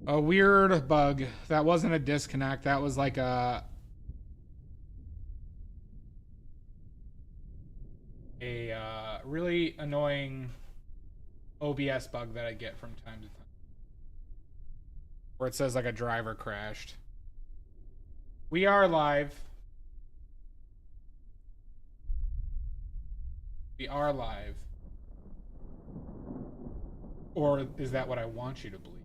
A weird bug. That wasn't a disconnect. That was like a really annoying OBS bug that I get from time to time, where it says like a driver crashed. We are live. We are live. Or is that what I want you to believe?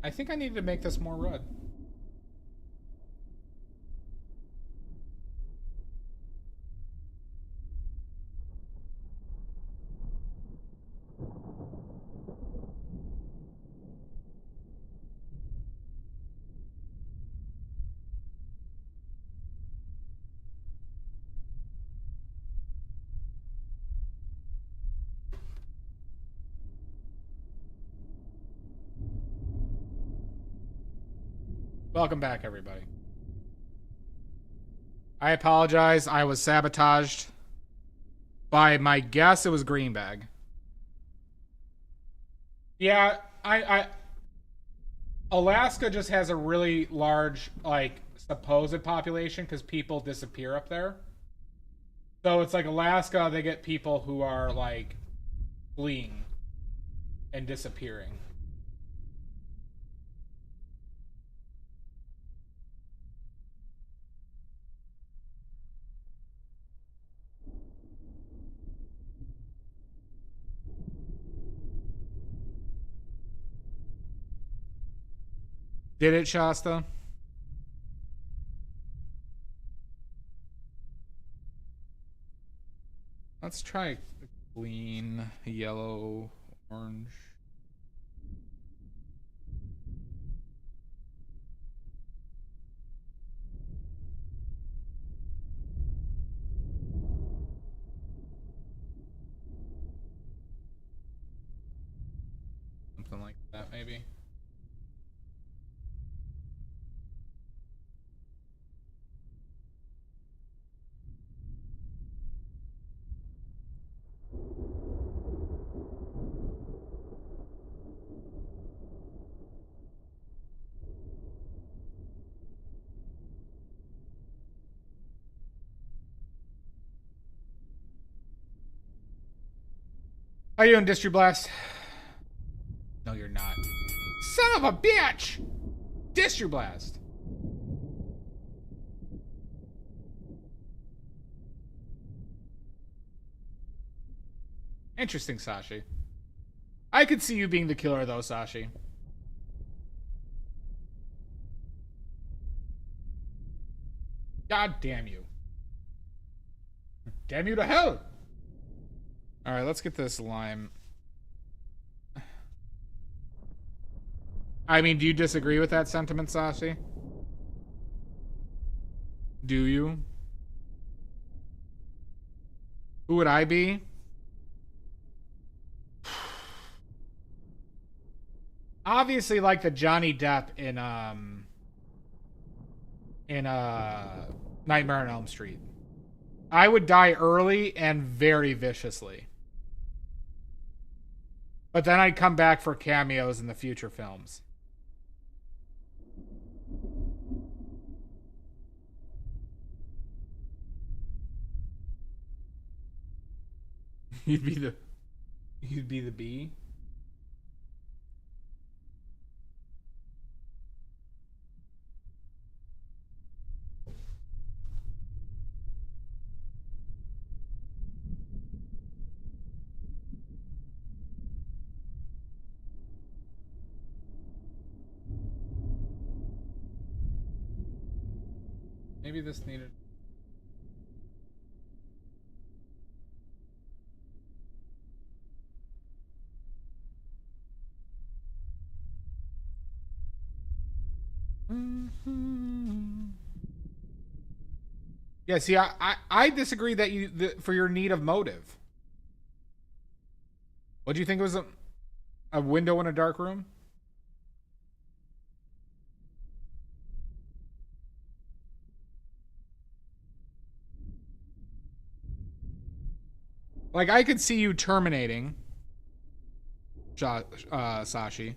I think I need to make this more red. Welcome back, everybody. I apologize. I was sabotaged by my guess. It was Greenbag. Yeah, Alaska just has a really large, like, supposed population because people disappear up there. So it's like Alaska, they get people who are, like, fleeing and disappearing. Did it, Shasta? Let's try green, yellow, orange. Something like that, maybe. How you doing, Distry Blast? No, you're not. Son of a bitch! Distry Blast. Interesting, Sashi. I could see you being the killer, though, Sashi. God damn you. Damn you to hell! Alright, let's get this lime. I mean, do you disagree with that sentiment, Sashi? Do you? Who would I be? Obviously, like the Johnny Depp in Nightmare on Elm Street. I would die early and very viciously. But then I'd come back for cameos in the future films. You'd be the bee. Maybe this needed. Yeah, see, I disagree that for your need of motive. What do you think it was a window in a dark room? Like, I could see you terminating. Sashi.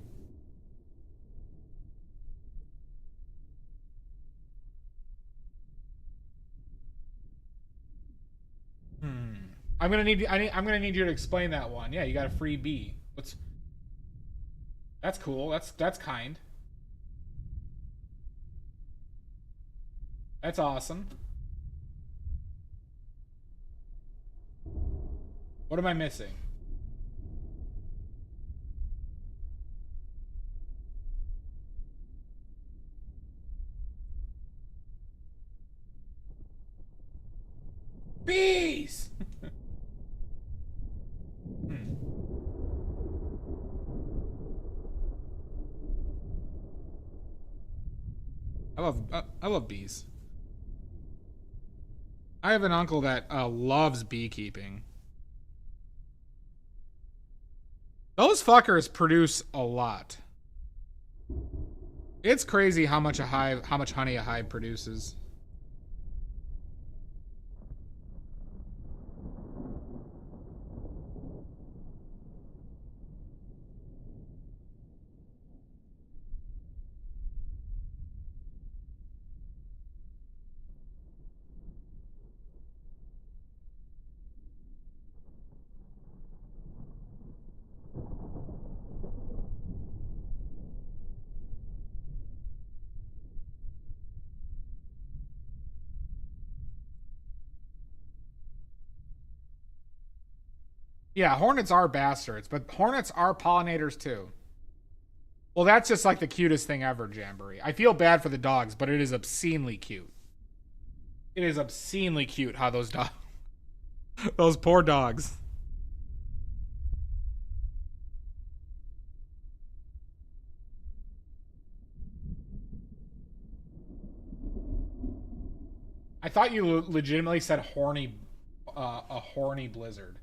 I'm gonna need you to explain that one. Yeah, you got a free bee. What's That's cool. That's kind. That's awesome. What am I missing? Bees! I love bees. I have an uncle that loves beekeeping. Those fuckers produce a lot. It's crazy how much honey a hive produces. Yeah, hornets are bastards, but hornets are pollinators too. Well, that's just like the cutest thing ever, Jamboree. I feel bad for the dogs, but it is obscenely cute. It is obscenely cute how those dogs, those poor dogs. I thought you legitimately said horny, a horny blizzard.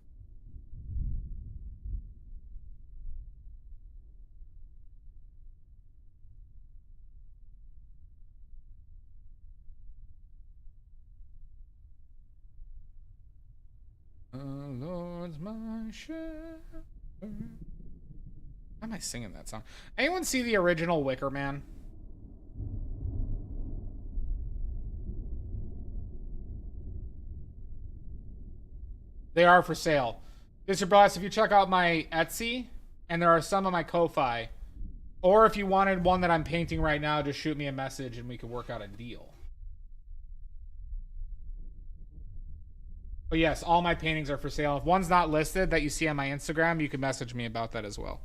Lord's my shepherd. Why am I singing that song? Anyone see the original Wicker Man? They are for sale. Mr. Blast, if you check out my Etsy, and there are some on my Ko-Fi, or if you wanted one that I'm painting right now, just shoot me a message and we could work out a deal. But yes, all my paintings are for sale. If one's not listed that you see on my Instagram, you can message me about that as well.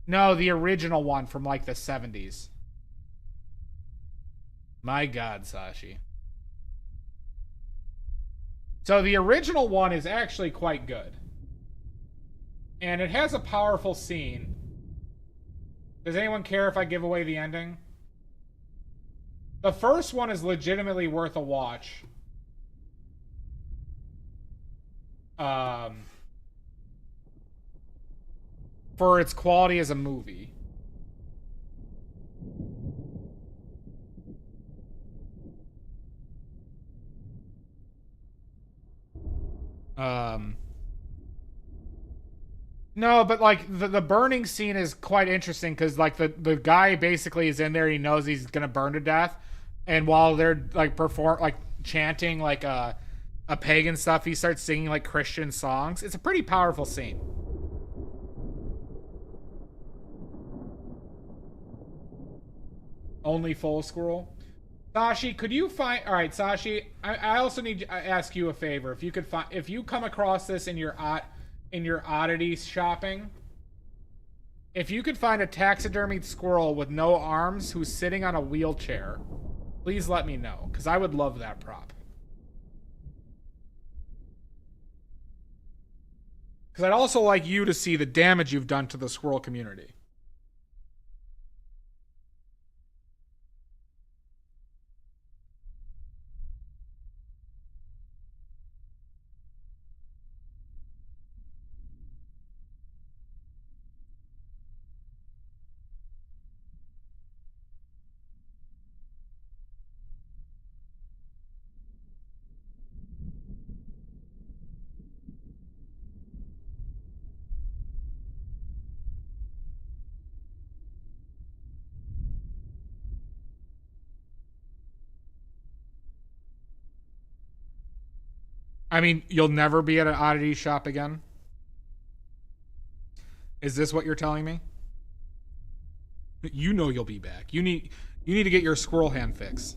No, the original one from like the 70s. My God, Sashi. So the original one is actually quite good. And it has a powerful scene. Does anyone care if I give away the ending? The first one is legitimately worth a watch. For its quality as a movie. No, but like the burning scene is quite interesting because like the guy basically is in there. He knows he's gonna burn to death, and while they're like chanting like a pagan stuff, he starts singing like Christian songs. It's a pretty powerful scene. Only full scroll. Sashi, could you find? All right, Sashi. I also need to ask you a favor. If you could find, if you come across this in your oddities shopping, if you could find a taxidermied squirrel with no arms who's sitting on a wheelchair, please let me know because I would love that prop. Because I'd also like you to see the damage you've done to the squirrel community. I mean, you'll never be at an oddity shop again? Is this what you're telling me? You know you'll be back. You need to get your squirrel hand fix.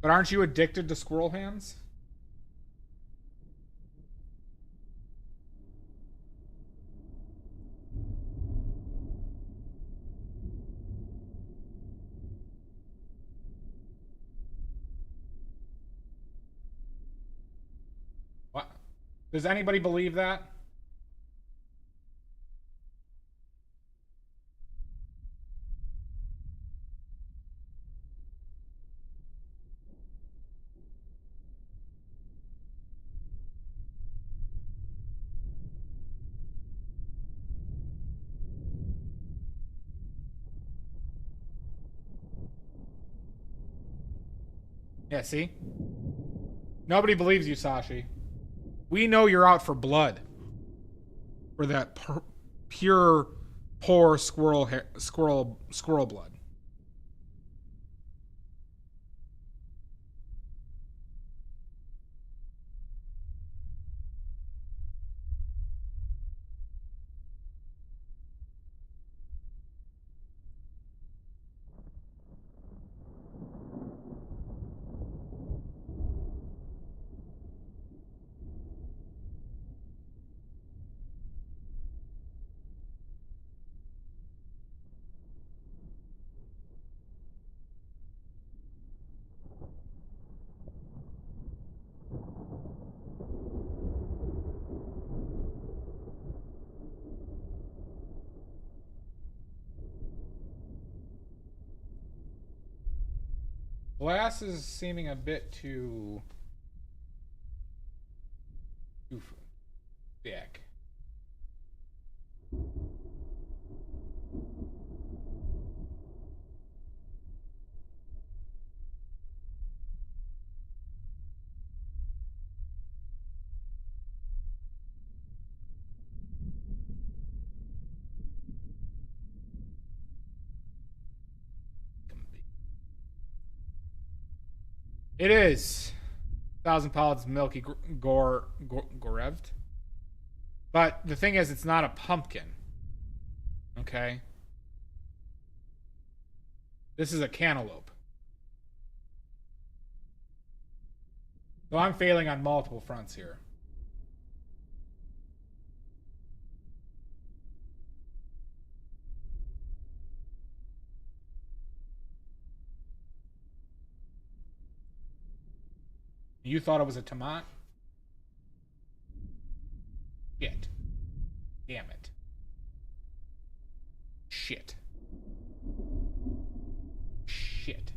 But aren't you addicted to squirrel hands? What? Does anybody believe that? Yeah, see? Nobody believes you, Sashi. We know you're out for blood. For that pure, poor squirrel blood. Glass is seeming a bit too thick. It is 1,000 pounds milky goreved. But the thing is, it's not a pumpkin. Okay? This is a cantaloupe. So I'm failing on multiple fronts here. You thought it was a tomato? Shit. Damn it. Shit. Shit.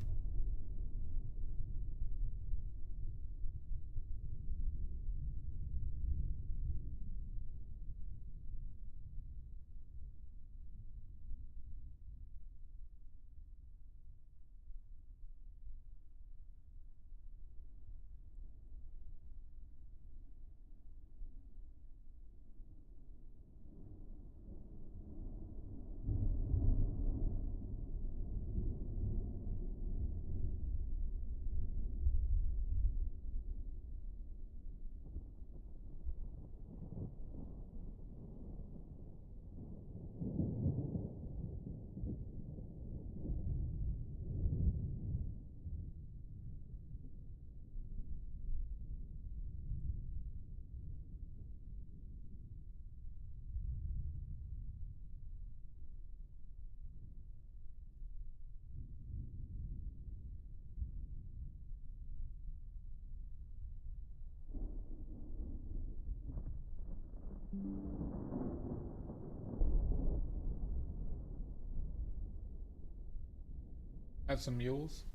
Have some mules.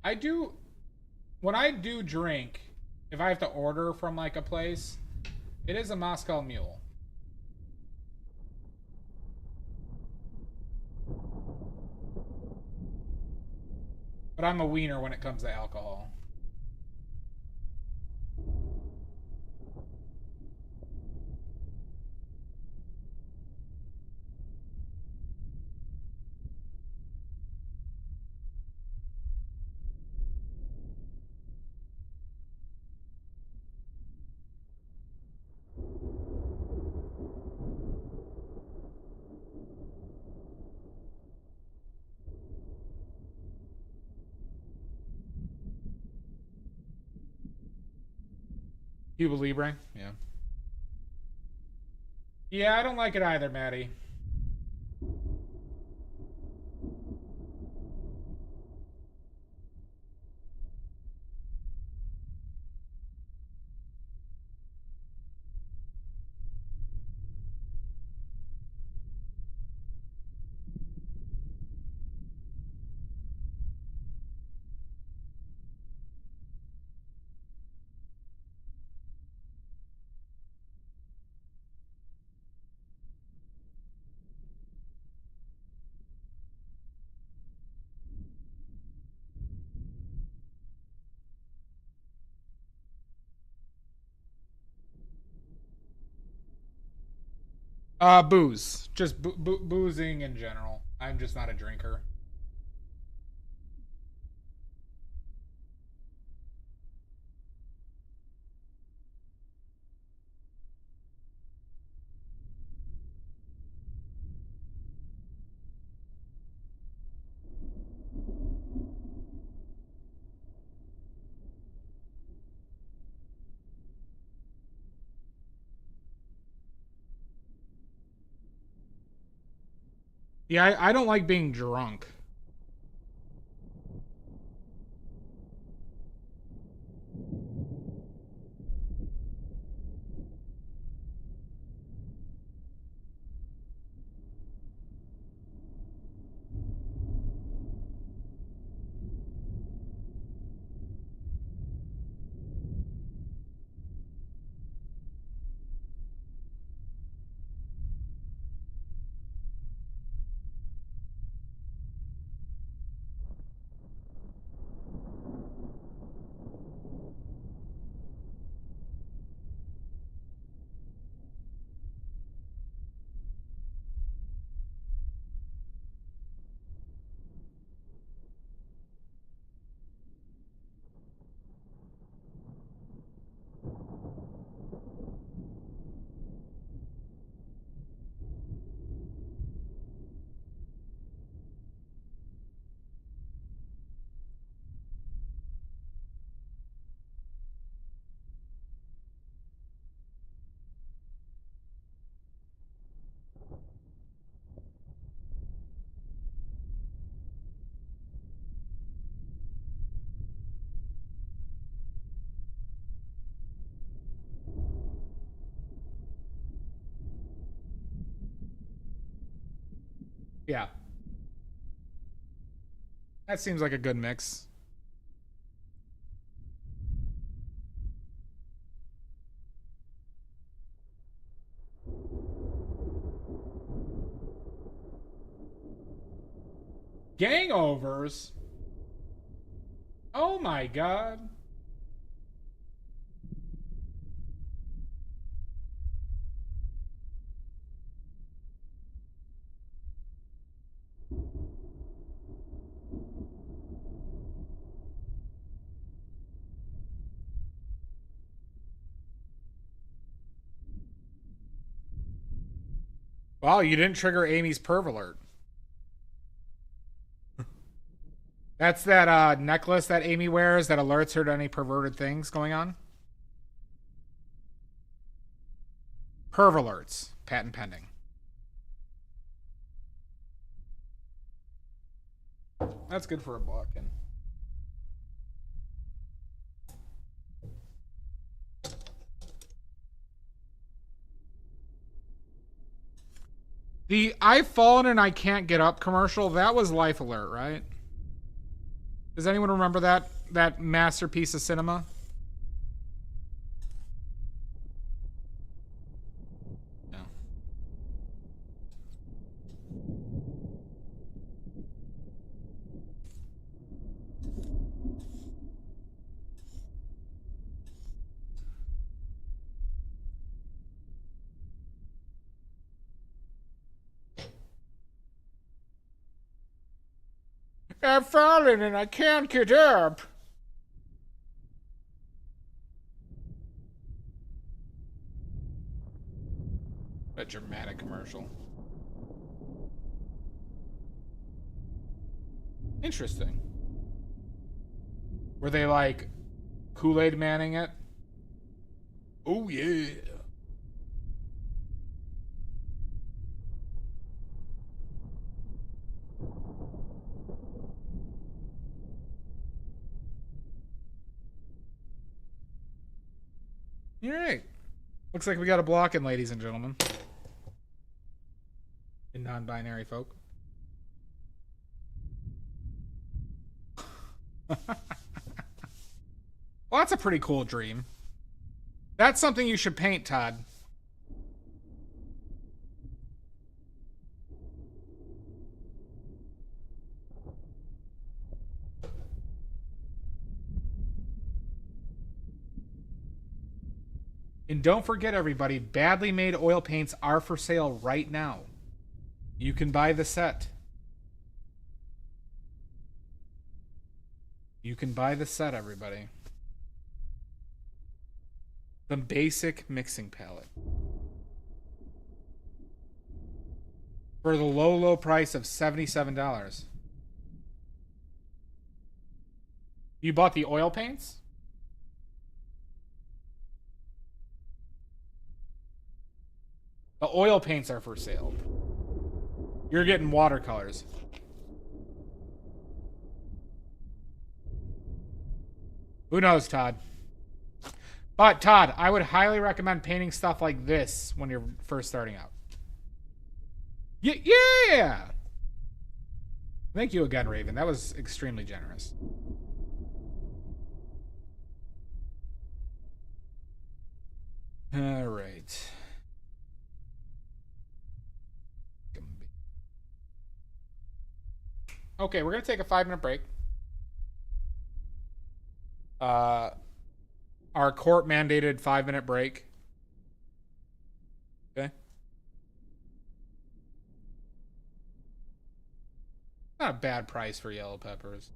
I do, when I do drink, if I have to order from like a place, it is a Moscow mule. But I'm a wiener when it comes to alcohol. Cuba Libre? Yeah. Yeah, I don't like it either, Maddie. Booze. Just boozing in general. I'm just not a drinker. Yeah, I don't like being drunk. Yeah. That seems like a good mix. Gangovers? Oh my god. Wow, you didn't trigger Amy's perv alert. That's that necklace that Amy wears that alerts her to any perverted things going on. Perv alerts. Patent pending. That's good for a book. And the I've fallen and I can't get up commercial, that was Life Alert, right? Does anyone remember that masterpiece of cinema? No. I've fallen and I can't get up. A dramatic commercial. Interesting. Were they like Kool-Aid Manning it? Oh yeah. All right. Looks like we got a block in, ladies and gentlemen. In non-binary folk. Well, that's a pretty cool dream. That's something you should paint, Todd. And don't forget, everybody, badly made oil paints are for sale right now. You can buy the set. You can buy the set, everybody. The basic mixing palette. For the low, low price of $77. You bought the oil paints? The oil paints are for sale. You're getting watercolors. Who knows, Todd? But, Todd, I would highly recommend painting stuff like this when you're first starting out. Yeah! Thank you again, Raven. That was extremely generous. All right. Okay, we're going to take a 5-minute break. Our court mandated 5-minute break. Okay. Not a bad price for yellow peppers.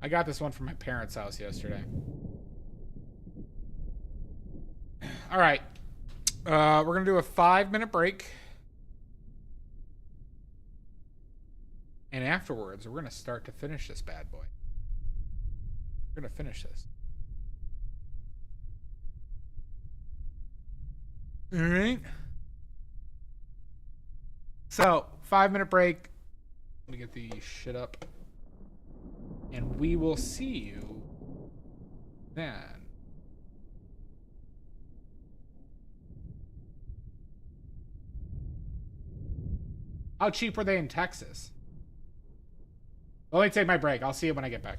I got this one from my parents' house yesterday. All right. We're going to do a 5-minute break. And afterwards, we're going to start to finish this bad boy. We're going to finish this. All right. So, 5-minute break. Let me get the shit up. And we will see you then. How cheap were they in Texas? Let me take my break. I'll see you when I get back.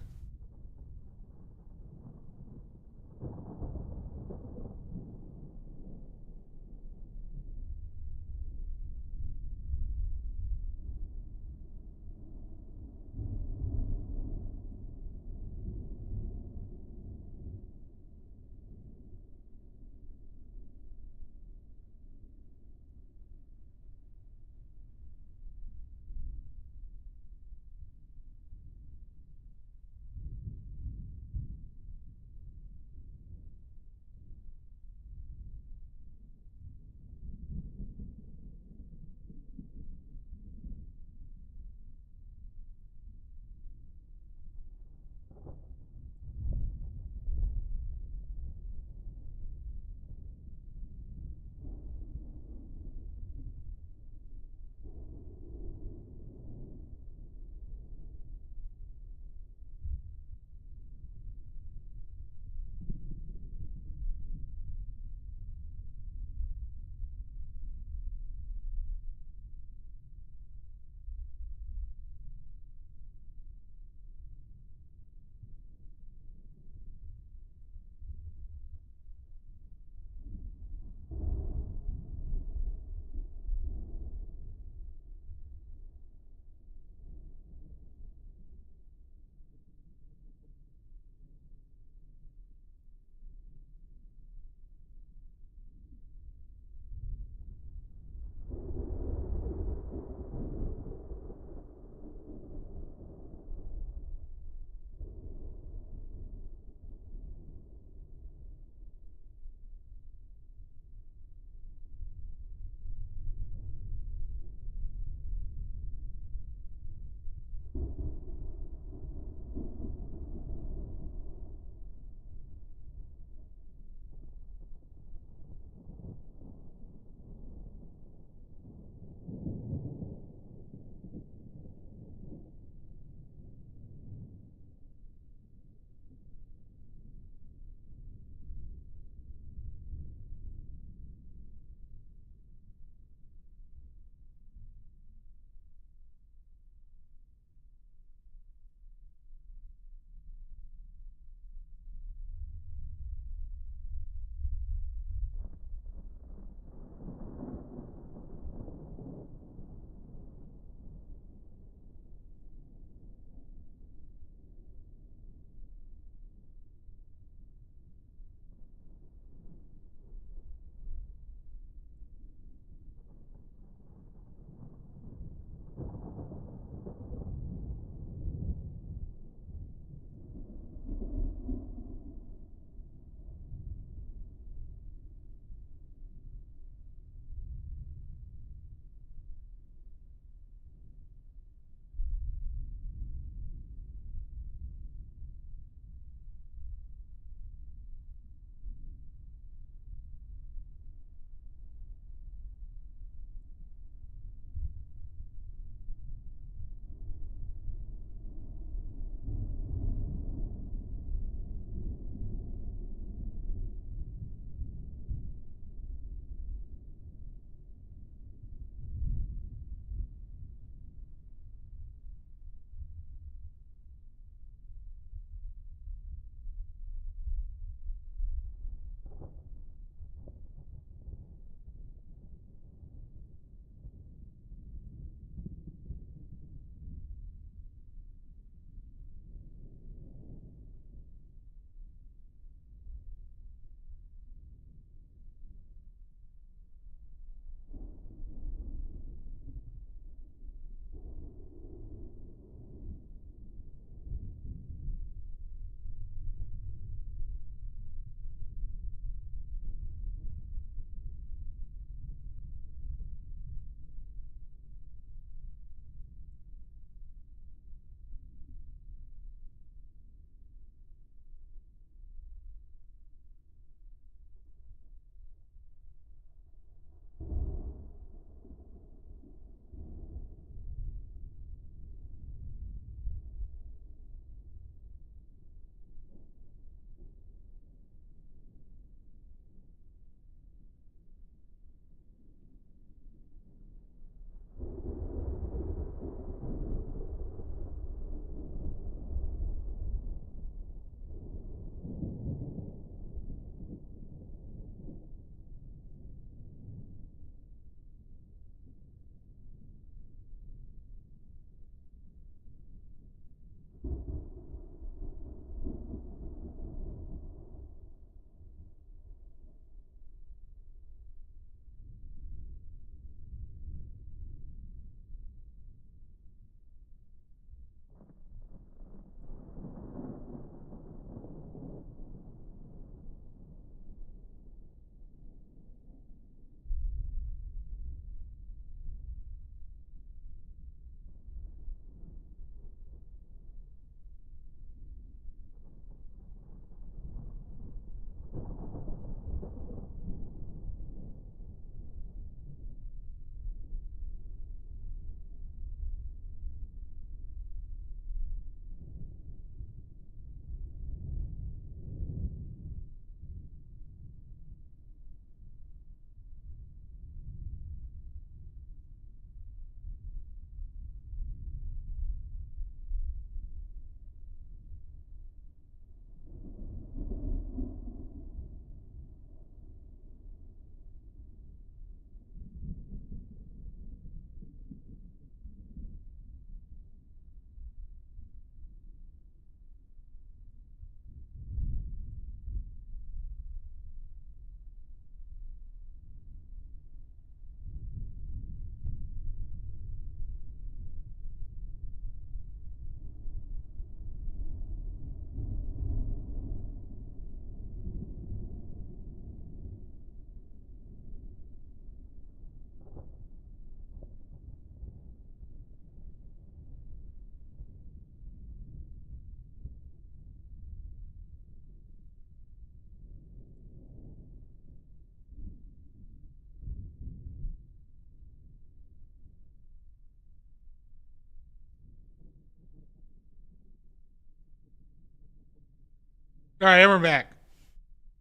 All right, and we're back.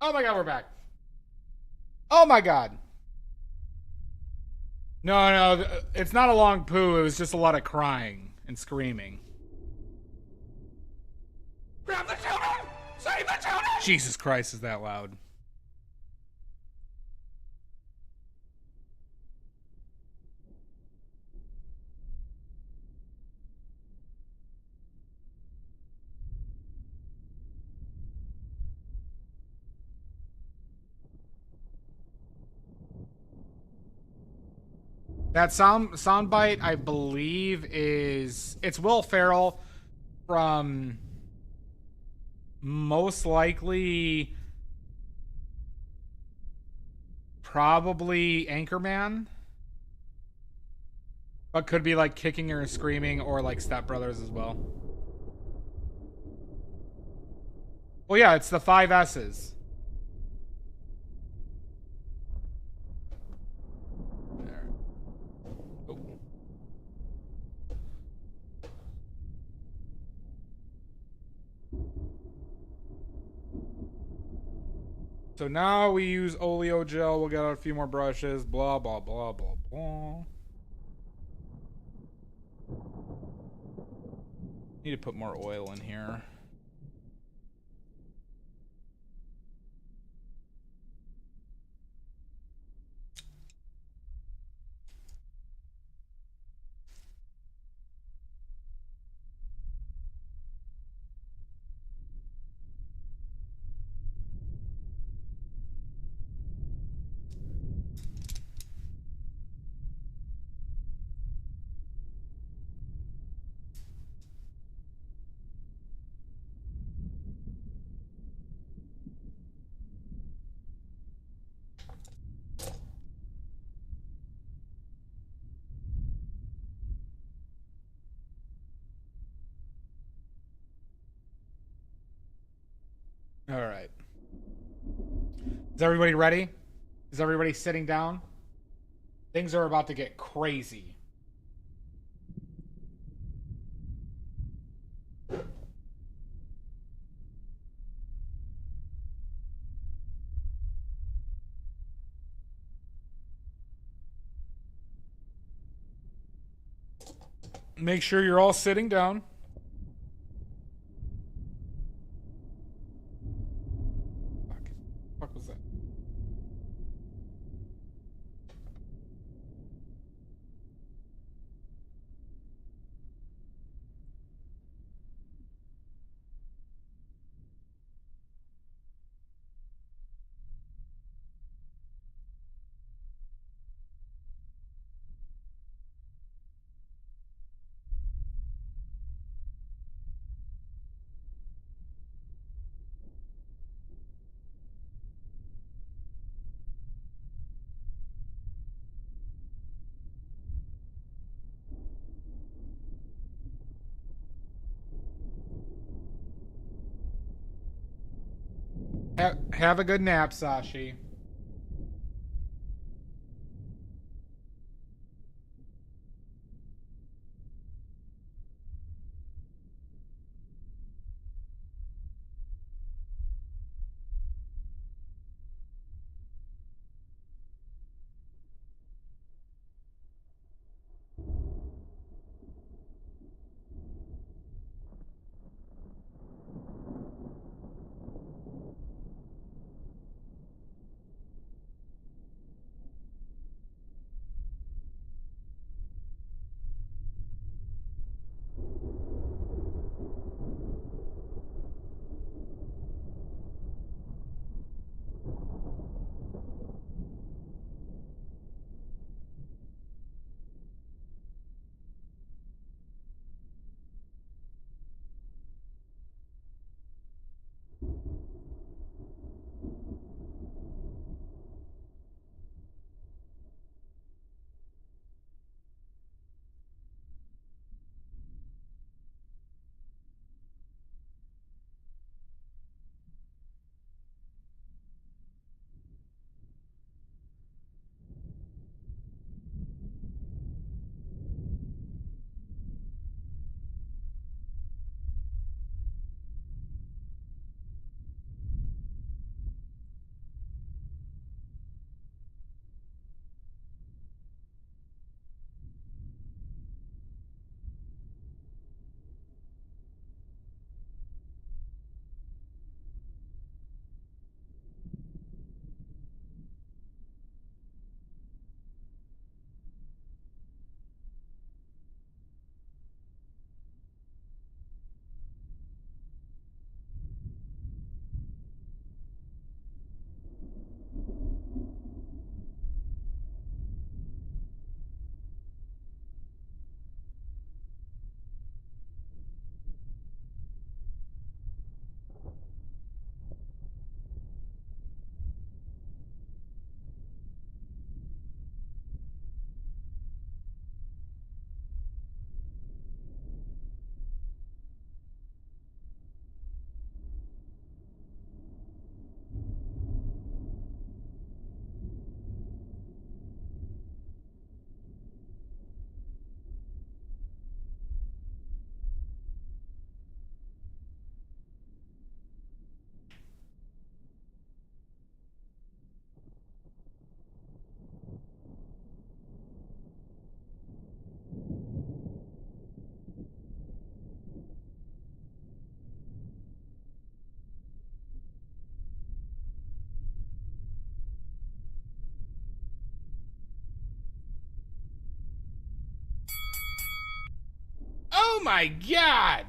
Oh my god, we're back. Oh my god. No, it's not a long poo. It was just a lot of crying and screaming. Grab the children! Save the children! Jesus Christ, is that loud? That soundbite, I believe, it's Will Ferrell from most likely probably Anchorman, but could be like Kicking or Screaming or like Step Brothers as well. Well, yeah, it's the 5 S's. So now we use oleo gel. We'll get out a few more brushes. Blah, blah, blah, blah, blah. Need to put more oil in here. All right. Is everybody ready? Is everybody sitting down? Things are about to get crazy. Make sure you're all sitting down. Fuck was that? Have a good nap, Sashi. my god!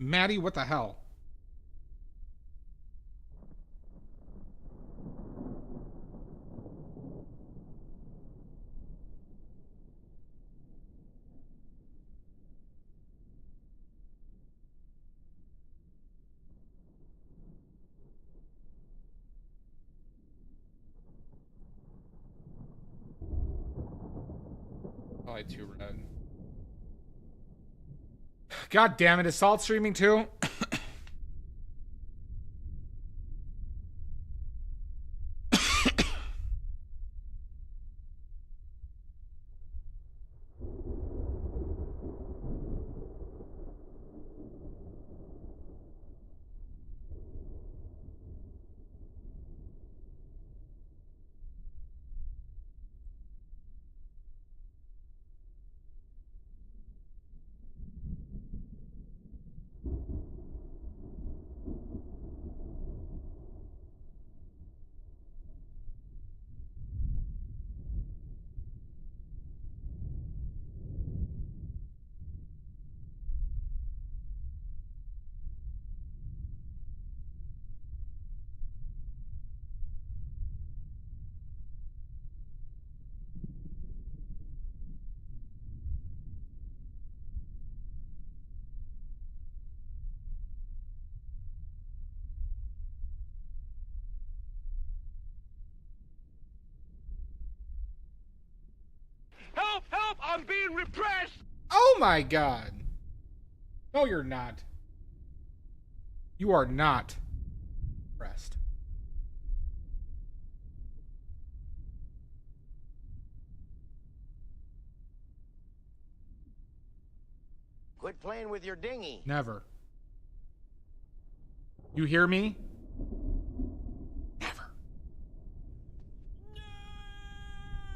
Maddie, what the hell? Probably too red. God damn it, is Salt streaming too? Help! Help! I'm being repressed! Oh my god. No, you're not. You are not pressed. Quit playing with your dinghy. Never. You hear me? Never.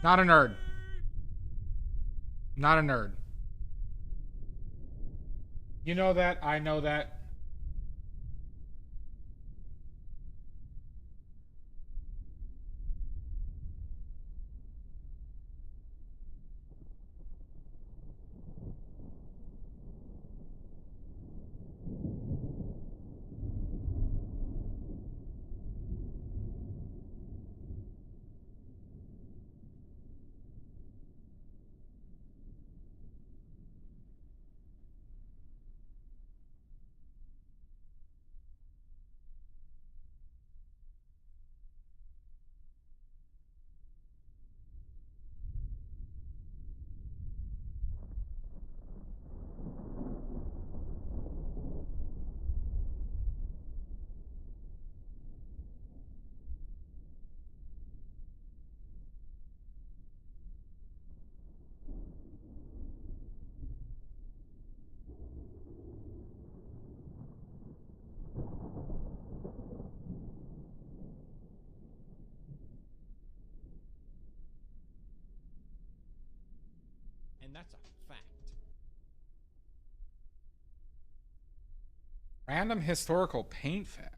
Not a nerd. Not a nerd. You know that. I know that. And that's a fact. Random historical paint fact.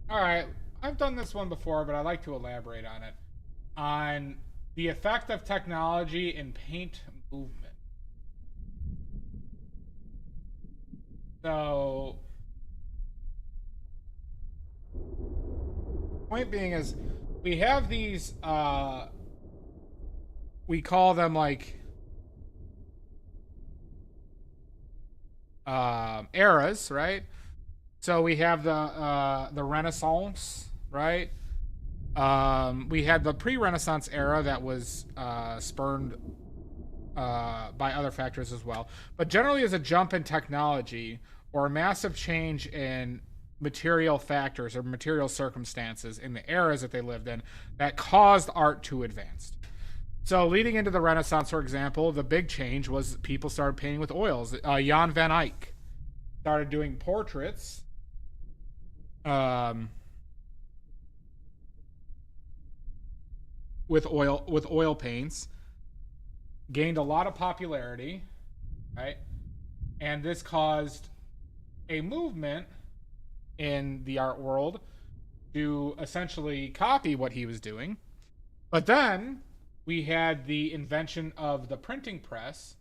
Alright, I've done this one before, but I like to elaborate on it. On the effect of technology in paint movement. So, point being is, we have these, we call them like, eras, right? So we have the Renaissance, right? We had the pre-Renaissance era that was spurned by other factors as well. But generally, as a jump in technology or a massive change in material factors or material circumstances in the eras that they lived in that caused art to advance. So leading into the Renaissance, for example, the big change was people started painting with oils. Jan van Eyck started doing portraits. With oil paints, gained a lot of popularity, right? And this caused a movement in the art world to essentially copy what he was doing. But then we had the invention of the printing press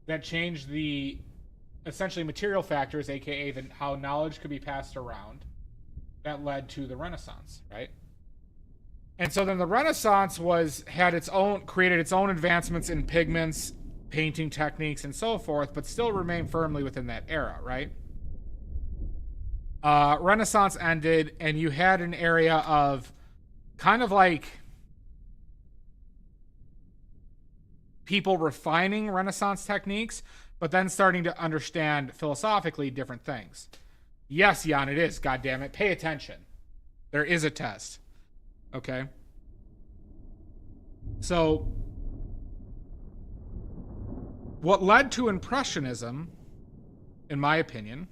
that changed the essentially material factors, aka how knowledge could be passed around, that led to the Renaissance, right? And so then the Renaissance created its own advancements in pigments, painting techniques, and so forth, but still remained firmly within that era, right? Renaissance ended, and you had an area of kind of like people refining Renaissance techniques, but then starting to understand philosophically different things. Yes, Jan, it is. God damn it. Pay attention. There is a test. Okay. So, what led to Impressionism, in my opinion,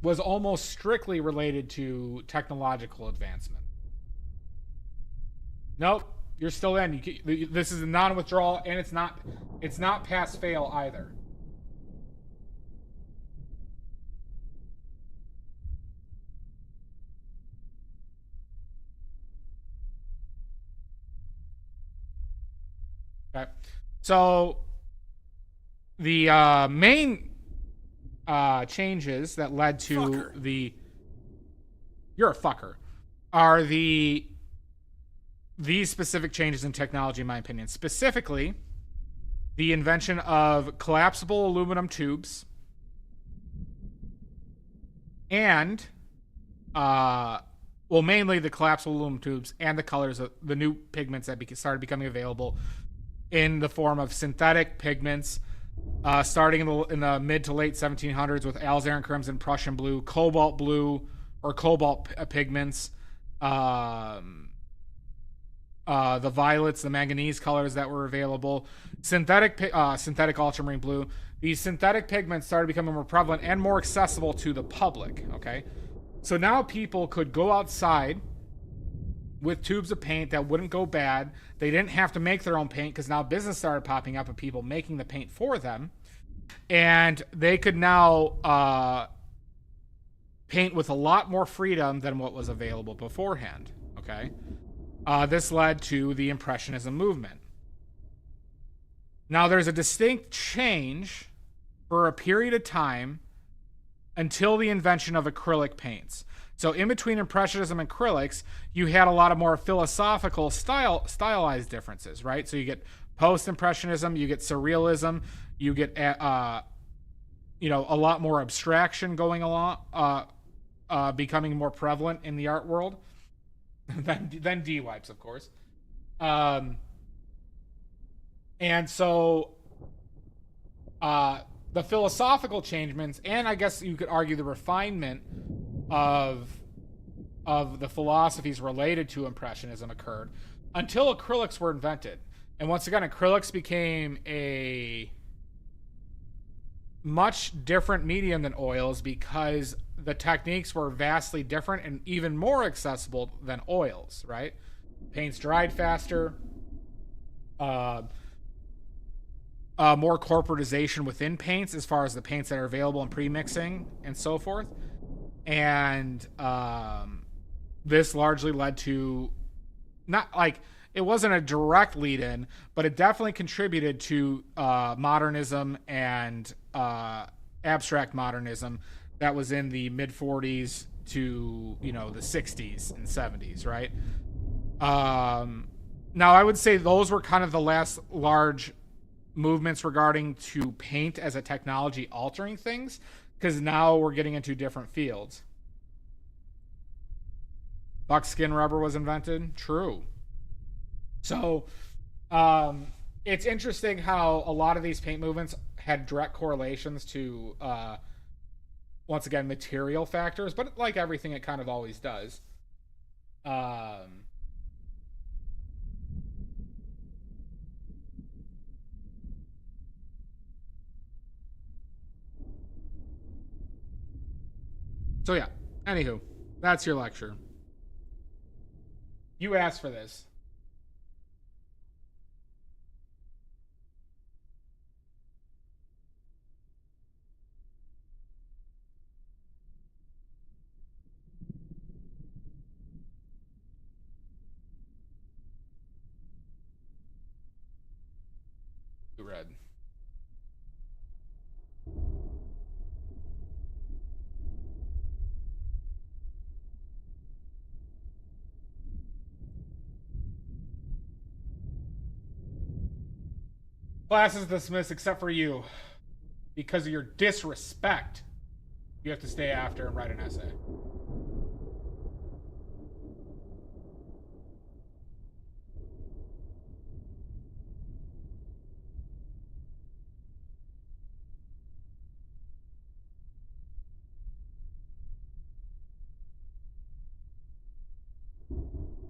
was almost strictly related to technological advancement. Nope, you're still in. This is a non-withdrawal, and it's not pass-fail either. Okay, so the main changes that led to you're a fucker, are these specific changes in technology, in my opinion. Specifically, the invention of collapsible aluminum tubes and, mainly the collapsible aluminum tubes and the colors of the new pigments that started becoming available in the form of synthetic pigments, starting in the mid to late 1700s with alizarin crimson, Prussian blue, cobalt pigments, the violets, the manganese colors that were available, synthetic ultramarine blue. These synthetic pigments started becoming more prevalent and more accessible to the public. Okay, so now people could go outside with tubes of paint that wouldn't go bad. They didn't have to make their own paint because now business started popping up of people making the paint for them, and they could now paint with a lot more freedom than what was available beforehand. Okay. This led to the Impressionism movement. Now, there's a distinct change for a period of time until the invention of acrylic paints. So in between Impressionism and acrylics, you had a lot of more philosophical stylized differences, right? So you get post-Impressionism, you get Surrealism, you get a lot more abstraction going along, becoming more prevalent in the art world. Then D-wipes, of course. And so the philosophical changements, and I guess you could argue the refinement of the philosophies related to Impressionism occurred until acrylics were invented. And once again, acrylics became a much different medium than oils because the techniques were vastly different and even more accessible than oils, right? Paints dried faster, more corporatization within paints as far as the paints that are available in pre-mixing and so forth. And this largely led to, not like, it wasn't a direct lead-in, but it definitely contributed to modernism and abstract modernism that was in the mid-40s to, the 60s and 70s, right? Now, I would say those were kind of the last large movements regarding to paint as a technology altering things, because now we're getting into different fields. Buckskin rubber was invented. True. So, it's interesting how a lot of these paint movements had direct correlations to, once again, material factors, but like everything, it kind of always does. So yeah, anywho, that's your lecture. You asked for this. Class is dismissed except for you. Because of your disrespect. You have to stay after and write an essay.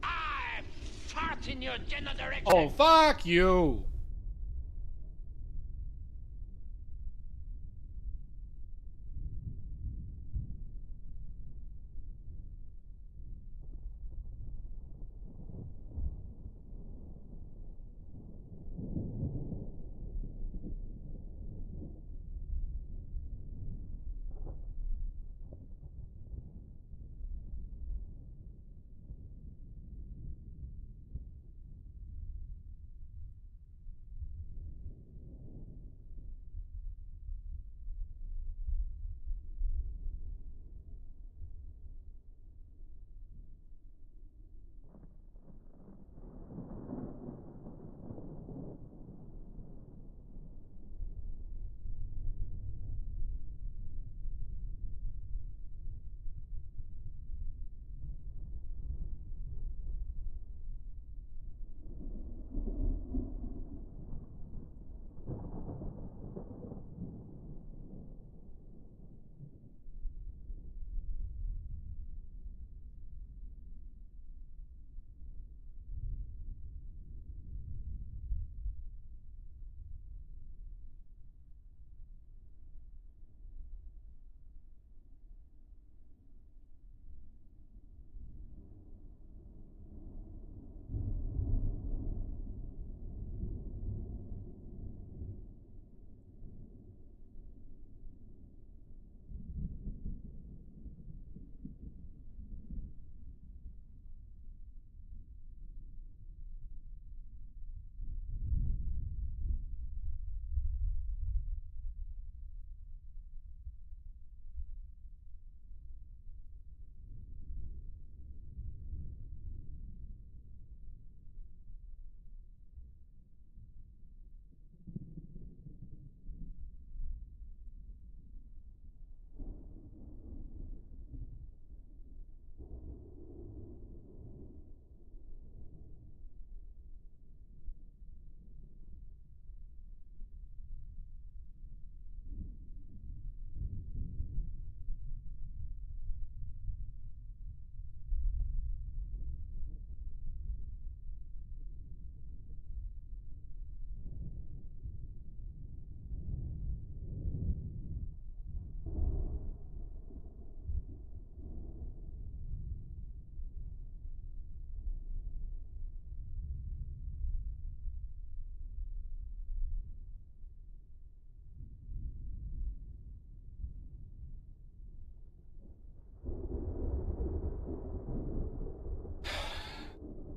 I fart in your general direction. Oh, fuck you.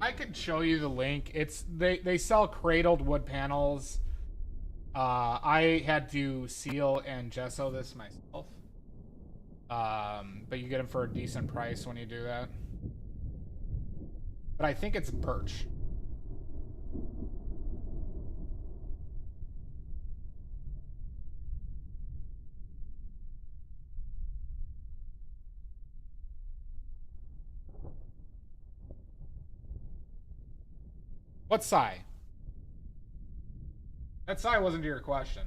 I could show you the link. It's they sell cradled wood panels. I had to seal and gesso this myself. But you get them for a decent price when you do that. But I think it's birch. What sigh? That sigh wasn't your question.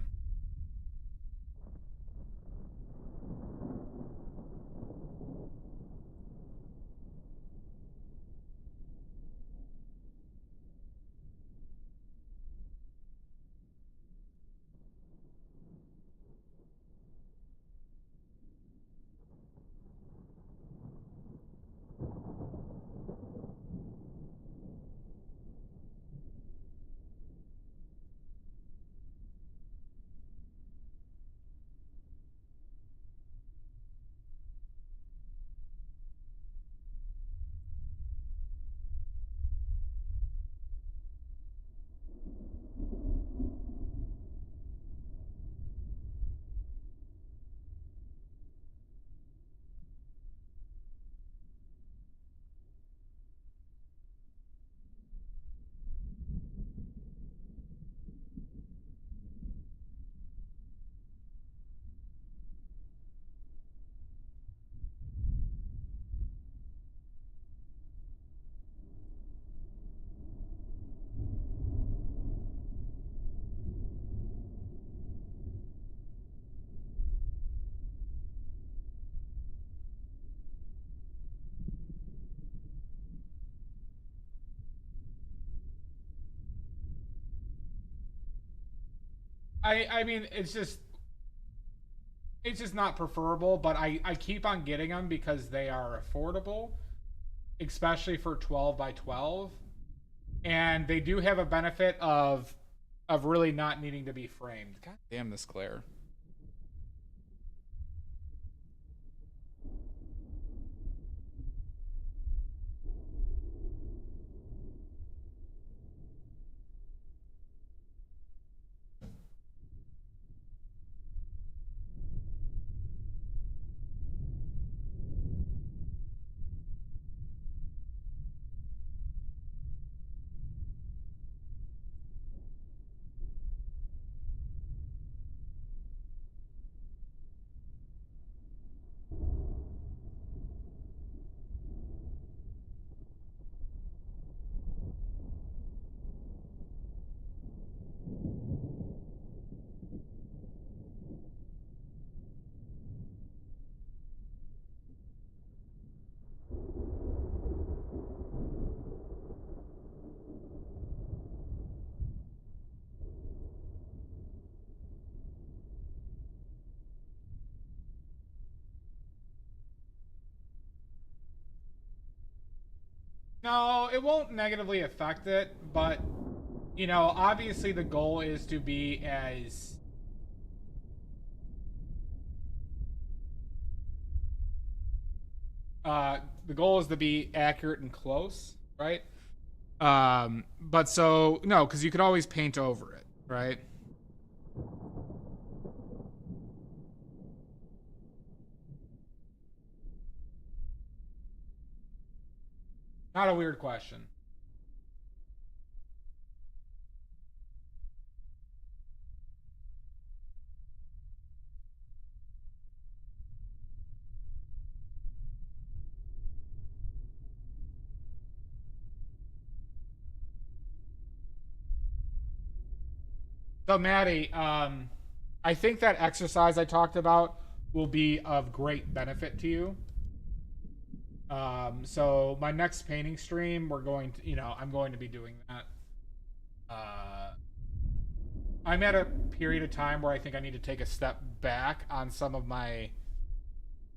I mean, it's just not preferable, but I keep on getting them because they are affordable, especially for 12 by 12, and they do have a benefit of really not needing to be framed. God damn this glare. No, it won't negatively affect it, but you know, obviously the goal is to be as the goal is to be accurate and close, right? But so no, because you could always paint over it, right? Not a weird question. So Maddie, I think that exercise I talked about will be of great benefit to you. So my next painting stream, we're going to, you know, I'm going to be doing that. Uh, I'm at a period of time where I think I need to take a step back on some of my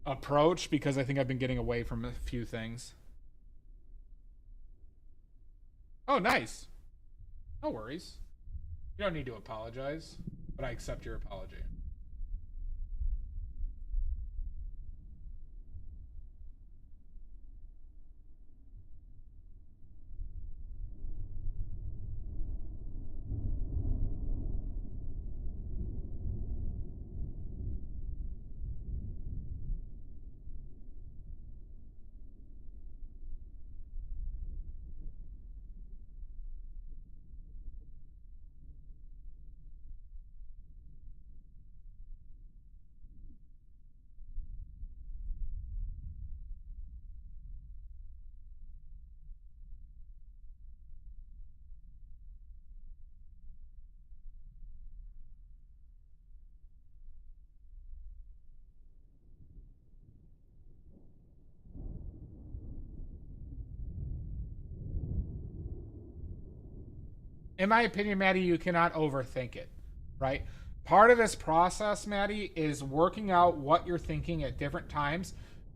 approach because I think I've been getting away from a few things. Oh, nice. No worries. You don't need to apologize, but I accept your apology. In my opinion, Maddie, you cannot overthink it, right? Part of this process, Maddie, is working out what you're thinking at different times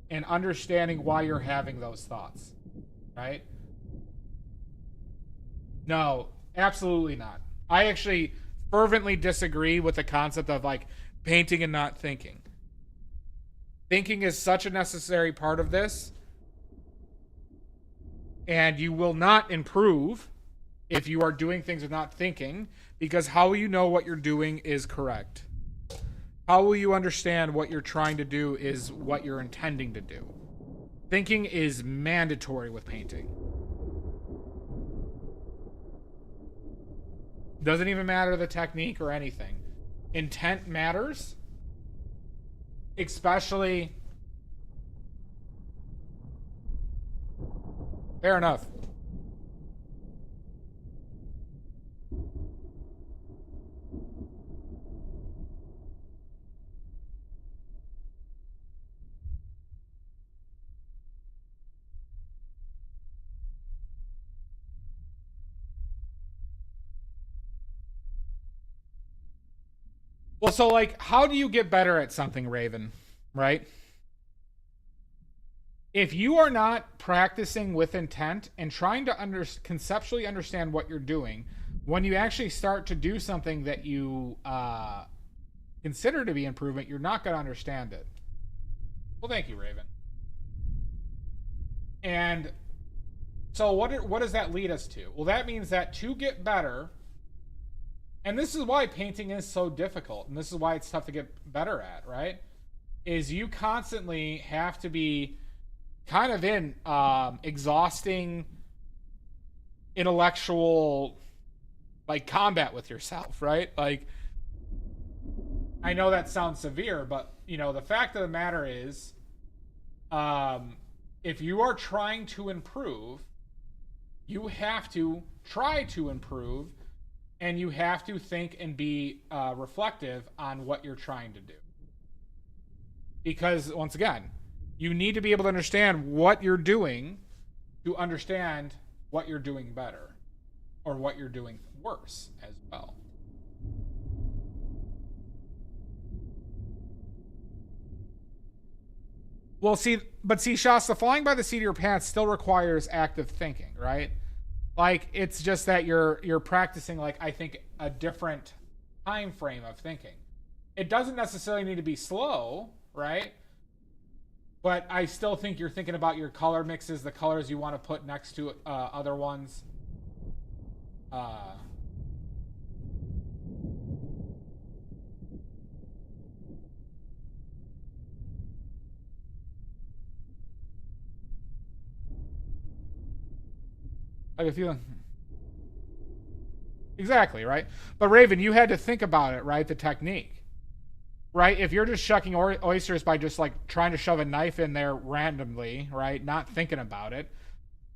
and understanding why you're having those thoughts, right? No, absolutely not. I actually fervently disagree with the concept of like painting and not thinking. Thinking is such a necessary part of this, and you will not improve if you are doing things without thinking, because how will you know what you're doing is correct? How will you understand what you're trying to do is what you're intending to do? Thinking is mandatory with painting. Doesn't even matter the technique or anything. Intent matters, especially. Fair enough. Well, so like, how do you get better at something, Raven? Right? If you are not practicing with intent and trying to conceptually understand what you're doing, when you actually start to do something that you consider to be improvement, you're not going to understand it. Well, thank you, Raven. And so what does that lead us to? Well, that means that to get better, and this is why painting is so difficult, and this is why it's tough to get better at, right? Is you constantly have to be kind of in exhausting intellectual like combat with yourself, right? Like, I know that sounds severe, but you know, the fact of the matter is, if you are trying to improve, you have to try to improve, and you have to think and be reflective on what you're trying to do. Because once again, you need to be able to understand what you're doing to understand what you're doing better, or what you're doing worse as well. Well, see, Shasta, flying by the seat of your pants still requires active thinking, right? Like, it's just that you're practicing, like, I think, a different time frame of thinking. It doesn't necessarily need to be slow, right? But I still think you're thinking about your color mixes, the colors you want to put next to other ones. I have a feeling. Exactly, right? But Raven, you had to think about it, right? The technique. Right? If you're just shucking oysters by just like trying to shove a knife in there randomly, right? Not thinking about it,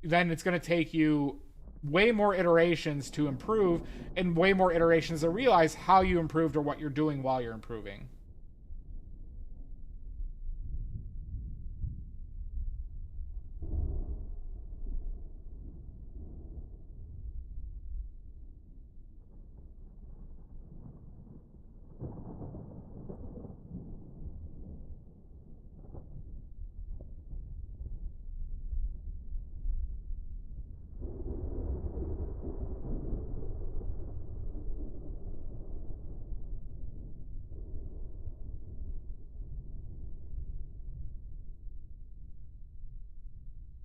then it's going to take you way more iterations to improve and way more iterations to realize how you improved or what you're doing while you're improving.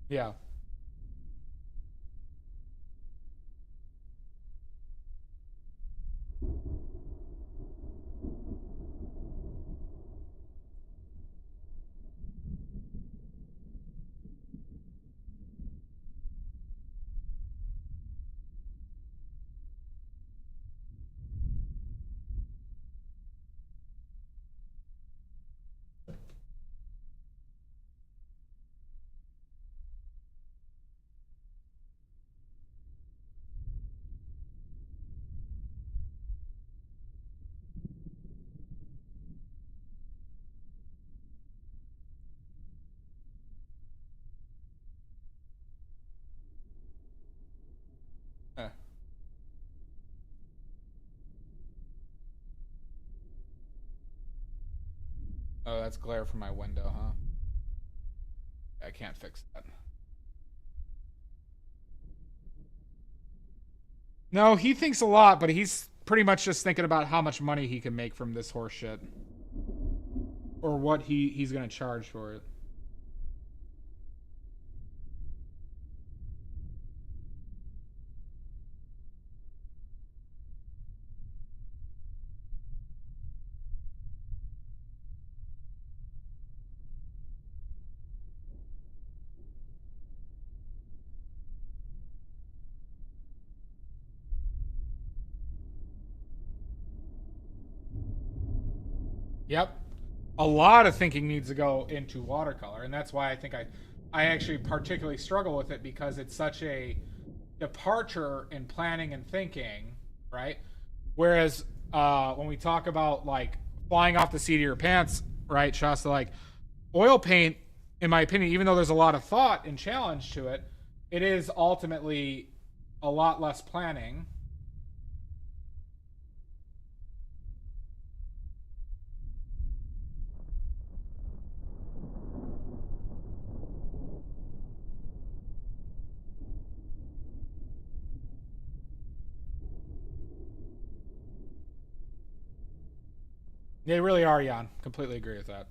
Yeah. Eh. Oh, that's glare from my window, huh? I can't fix that. No, he thinks a lot, but he's pretty much just thinking about how much money he can make from this horse shit. Or what he's going to charge for it. Yep. A lot of thinking needs to go into watercolor, and that's why I think I actually particularly struggle with it, because it's such a departure in planning and thinking, right? Whereas when we talk about like flying off the seat of your pants, right, Shasta, like oil paint, in my opinion, even though there's a lot of thought and challenge to it, it is ultimately a lot less planning. They really are, Jan. Completely agree with that.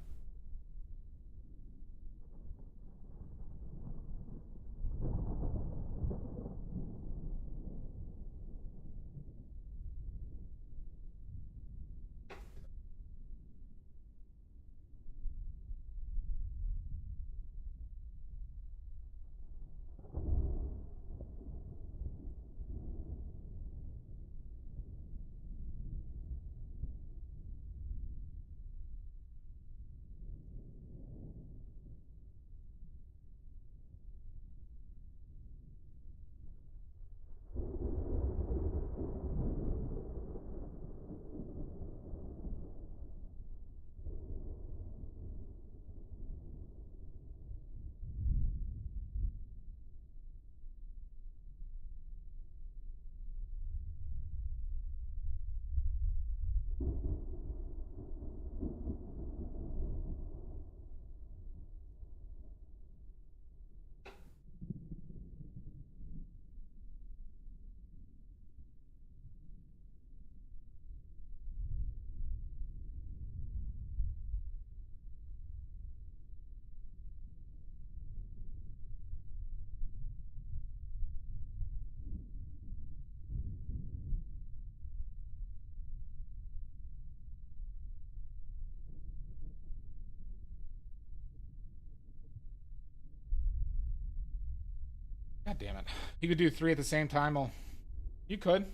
God damn it. You could do 3 at the same time. Well, you could.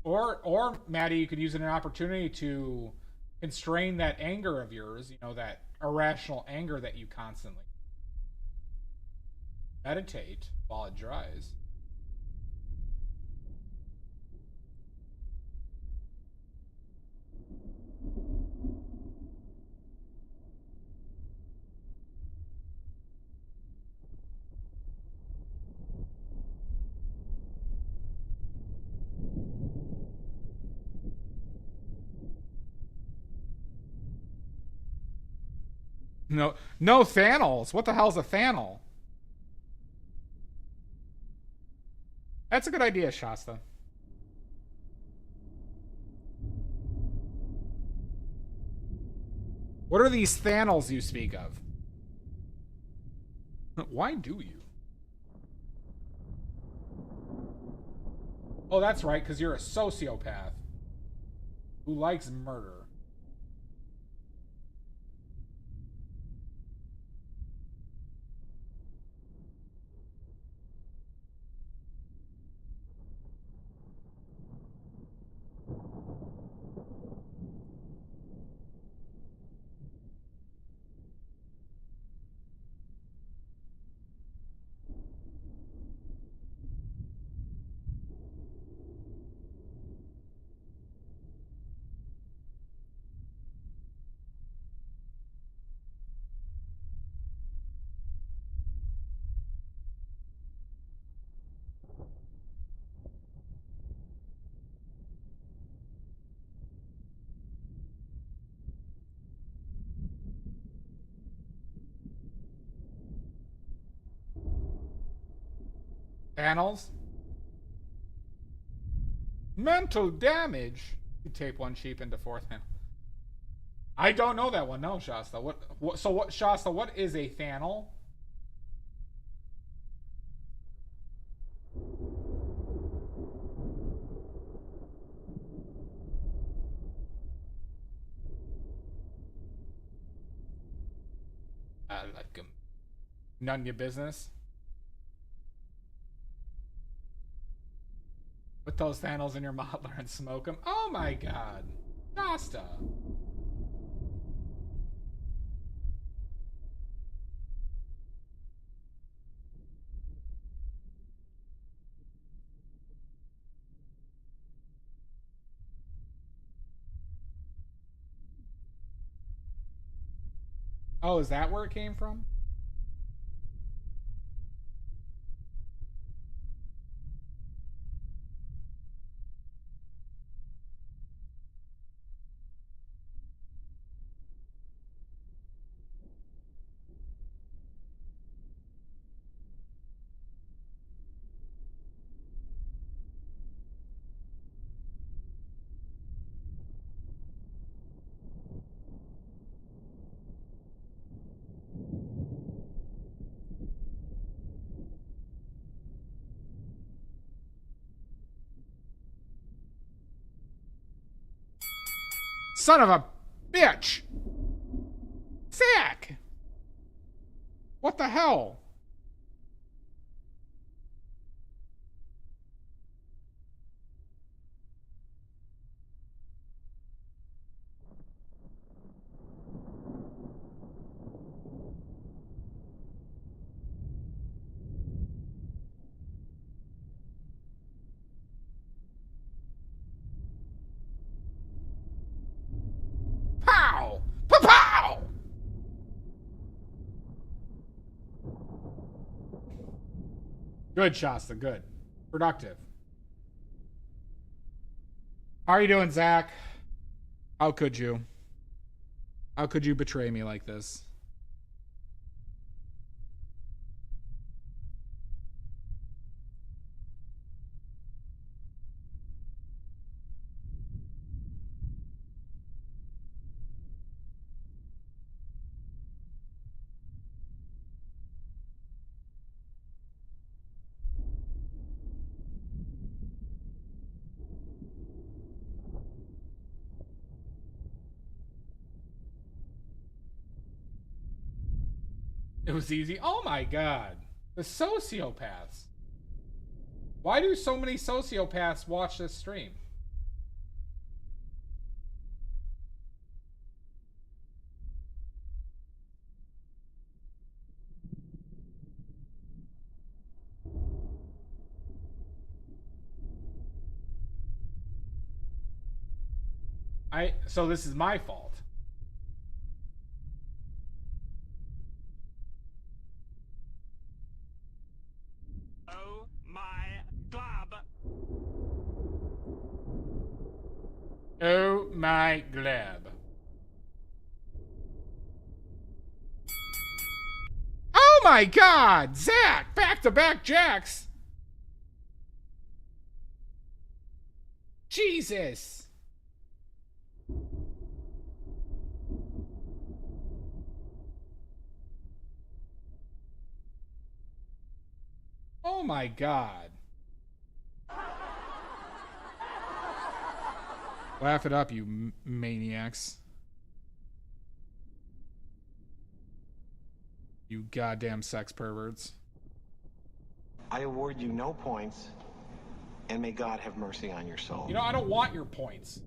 Or Maddie, you could use it as an opportunity to constrain that anger of yours, you know, that irrational anger that you constantly meditate while it dries. No, no Thanals. What the hell's a Thanal? That's a good idea, Shasta. What are these Thanals you speak of? Why do you? Oh, that's right, because you're a sociopath who likes murder. Panels? Mental damage. You tape one sheep into fourth hand. I don't know that one. No, Shasta. What? So what, Shasta? What is a Thanal? Like none your business. Put those Thanals in your modeler and smoke them. Oh my God, Shasta. Oh, is that where it came from? Son of a bitch! Zach! What the hell? Pow! Pa-pow! Good, Shasta, good. Productive. How are you doing, Zach? How could you? How could you betray me like this? It was easy. Oh my god. The sociopaths. Why do so many sociopaths watch this stream? So this is my fault. Oh my glob. Oh my glab. Oh my god! Zach! Back-to-back jacks! Jesus! Oh my god. Laugh it up, you maniacs. You goddamn sex perverts. I award you no points, and may God have mercy on your soul. You know, I don't want your points.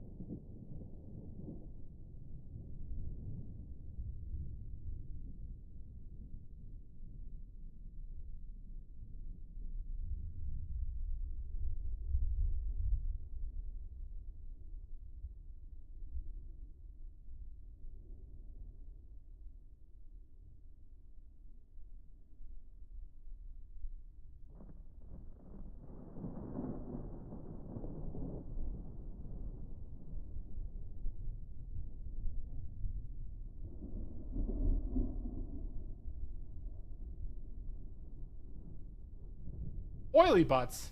Oily butts.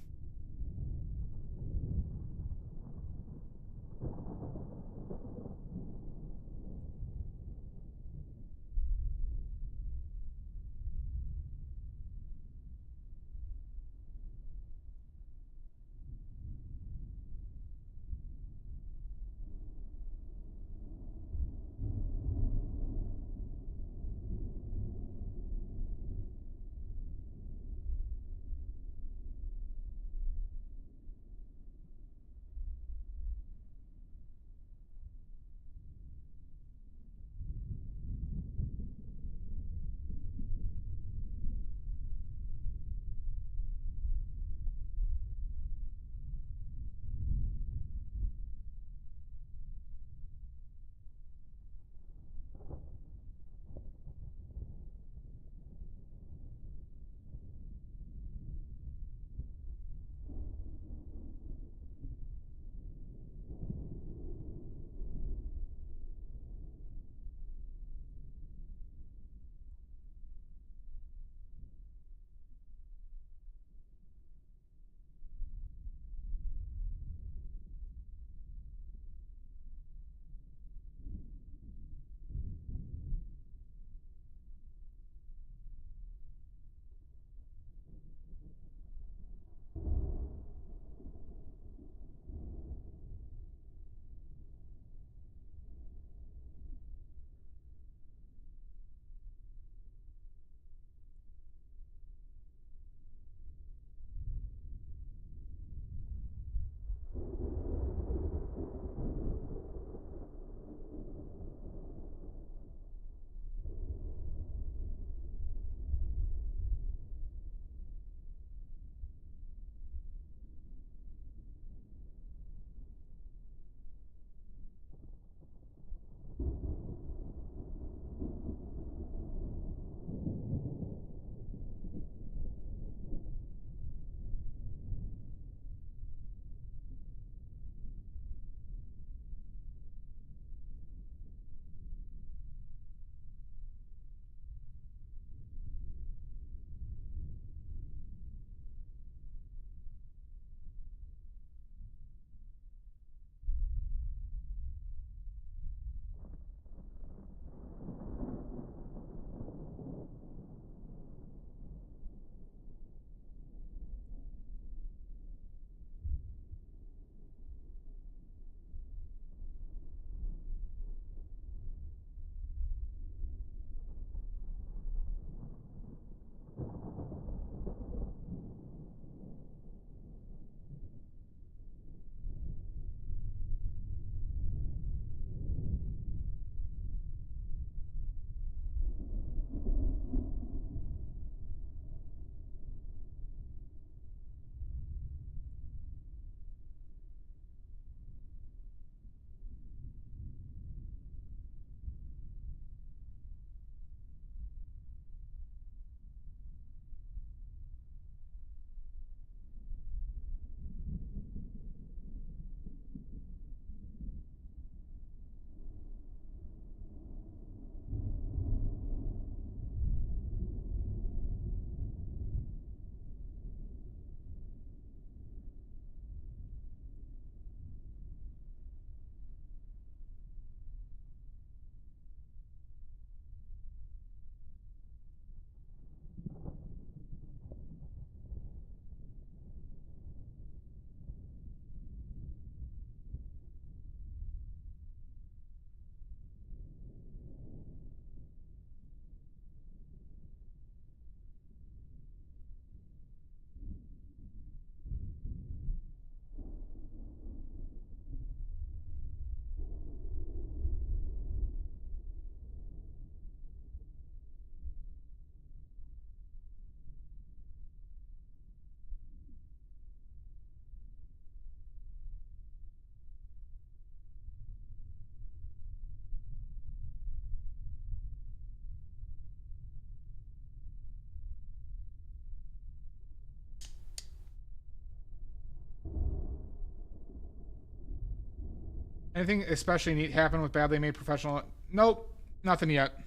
Anything especially neat happen with badly made professional? Nope, nothing yet.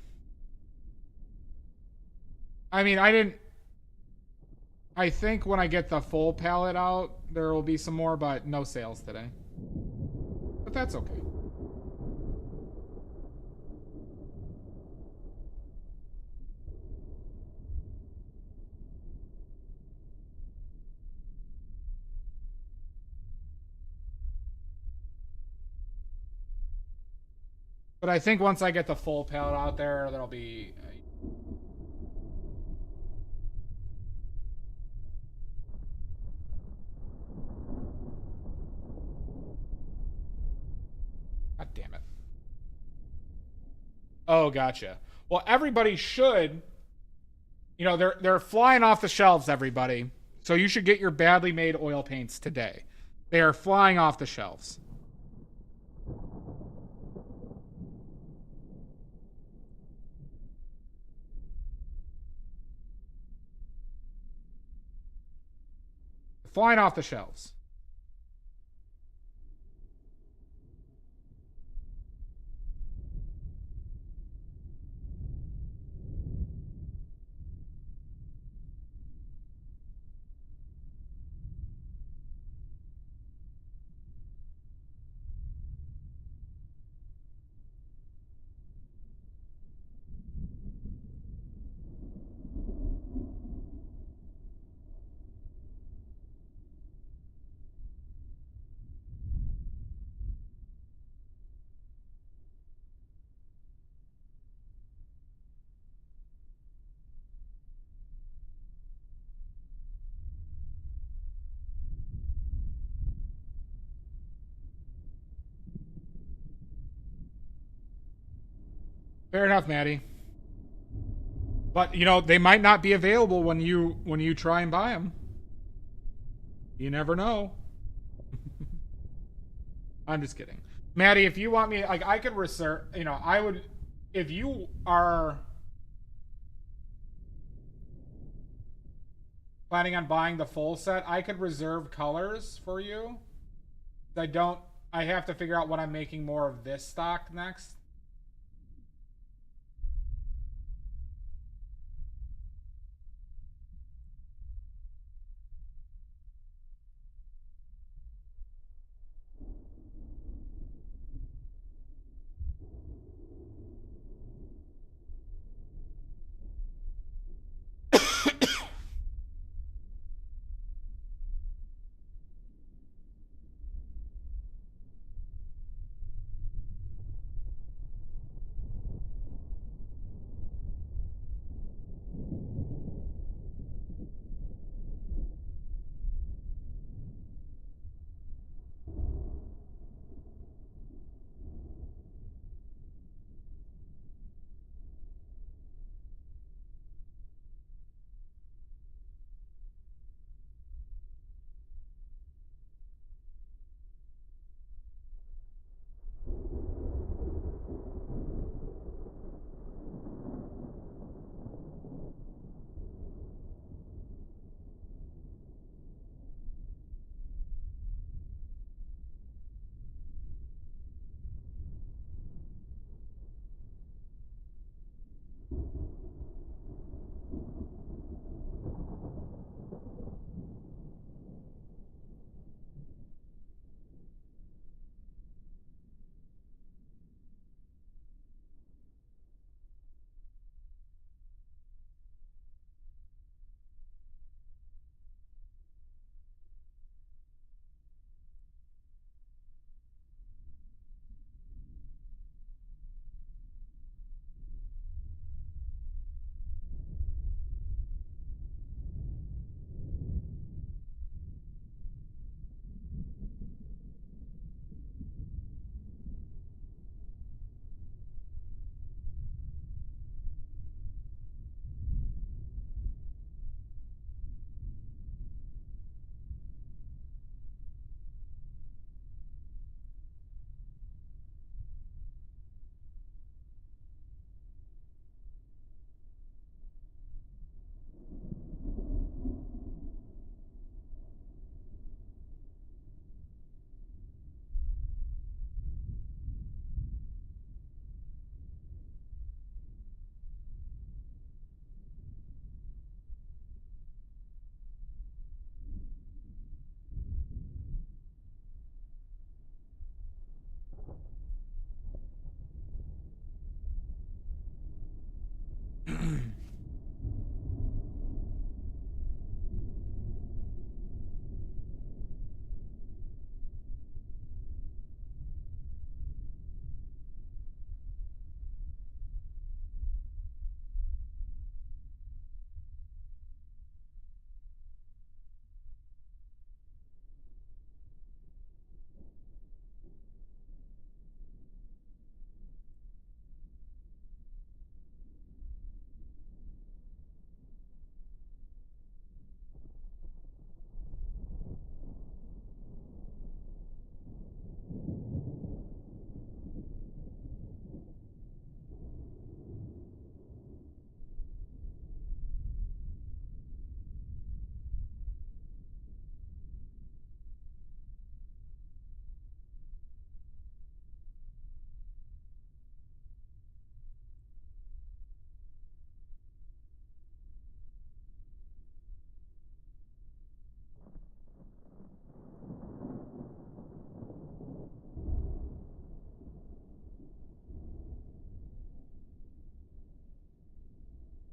I mean, I think when I get the full palette out, there will be some more, but no sales today. But that's okay. But I think once I get the full palette out there, there'll be... God damn it. Oh, gotcha. Well, everybody should... You know, they're flying off the shelves, everybody. So you should get your badly made oil paints today. They are flying off the shelves. Flying off the shelves. Fair enough, Maddie. But, you know, they might not be available when you try and buy them. You never know. I'm just kidding. Maddie, if you want me, like, I could research, you know, I would, if you are planning on buying the full set, I could reserve colors for you. I have to figure out when I'm making more of this stock next.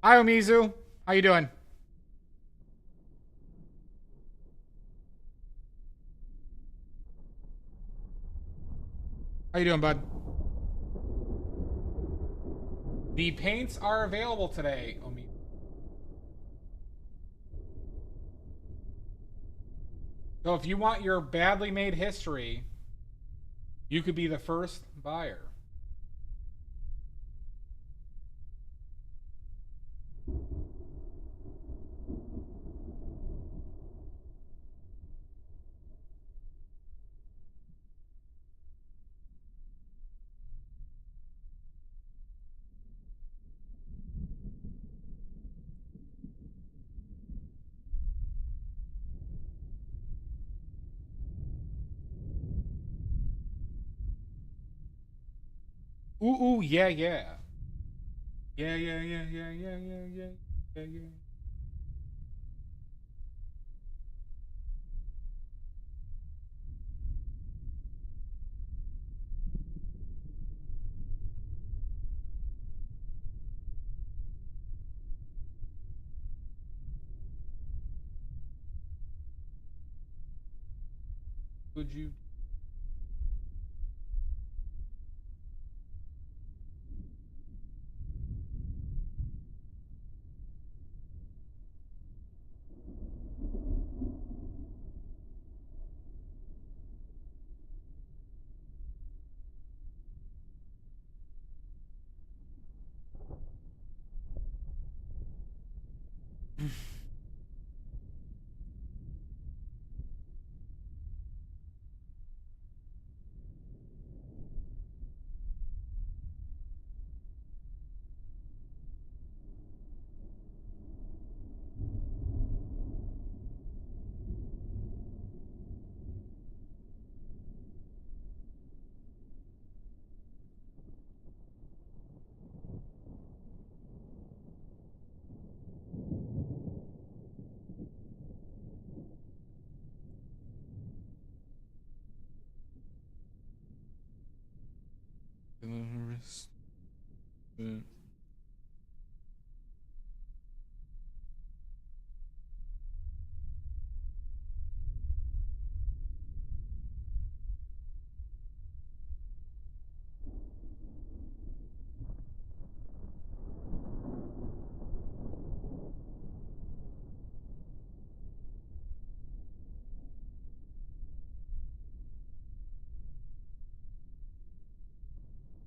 Hi, Omizu. How you doing? How you doing, bud? The paints are available today, Omizu. So if you want your badly made history, you could be the first buyer. Ooh, yeah, yeah. Yeah, yeah, yeah, yeah, yeah, yeah, yeah, yeah, yeah. Would you?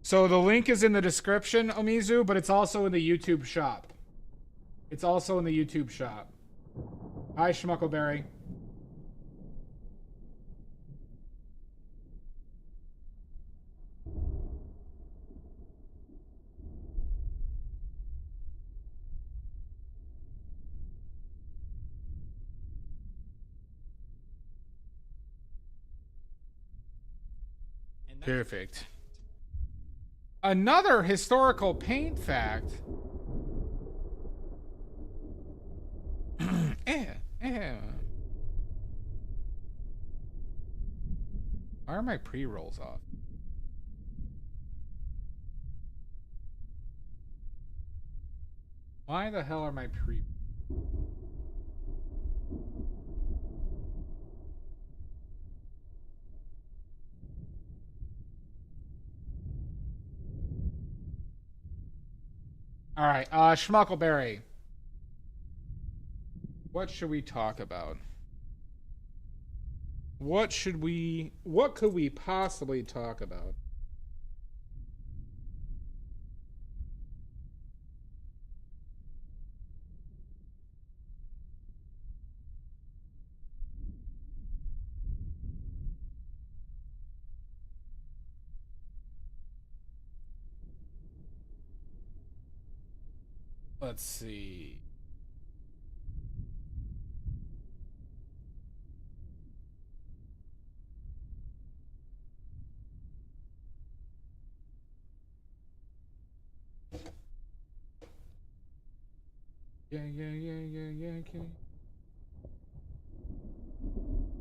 So the link is in the description, Omizu, but it's also in the YouTube shop. It's also in the YouTube shop. Hi, Schmuckleberry. Perfect. Another historical paint fact. Why are my pre-rolls off? Why the hell are my pre... Alright, Schmuckleberry. What should we talk about? What could we possibly talk about? Let's see. Yeah. Okay.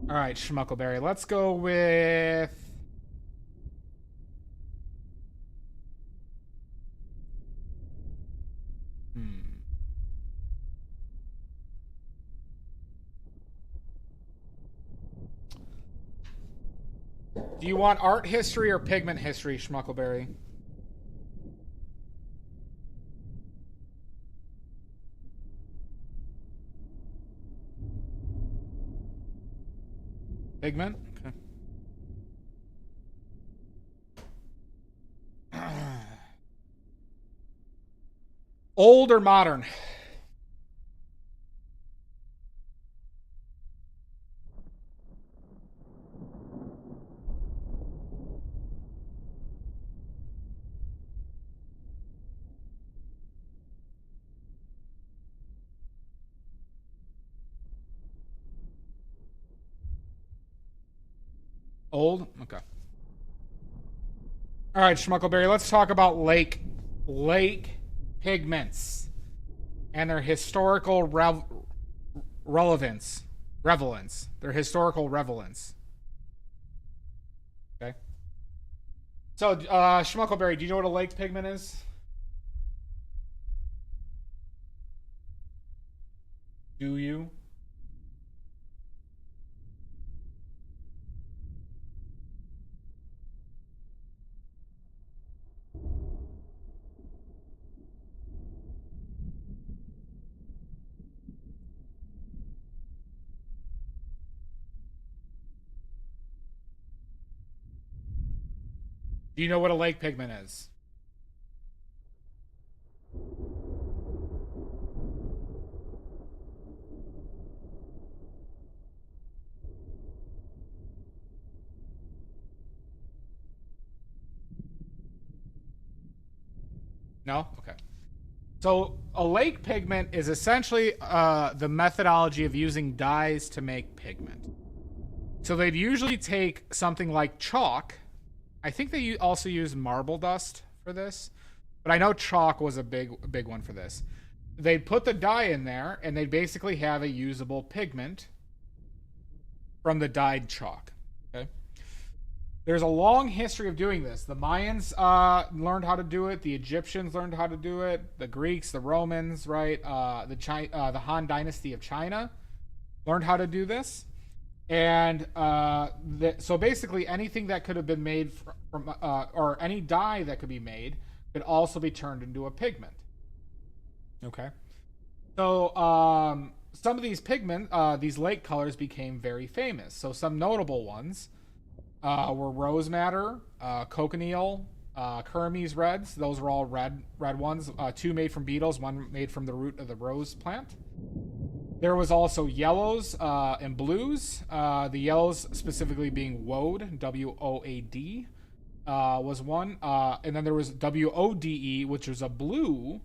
All right, Schmuckleberry. Let's go with. Do you want art history or pigment history, Schmuckleberry? Pigment? Okay. Old or modern? Old? Okay. All right, Schmuckleberry, let's talk about lake pigments and their historical relevance. Their historical relevance. Okay. So, Schmuckleberry, do you know what a lake pigment is? Do you? Do you know what a lake pigment is? No? Okay. So a lake pigment is essentially the methodology of using dyes to make pigment. So they'd usually take something like chalk. I think they also use marble dust for this, but I know chalk was a big one for this. They'd put the dye in there, and they'd basically have a usable pigment from the dyed chalk. Okay. There's a long history of doing this. The Mayans learned how to do it. The Egyptians learned how to do it. The Greeks, the Romans, right? The Han Dynasty of China learned how to do this. And so basically anything that could have been made from or any dye that could be made could also be turned into a pigment. Okay. So some of these these lake colors became very famous. So some notable ones were rose madder, cochineal, Kermes reds. Those were all red ones. 2 made from beetles, 1 made from the root of the rose plant. There was also yellows and blues. The yellows specifically being woad, W-O-A-D, was one. And then there was W-O-D-E, which was a blue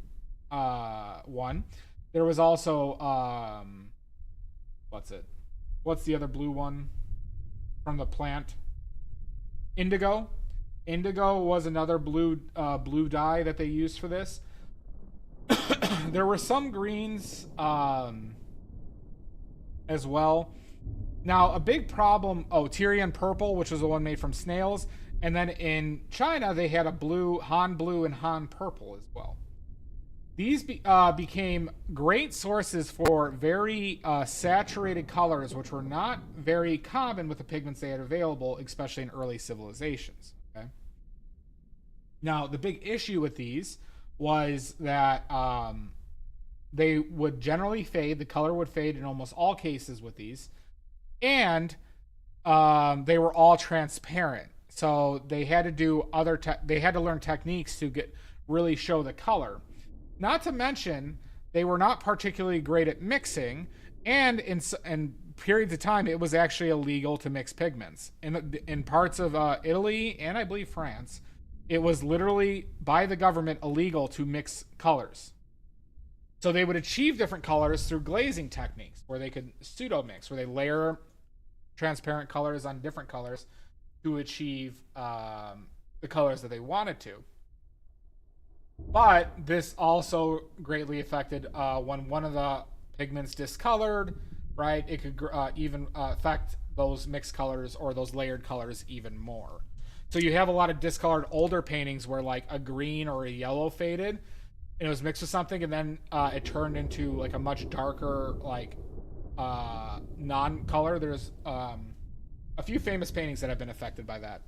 one. There was also, what's the other blue one from the plant? Indigo. Indigo was another blue dye that they used for this. There were some greens as well. Now, a big problem, Tyrian purple, which was the one made from snails. And then in China, they had a Han blue and Han purple as well. These became great sources for very saturated colors, which were not very common with the pigments they had available, especially in early civilizations. Okay. Now, the big issue with these was that they would generally fade. The color would fade in almost all cases with these. And they were all transparent. So they had to do they had to learn techniques to really show the color. Not to mention, they were not particularly great at mixing, and in periods of time, it was actually illegal to mix pigments. In parts of Italy and I believe France, it was literally by the government illegal to mix colors. So they would achieve different colors through glazing techniques, where they could pseudo mix, where they layer transparent colors on different colors to achieve the colors that they wanted to. But this also greatly affected when one of the pigments discolored, right? It could even affect those mixed colors or those layered colors even more. So you have a lot of discolored older paintings where like a green or a yellow faded and it was mixed with something, and then it turned into like a much darker like non-color. There's a a few famous paintings that have been affected by that.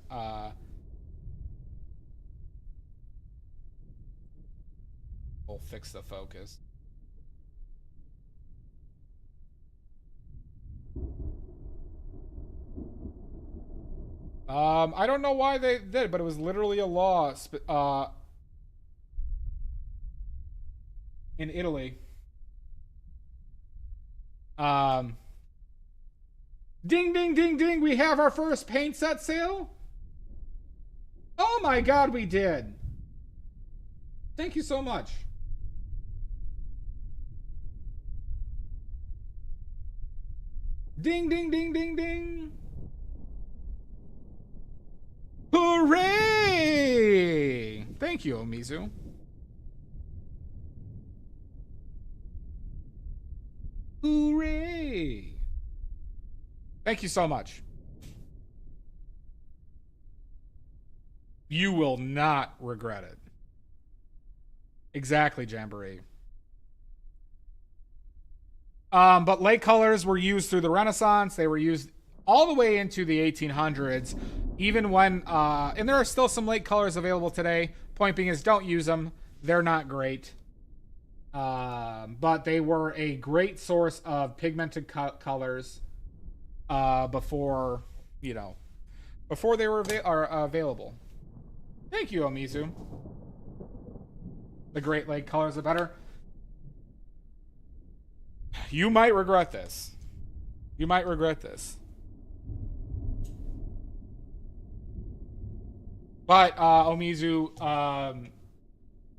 We'll fix the focus. I don't know why they did, but it was literally a law in Italy. Ding, ding, ding, ding. We have our first paint set sale. Oh my God, we did. Thank you so much. Ding, ding, ding, ding, ding. Hooray! Thank you, Omizu. Hooray! Thank you so much. You will not regret it. Exactly, Jamboree. But lake colors were used through the Renaissance. They were used all the way into the 1800s. Even when, and there are still some lake colors available today. Point being is, don't use them. They're not great. But they were a great source of pigmented colors before, you know, before they were available. Thank you, Omizu. The Great Lake colors are better. You might regret this. You might regret this. But, Omizu,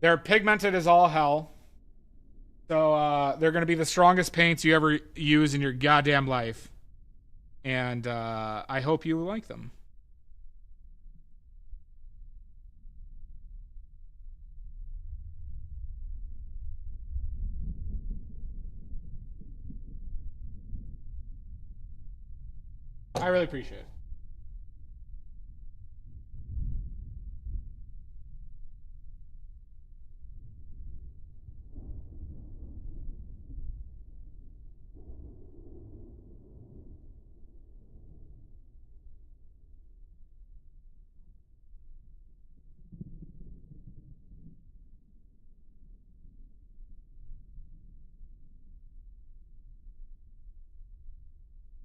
they're pigmented as all hell. So, they're going to be the strongest paints you ever use in your goddamn life. And, I hope you like them. I really appreciate it.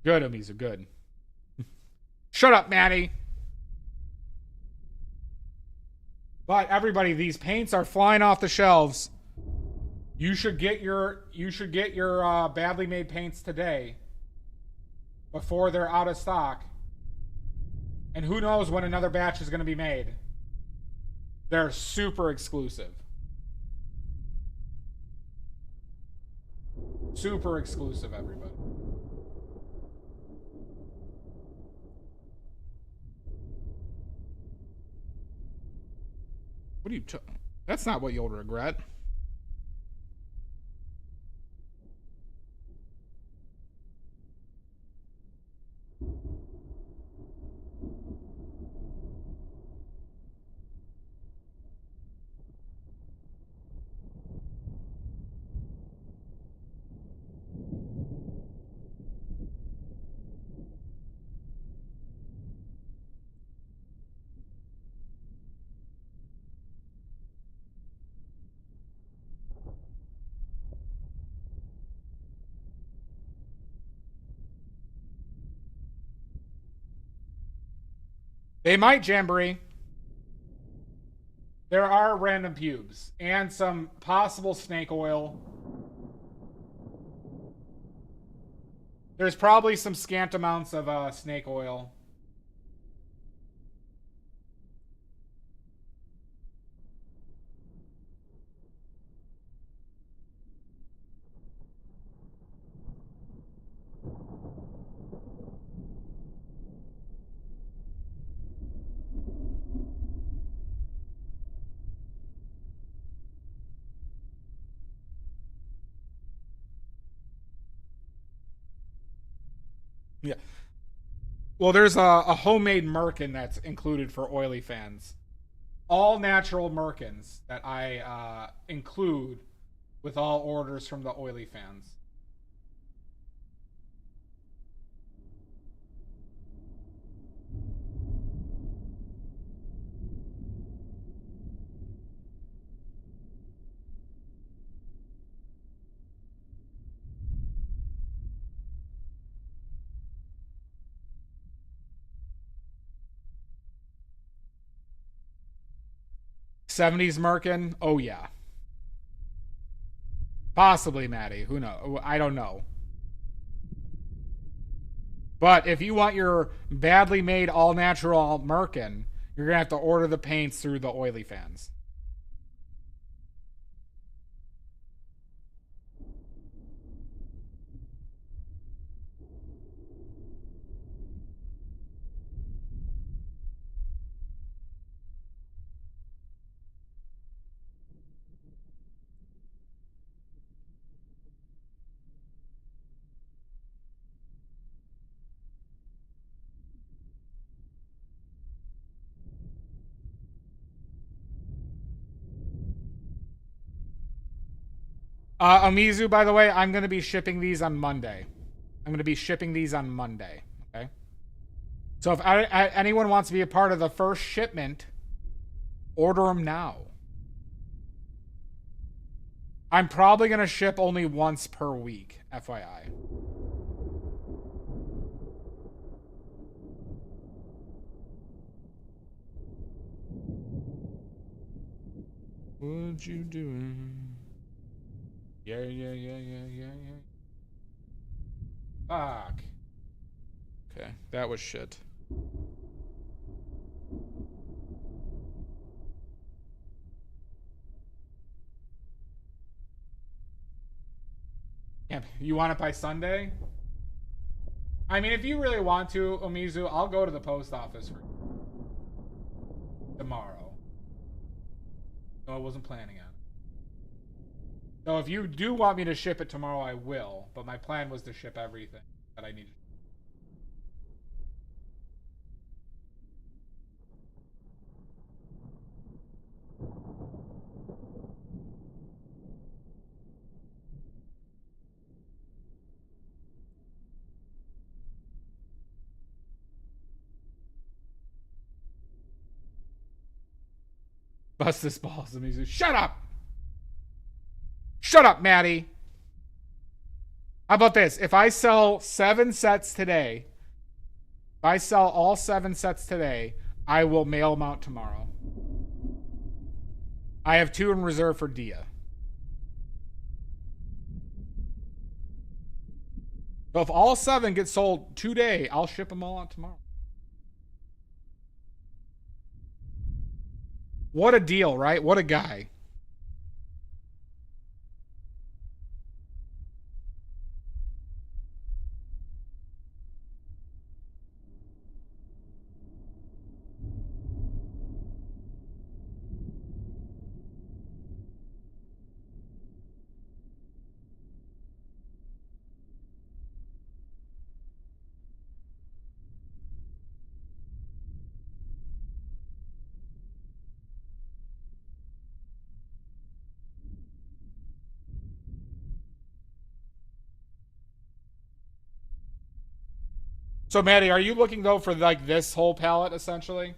Good, Omizu, good. Shut up, Maddie. But everybody, these paints are flying off the shelves. You should get your badly made paints today before they're out of stock. And who knows when another batch is going to be made. They're super exclusive. Super exclusive, everybody. What are you That's not what you'll regret. They might, Jamboree. There are random pubes and some possible snake oil. There's probably some scant amounts of snake oil. Yeah. Well, there's a homemade merkin that's included for oily fans. All natural merkins that I include with all orders from the oily fans. 70s merkin? Oh yeah. Possibly, Maddie. Who knows? I don't know. But if you want your badly made all natural merkin, you're gonna have to order the paints through the Oily Fans. Amizu, by the way, I'm going to be shipping these on Monday. Okay. So if anyone wants to be a part of the first shipment, order them now. I'm probably going to ship only once per week, FYI. What you doing? Yeah. Fuck. Okay, that was shit. Yeah, you want it by Sunday? I mean, if you really want to, Omizu, I'll go to the post office for tomorrow. No, I wasn't planning on it. So if you do want me to ship it tomorrow, I will. But my plan was to ship everything that I needed. Bust this balls, Omizu. Shut up! Shut up, Maddie! How about this? If I sell 7 sets today, if I sell all 7 sets today, I will mail them out tomorrow. I have 2 in reserve for Dia. So if all 7 get sold today, I'll ship them all out tomorrow. What a deal, right? What a guy. So, Maddie, are you looking, though, for, like, this whole palette, essentially?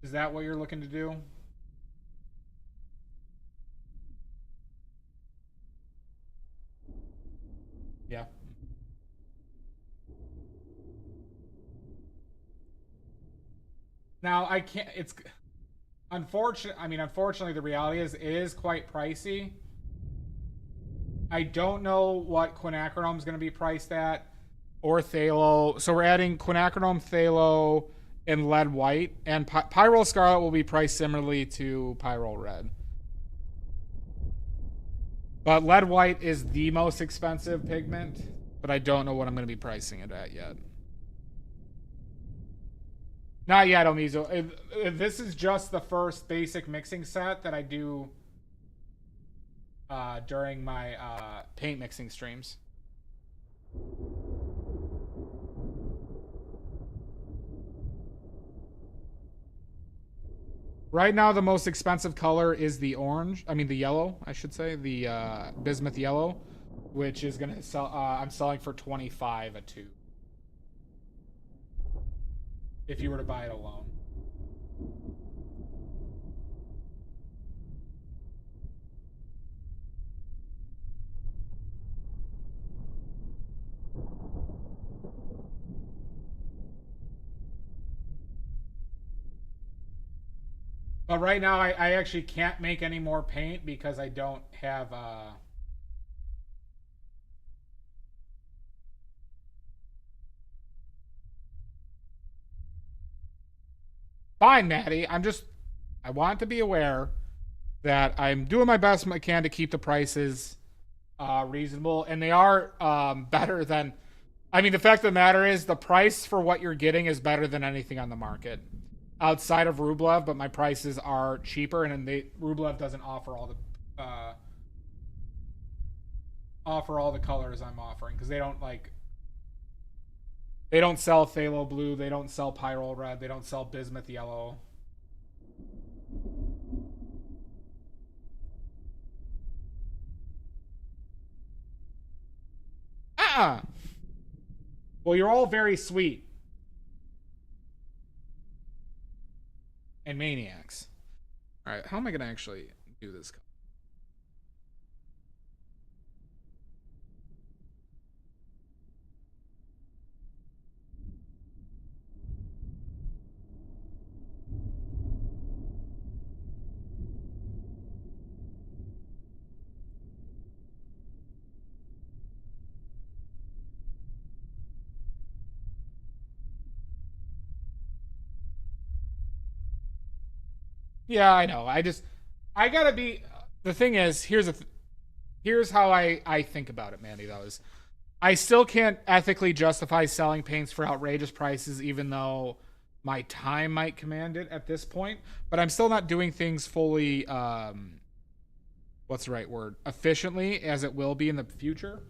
Is that what you're looking to do? Yeah. Now, I can't... It's... Unfortunately, the reality is it is quite pricey. I don't know what quinacridone is going to be priced at. Or phthalo. So we're adding quinacridone, phthalo, and lead white. And pyrrole scarlet will be priced similarly to pyrrole red. But lead white is the most expensive pigment. But I don't know what I'm going to be pricing it at yet. Not yet, Omizo. This is just the first basic mixing set that I do during my paint mixing streams. Right now, the most expensive color is the orange. I mean, the yellow, I should say. The bismuth yellow, which is going to sell... I'm selling for $25 a tube. If you were to buy it alone. But right now, I actually can't make any more paint because I don't have Fine, Maddie. I want to be aware that I'm doing my best I can to keep the prices reasonable, and they are better than. I mean, the fact of the matter is, the price for what you're getting is better than anything on the market outside of Rublev, but my prices are cheaper, and Rublev doesn't offer all the colors I'm offering because they don't sell phthalo blue, they don't sell pyrrole red, they don't sell bismuth yellow. Well, you're all very sweet and maniacs. All right, how am I gonna actually do this? Yeah, I know. I gotta be. The thing is, here's how I think about it, Mandy. Though is, I still can't ethically justify selling paints for outrageous prices, even though my time might command it at this point. But I'm still not doing things fully. What's the right word? Efficiently, as it will be in the future.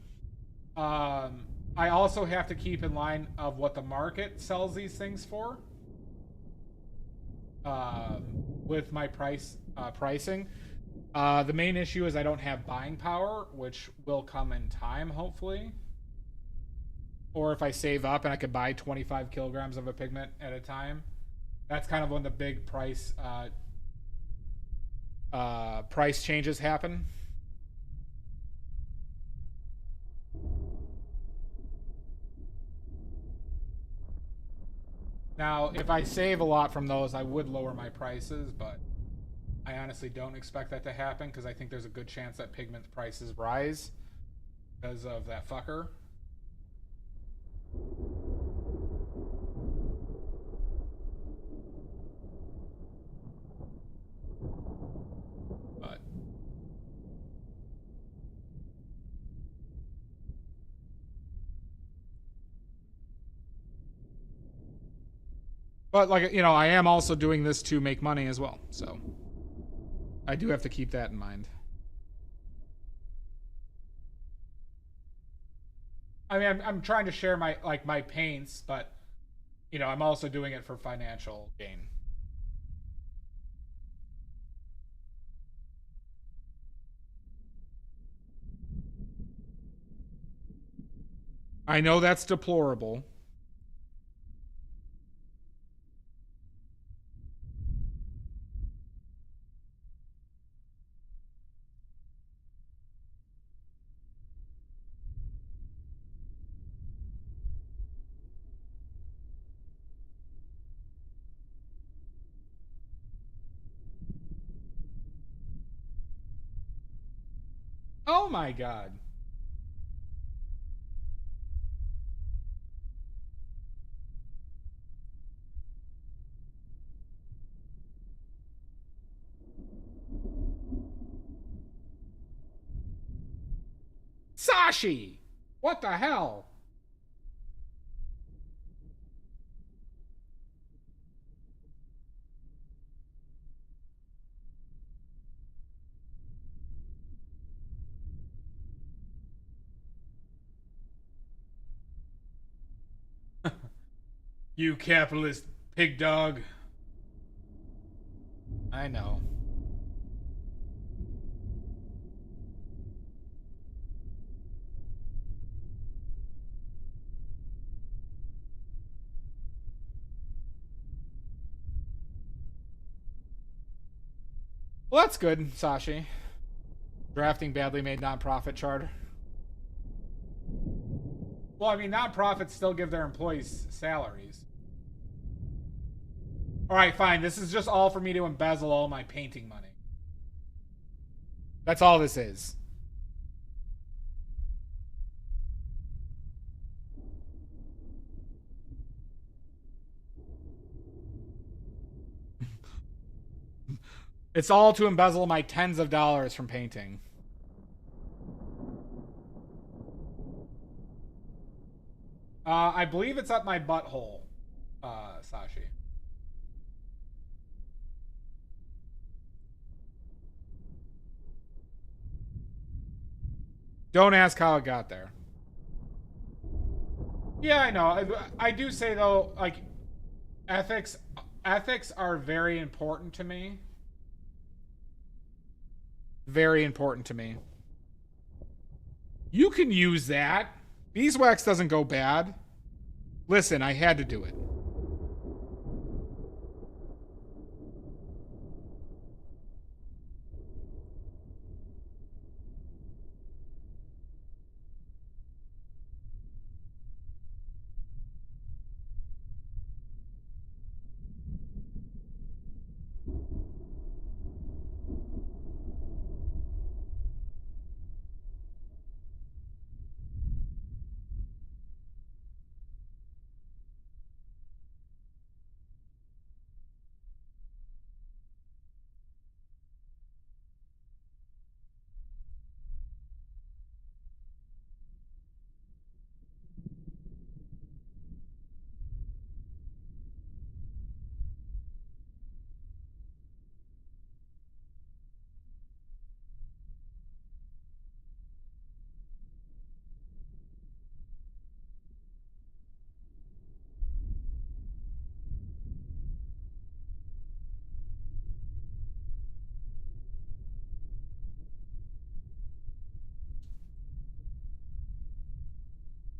I also have to keep in line of what the market sells these things for. With my pricing. The main issue is I don't have buying power, which will come in time, hopefully. Or if I save up and I could buy 25 kilograms of a pigment at a time. That's kind of when the big price changes happen. Now, if I save a lot from those, I would lower my prices, but I honestly don't expect that to happen because I think there's a good chance that pigment prices rise because of that fucker. But like, you know, I am also doing this to make money as well, so I do have to keep that in mind. I mean, I'm trying to share my paints, but you know, I'm also doing it for financial gain. I know that's deplorable. Oh my god. Sashi! What the hell? You capitalist pig dog. I know. Well, that's good, Sashi. Drafting badly made nonprofit charter. Well, I mean, nonprofits still give their employees salaries. Alright, fine. This is just all for me to embezzle all my painting money. That's all this is. It's all to embezzle my tens of dollars from painting. I believe it's up my butthole, Sashi. Don't ask how it got there. Yeah, I know. I do say though, like, ethics are very important to me. Very important to me. You can use that. Beeswax doesn't go bad. Listen, I had to do it.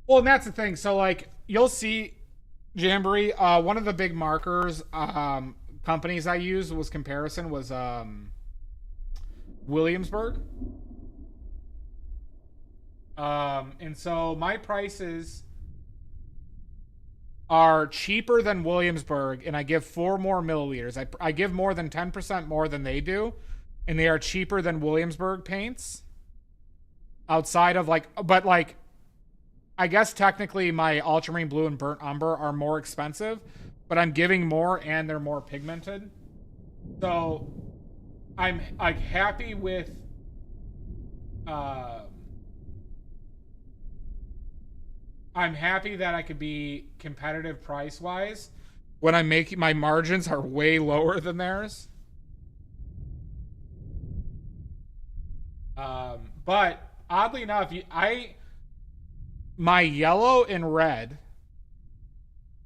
Well, and that's the thing. So, like, you'll see, Jamboree, one of the big markers companies I used was comparison was Williamsburg. And so my prices are cheaper than Williamsburg, and I give 4 more milliliters. I give more than 10% more than they do, and they are cheaper than Williamsburg paints. Outside of, like, but, like, I guess technically my ultramarine blue and burnt umber are more expensive, but I'm giving more and they're more pigmented. So I'm, like, happy with I'm happy that I could be competitive price wise when I'm making my margins are way lower than theirs. But oddly enough, my yellow and red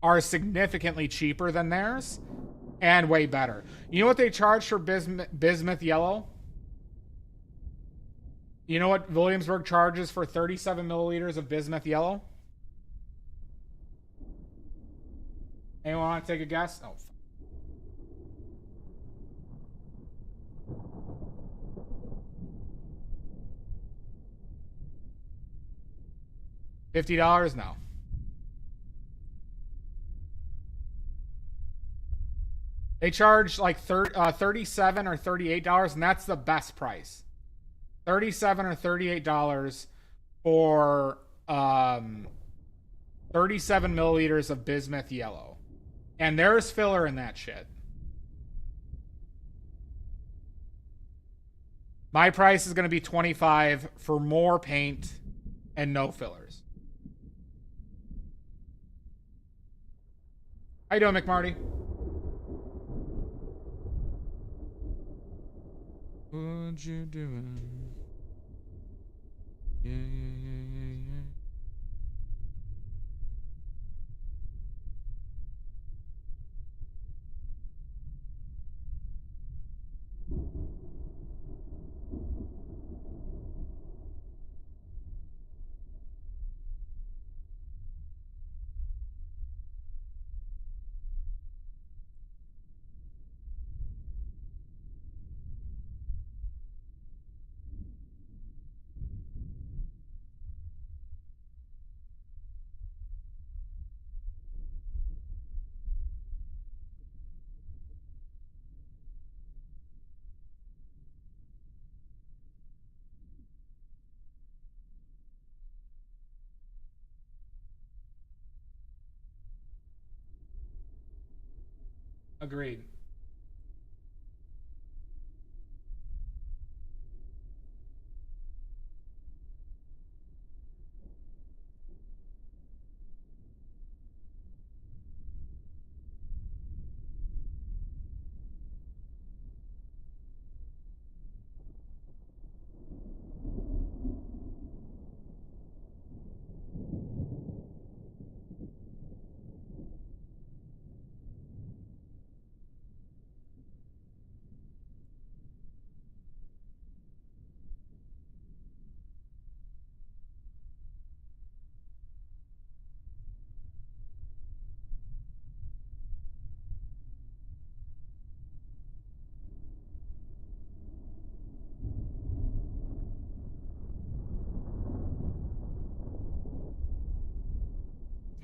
are significantly cheaper than theirs and way better. You know what they charge for bismuth yellow? You know what Williamsburg charges for 37 milliliters of bismuth yellow? Anyone want to take a guess? Oh. $50? No. They charge like $37 or $38, and that's the best price. $37 or $38 for 37 milliliters of bismuth yellow. And there's filler in that shit. My price is going to be $25 for more paint and no fillers. How you doing, McMarty? What you doing? Yeah. Agreed.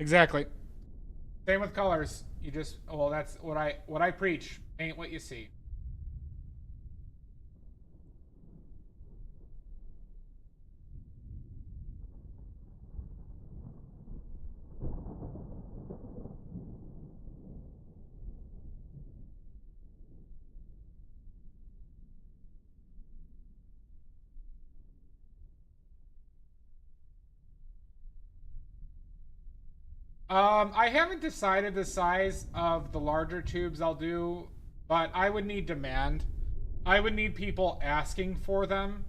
Exactly. Same with colors. You just, well, that's what I preach. Paint what you see. I haven't decided the size of the larger tubes I'll do, but I would need demand. I would need people asking for them.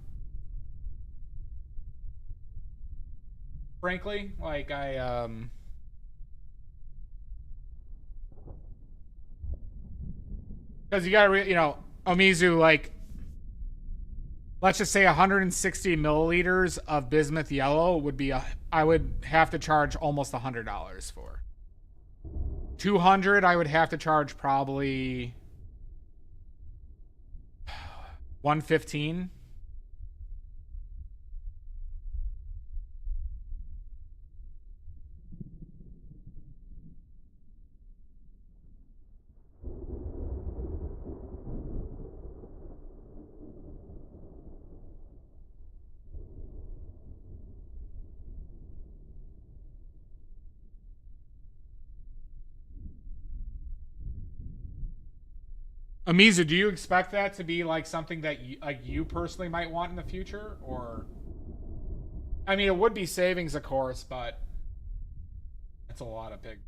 Frankly, like because you gotta, Omizu, like, let's just say 160 milliliters of bismuth yellow would be I would have to charge almost $100 for. 200, I would have to charge probably 115. Amizu, do you expect that to be like something that you personally might want in the future, or? I mean, it would be savings, of course, but that's a lot of pig.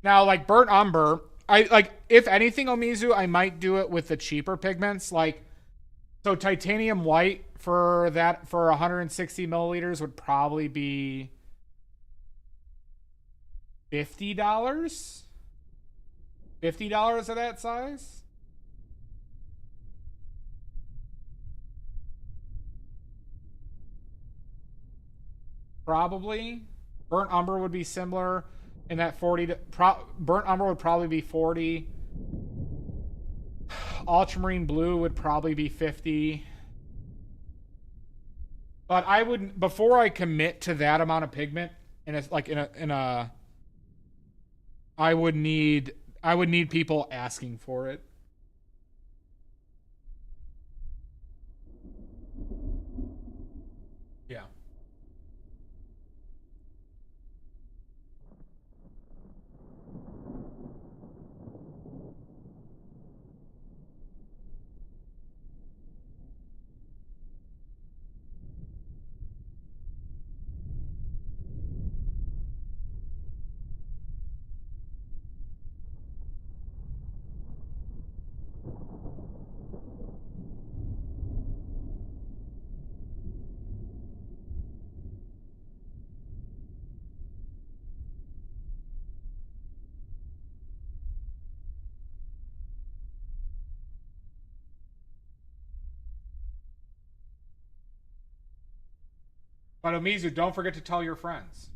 Now, like burnt umber, I like, if anything, Omizu, I might do it with the cheaper pigments, like, so titanium white for 160 milliliters would probably be $50. $50 of that size? Probably. Burnt umber would be similar in that 40 to, burnt umber would probably be 40. Ultramarine blue would probably be 50. But I would, before I commit to that amount of pigment, and it's like I would need people asking for it. Yeah. But Omizu, don't forget to tell your friends.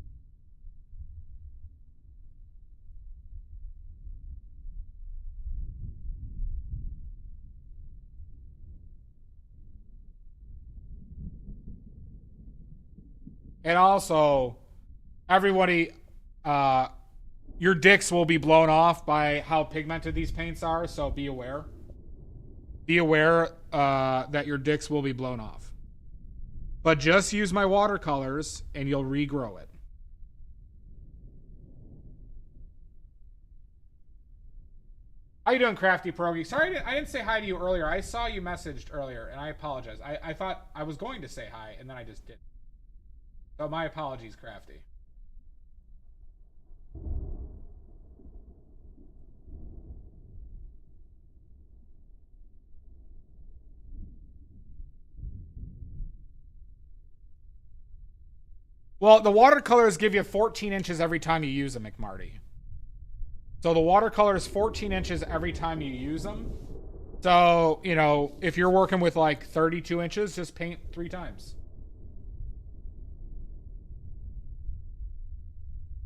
And also, everybody, your dicks will be blown off by how pigmented these paints are, so be aware. Be aware that your dicks will be blown off. But just use my watercolors and you'll regrow it. How you doing, Crafty Pierogi? Sorry, I didn't say hi to you earlier. I saw you messaged earlier, and I apologize. I thought I was going to say hi, and then I just didn't. So my apologies, Crafty. Well, the watercolors give you 14 inches every time you use them, McMarty. So the watercolor is 14 inches every time you use them. So, you know, if you're working with like 32 inches, just paint 3 times.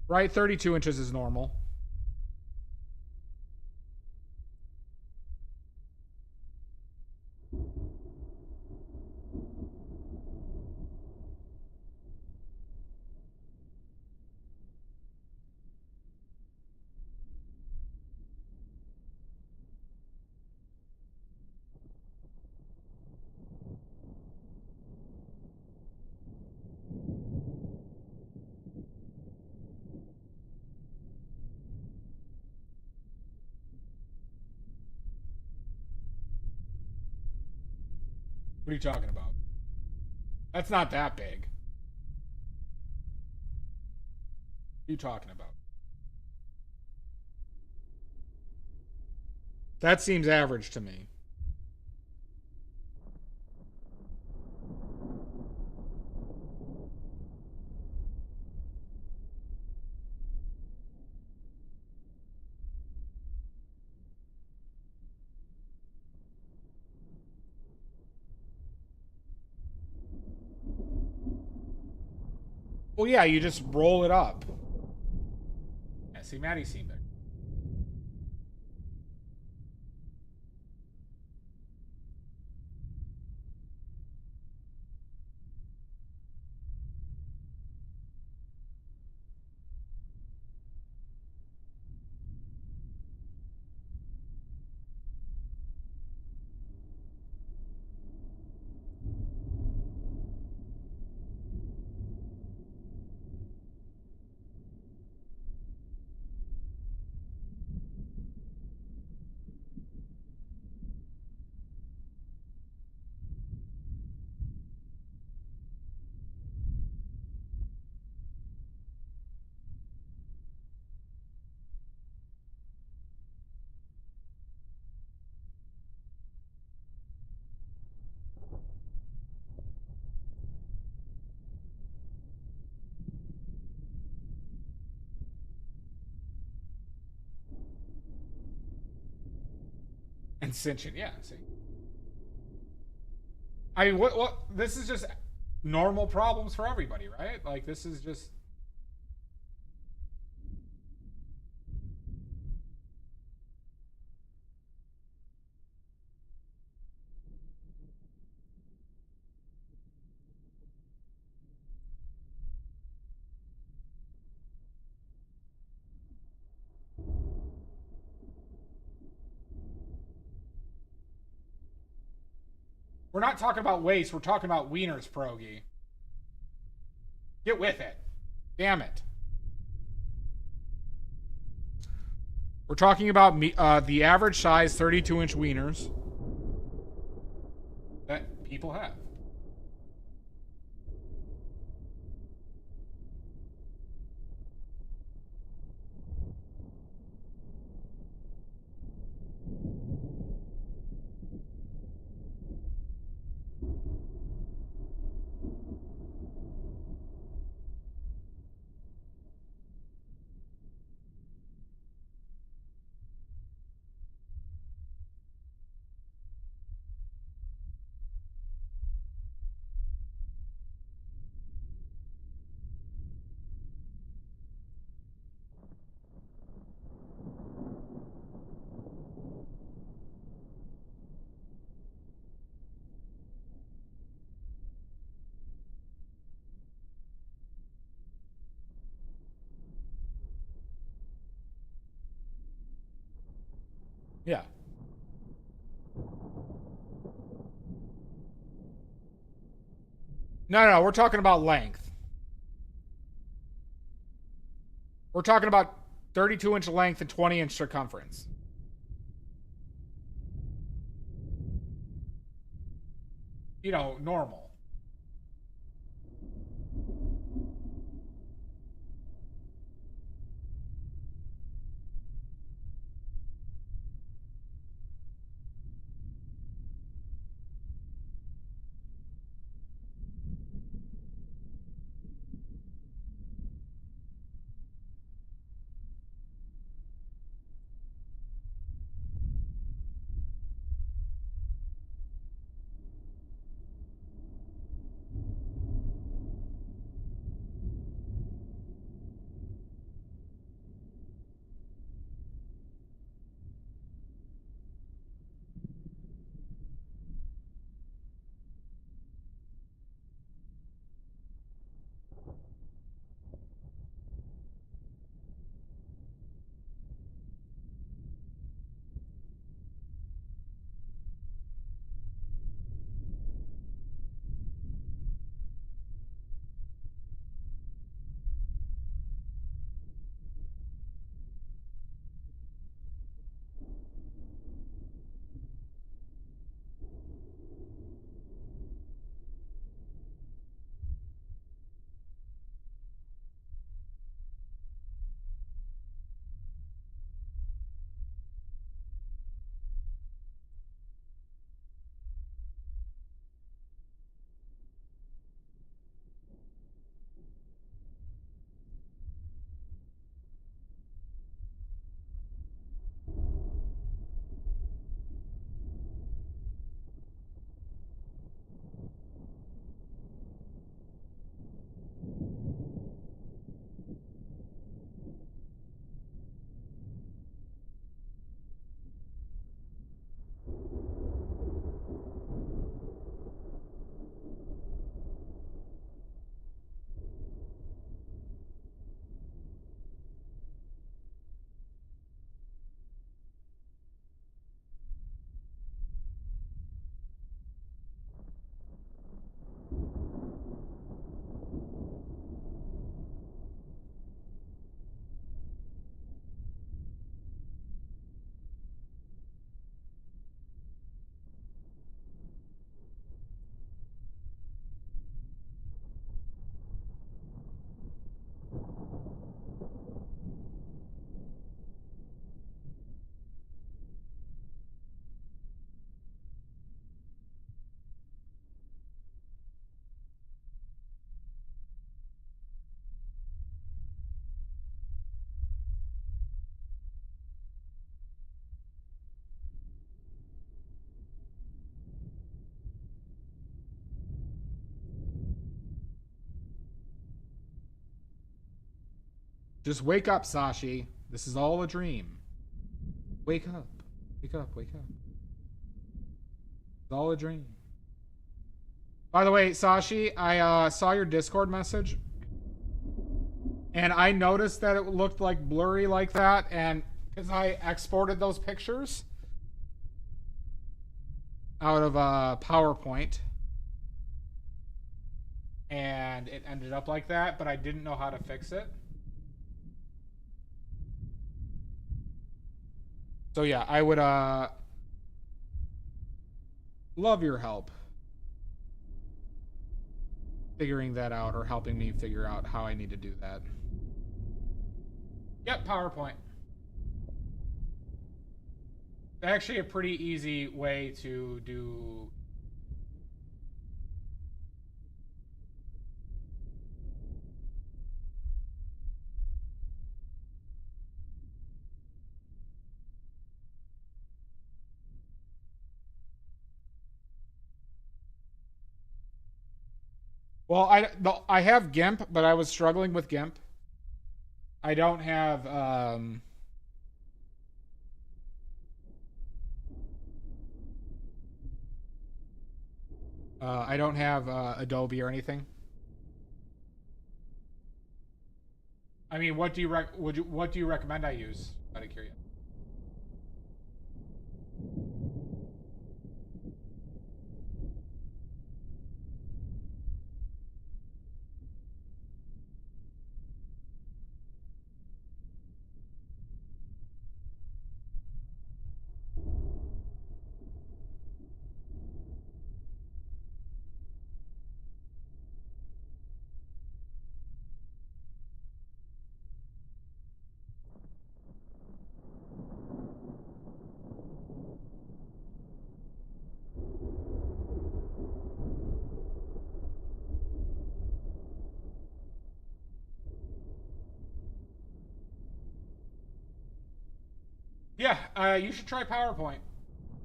Right? 32 inches is normal. What are you talking about? That's not that big. What are you talking about? That seems average to me. Well, yeah, you just roll it up. Yeah, see, Maddie's seen better. And cinching, yeah, see. I mean, what, this is just normal problems for everybody, right? Like, this is just... We're not talking about waist, we're talking about wieners, Pierogi. Get with it. Damn it. We're talking about the average size 32-inch wieners that people have. Yeah. No, we're talking about length. We're talking about 32-inch length and 20-inch circumference. you know, normal. Just wake up, Sashi. This is all a dream. Wake up. Wake up, wake up. It's all a dream. By the way, Sashi, I saw your Discord message. And I noticed that it looked like blurry like that. And because I exported those pictures out of PowerPoint. And it ended up like that. But I didn't know how to fix it. So yeah, I would love your help figuring that out, or helping me figure out how I need to do that. Yep, PowerPoint. Actually a pretty easy way to do. Well, I have GIMP, but I was struggling with GIMP. I don't have Adobe or anything. I mean, what do you recommend I use? Out of curiosity. Yeah, you should try PowerPoint.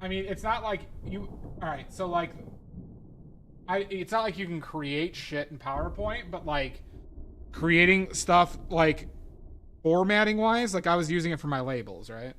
I mean, it's not like you. All right, so like, it's not like you can create shit in PowerPoint, but like, creating stuff like formatting wise, like I was using it for my labels, right?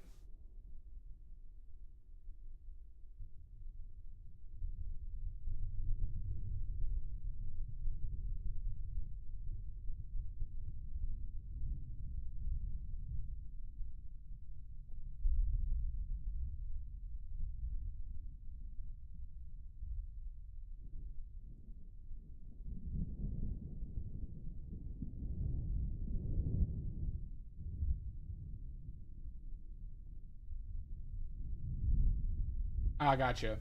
I got you.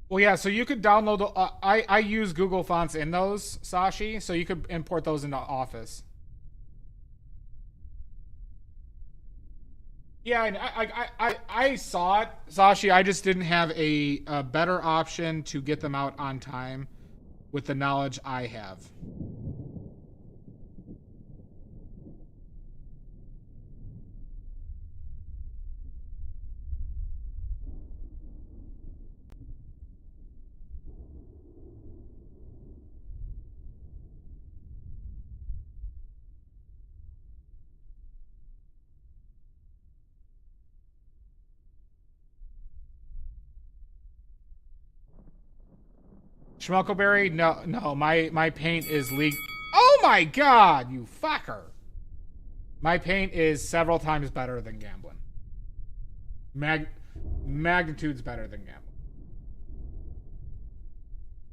Well, yeah, so you could download. I use Google Fonts in those, Sashi, so you could import those into Office. Yeah, and I saw it, Sashi. I just didn't have a better option to get them out on time with the knowledge I have. Schmuckleberry, no, my paint is league. Oh my god, you fucker! My paint is several times better than gambling. Magnitudes better than gambling.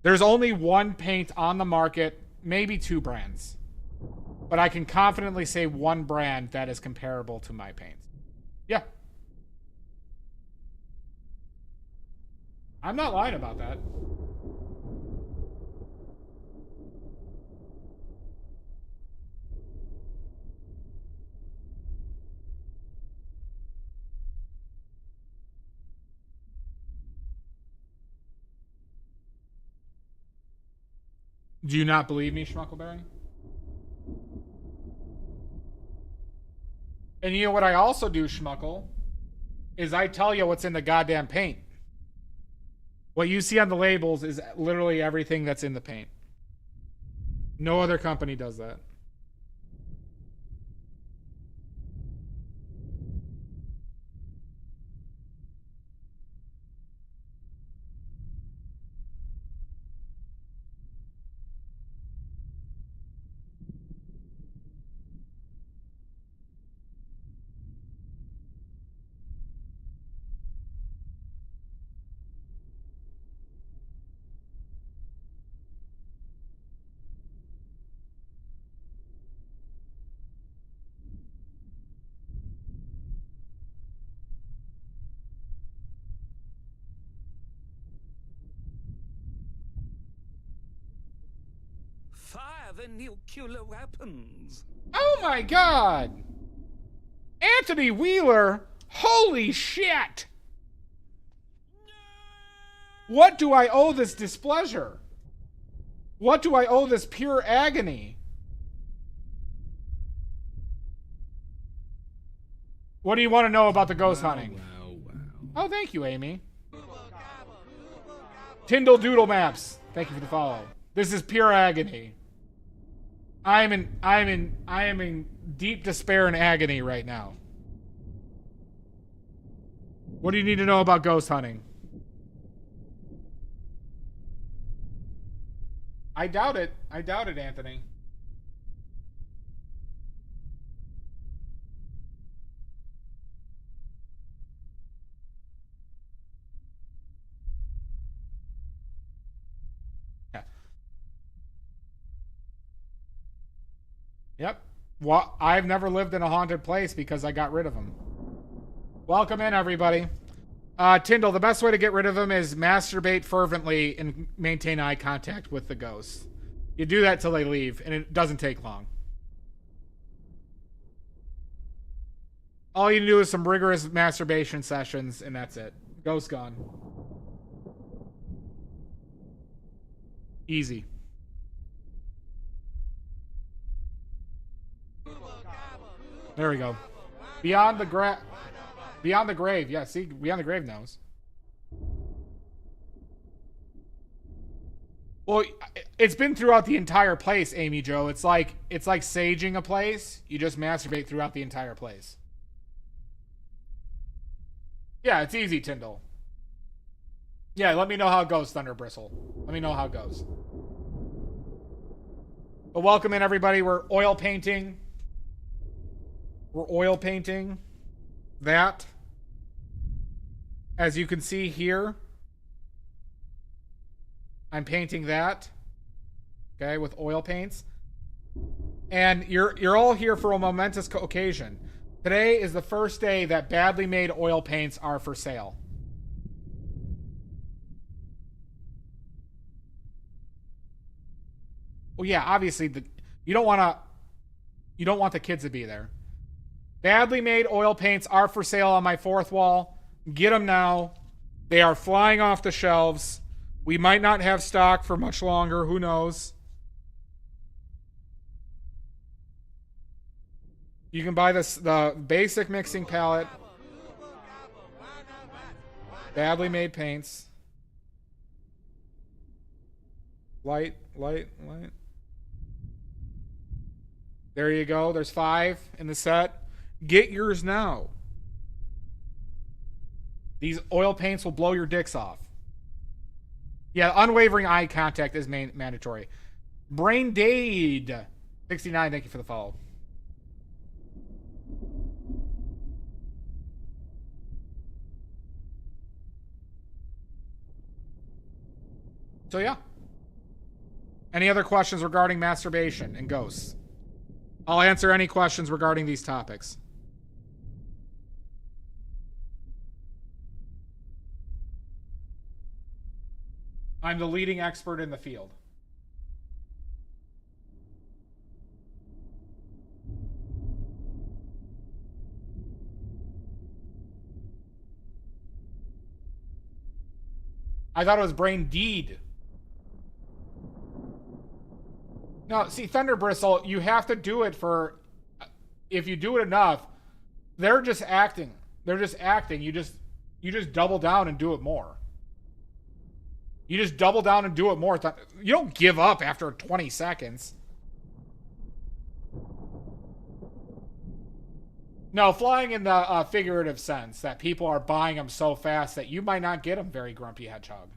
There's only one paint on the market, maybe two brands, but I can confidently say one brand that is comparable to my paint. Yeah, I'm not lying about that. Do you not believe me, Schmuckleberry? And you know what I also do, Schmuckle? Is I tell you what's in the goddamn paint. What you see on the labels is literally everything that's in the paint. No other company does that. Fire the nuclear weapons. Oh my god! Anthony Wheeler? Holy shit! What do I owe this displeasure? What do I owe this pure agony? What do you want to know about the ghost hunting? Oh, thank you, Amy. Tyndall Doodle Maps. Thank you for the follow. This is pure agony. I am in deep despair and agony right now. What do you need to know about ghost hunting? I doubt it. I doubt it, Anthony. Yeah. Yep. Well, I've never lived in a haunted place because I got rid of them. Welcome in, everybody. Tyndall, the best way to get rid of them is masturbate fervently and maintain eye contact with the ghosts. You do that till they leave, and it doesn't take long. All you do is some rigorous masturbation sessions, and that's it. Ghost gone. Easy. There we go. Beyond the grave. Yeah, see, Beyond the Grave knows. Well, it's been throughout the entire place, Amy Jo. It's like saging a place. You just masturbate throughout the entire place. Yeah, it's easy, Tyndall. Yeah, let me know how it goes, Thunder Bristle. Let me know how it goes. But welcome in, everybody. We're oil painting. We're oil painting that. As you can see here, I'm painting that. Okay, with oil paints. And you're all here for a momentous occasion. Today is the first day that badly made oil paints are for sale. Well, yeah, obviously you don't want the kids to be there. Badly made oil paints are for sale on my fourth wall. Get them now. They are flying off the shelves. We might not have stock for much longer. Who knows? You can buy the basic mixing palette. Badly made paints. Light. There you go. There's 5 in the set. Get yours now. These oil paints will blow your dicks off. Yeah, unwavering eye contact is mandatory. Brain Dade 69, thank you for the follow. So yeah. Any other questions regarding masturbation and ghosts? I'll answer any questions regarding these topics. I'm the leading expert in the field. I thought it was Brain Deed. No, see, Thunder Bristle, you have to do it for... If you do it enough, they're just acting. They're just acting. You just double down and do it more. You just double down and do it more. You don't give up after 20 seconds. No, flying in the figurative sense, that people are buying them so fast that you might not get them, very grumpy hedgehog.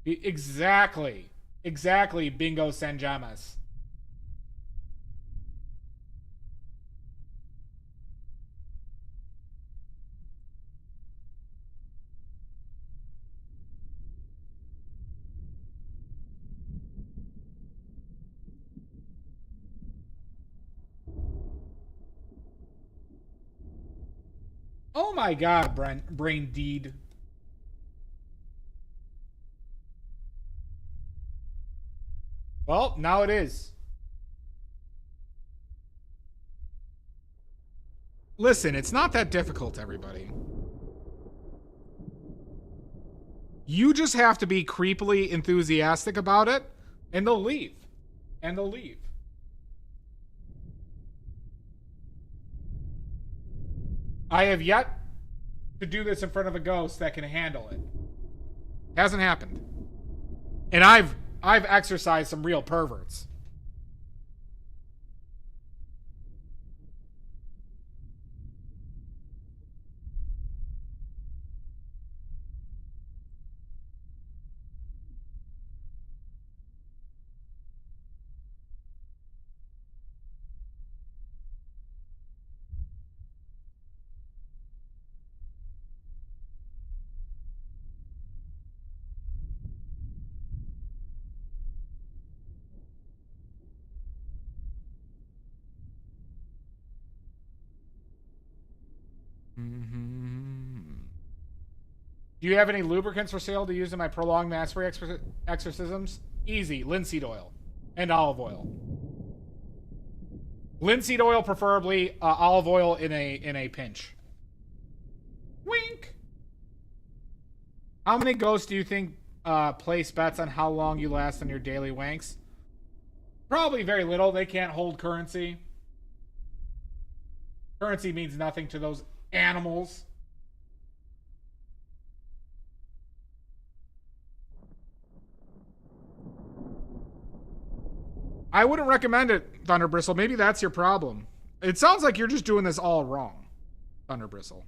Exactly. Exactly, Bingo Sanjamas. Oh my god, Brain Deed. Well, now it is. Listen, it's not that difficult, everybody. You just have to be creepily enthusiastic about it, and they'll leave. And they'll leave. I have yet to do this in front of a ghost that can handle it. Hasn't happened. And I've exercised some real perverts. Do you have any lubricants for sale to use in my prolonged masturbatory exorcisms? Easy. Linseed oil and olive oil. Linseed oil, preferably. Olive oil in a pinch. Wink. How many ghosts do you think place bets on how long you last on your daily wanks? Probably very little. They can't hold currency. Currency means nothing to those animals. I wouldn't recommend it, Thunder Bristle. Maybe that's your problem. It sounds like you're just doing this all wrong, Thunder Bristle.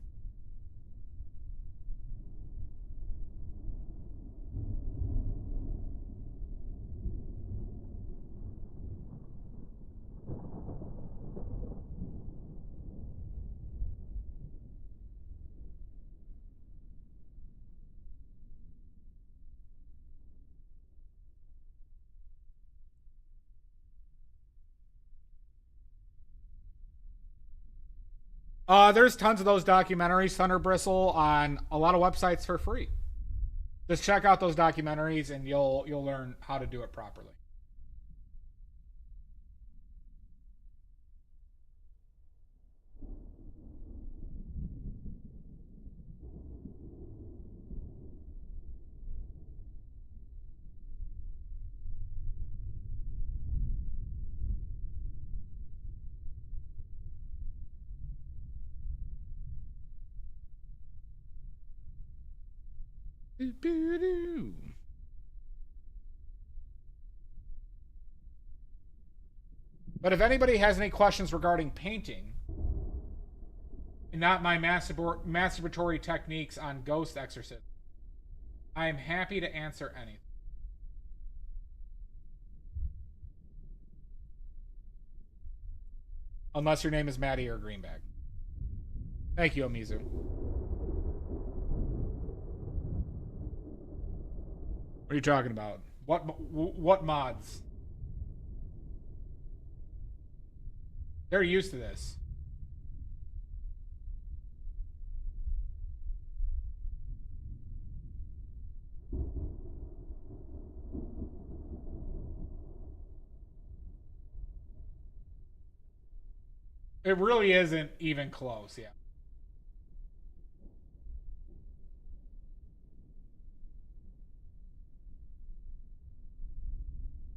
There's tons of those documentaries, Thunder Bristle, on a lot of websites for free. Just check out those documentaries and you'll learn how to do it properly. But if anybody has any questions regarding painting, and not my masturbatory techniques on ghost exorcism, I am happy to answer anything. Unless your name is Maddie or Greenback. Thank you, Omizu. What are you talking about? What mods? They're used to this. It really isn't even close, yeah.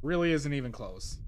Really isn't even close.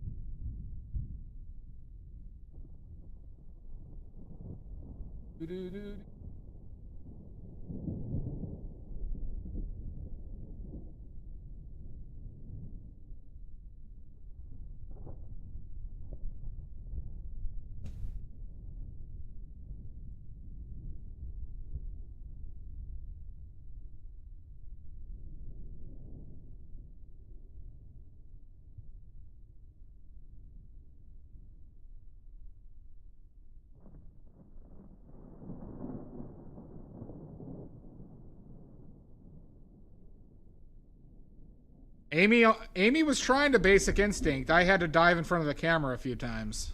Amy was trying to Basic Instinct. I had to dive in front of the camera a few times.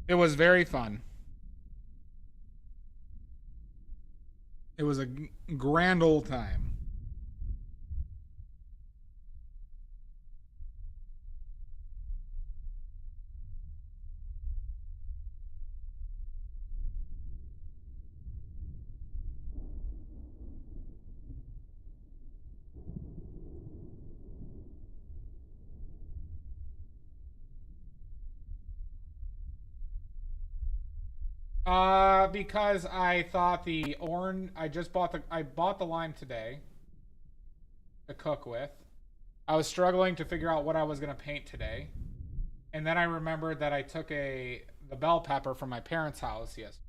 It was very fun. It was a grand old time. Because I thought the orange, I bought the lime today. to cook with. I was struggling to figure out what I was going to paint today. And then I remembered that I took the bell pepper from my parents' house, yes.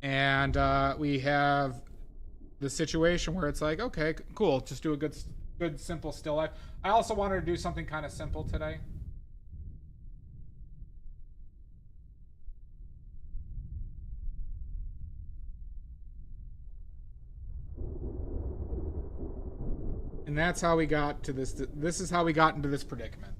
And we have the situation where it's like, okay, cool, just do a good simple still life. I also wanted to do something kind of simple today. And that's how we got to this. This is how we got into this predicament.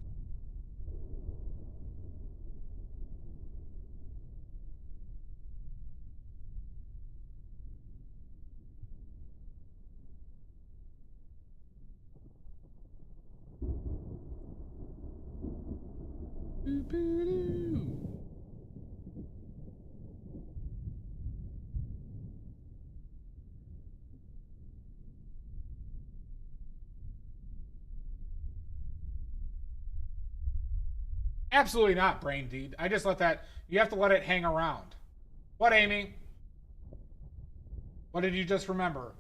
Absolutely not, brain deed. I just let that. You have to let it hang around. What, Amy? What did you just remember?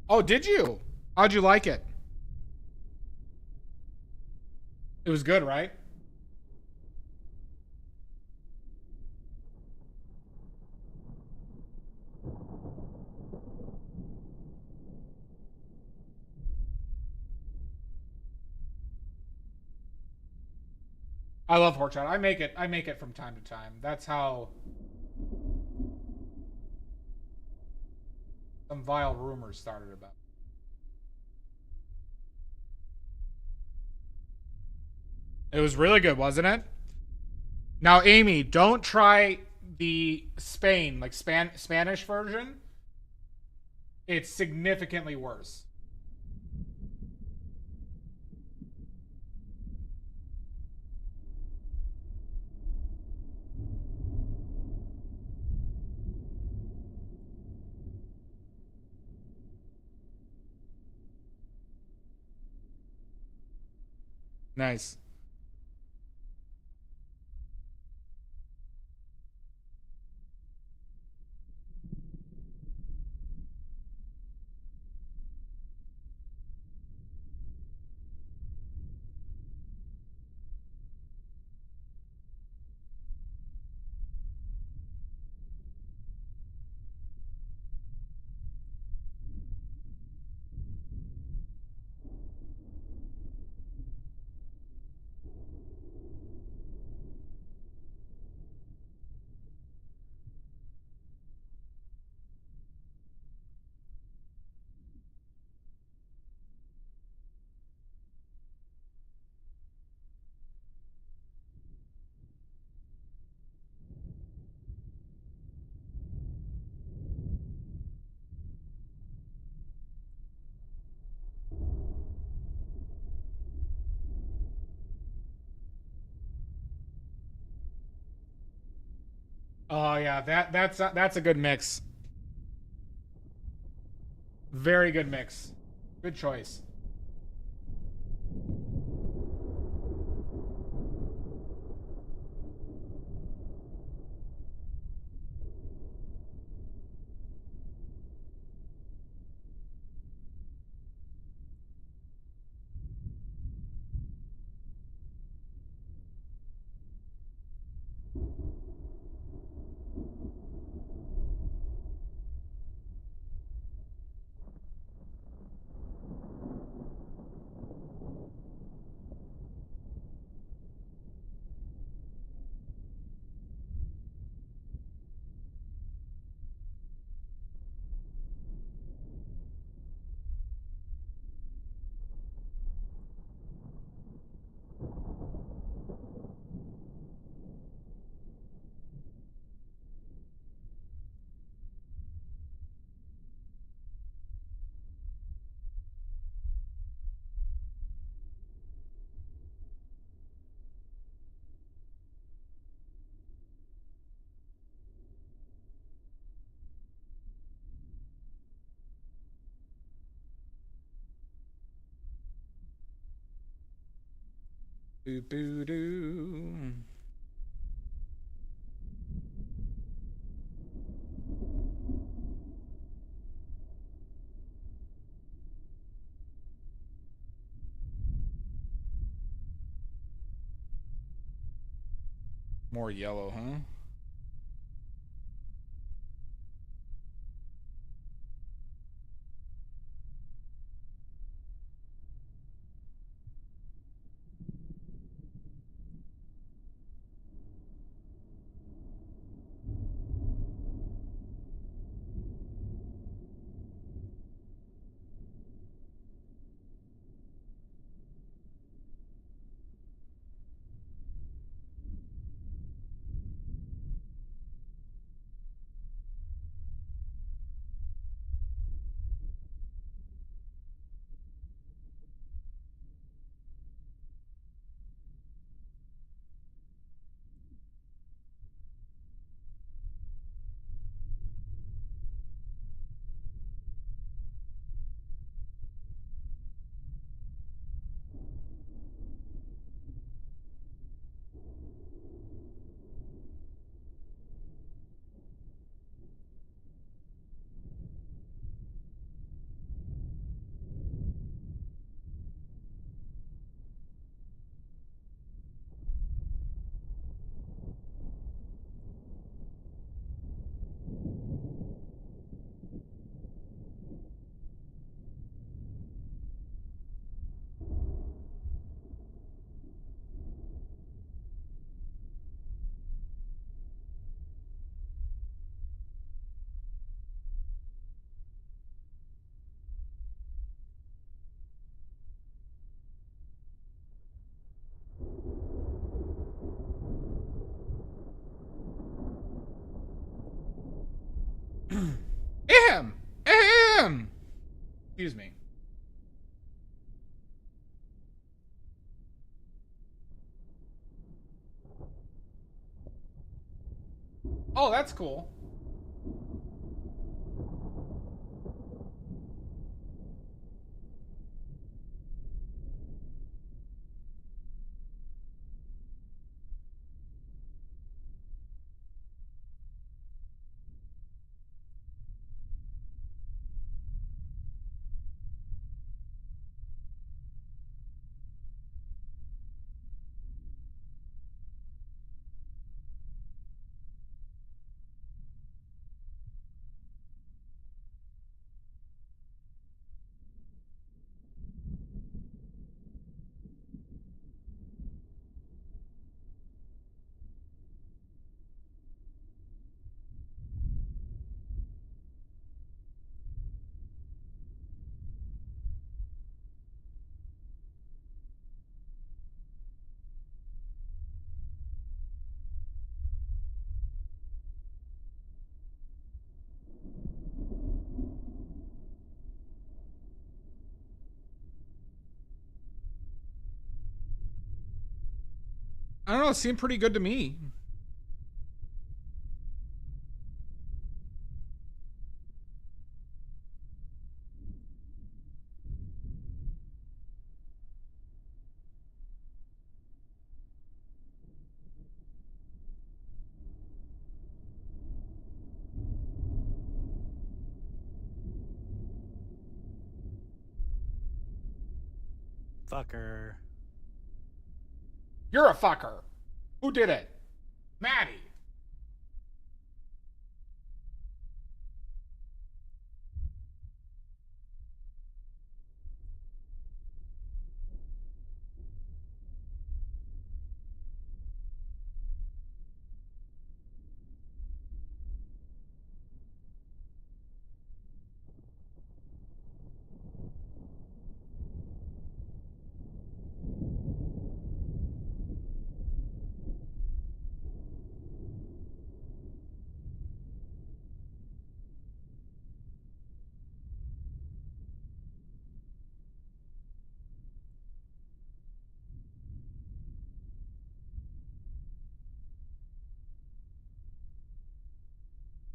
Oh, did you? How'd you like it? It was good, right? I love horchata. I make it. I make it from time to time. That's how some vile rumors started about. It was really good, wasn't it? Now, Amy, don't try the Spanish version. It's significantly worse. Nice. Oh yeah, that's a good mix. Very good mix. Good choice. Boo boo doo. More yellow, huh? Ahem! Ahem! Excuse me. Oh, that's cool. I don't know, it seemed pretty good to me. Fucker. You're a fucker. Who did it? Maddie.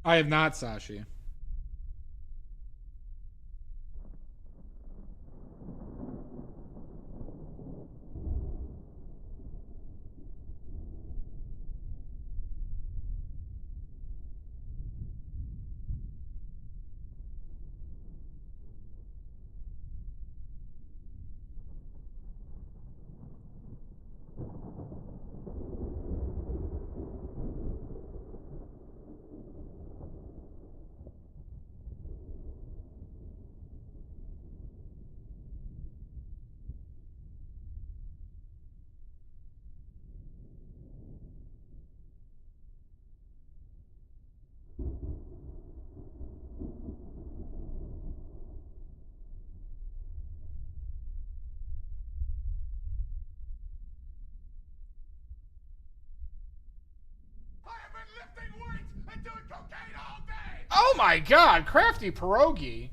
I have not, Sashi. my god, crafty pierogi.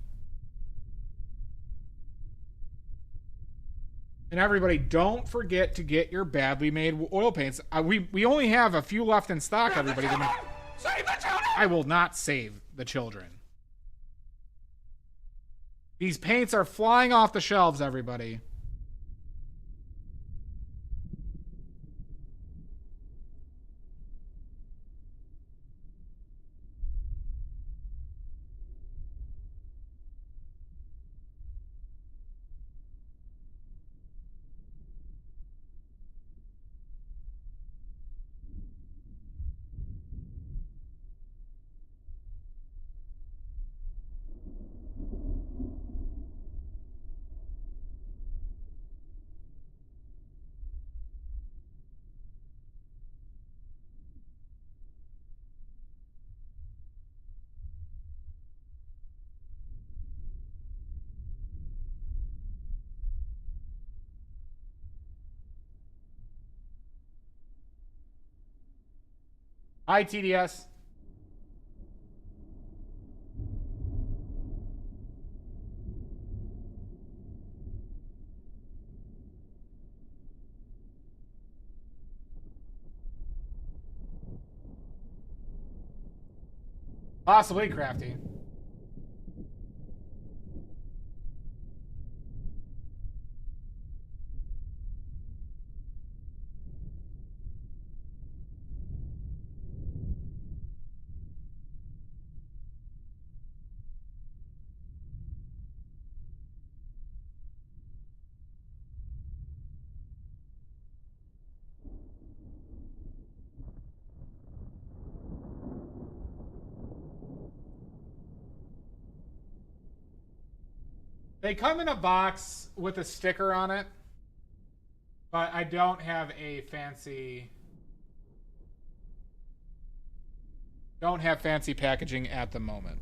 And everybody, don't forget to get your badly made oil paints. We only have a few left in stock, everybody. Save the children! I will not save the children. These paints are flying off the shelves, everybody. Hi, TDS. Possibly crafty. They come in a box with a sticker on it, but I don't have a fancy... Don't have fancy packaging at the moment.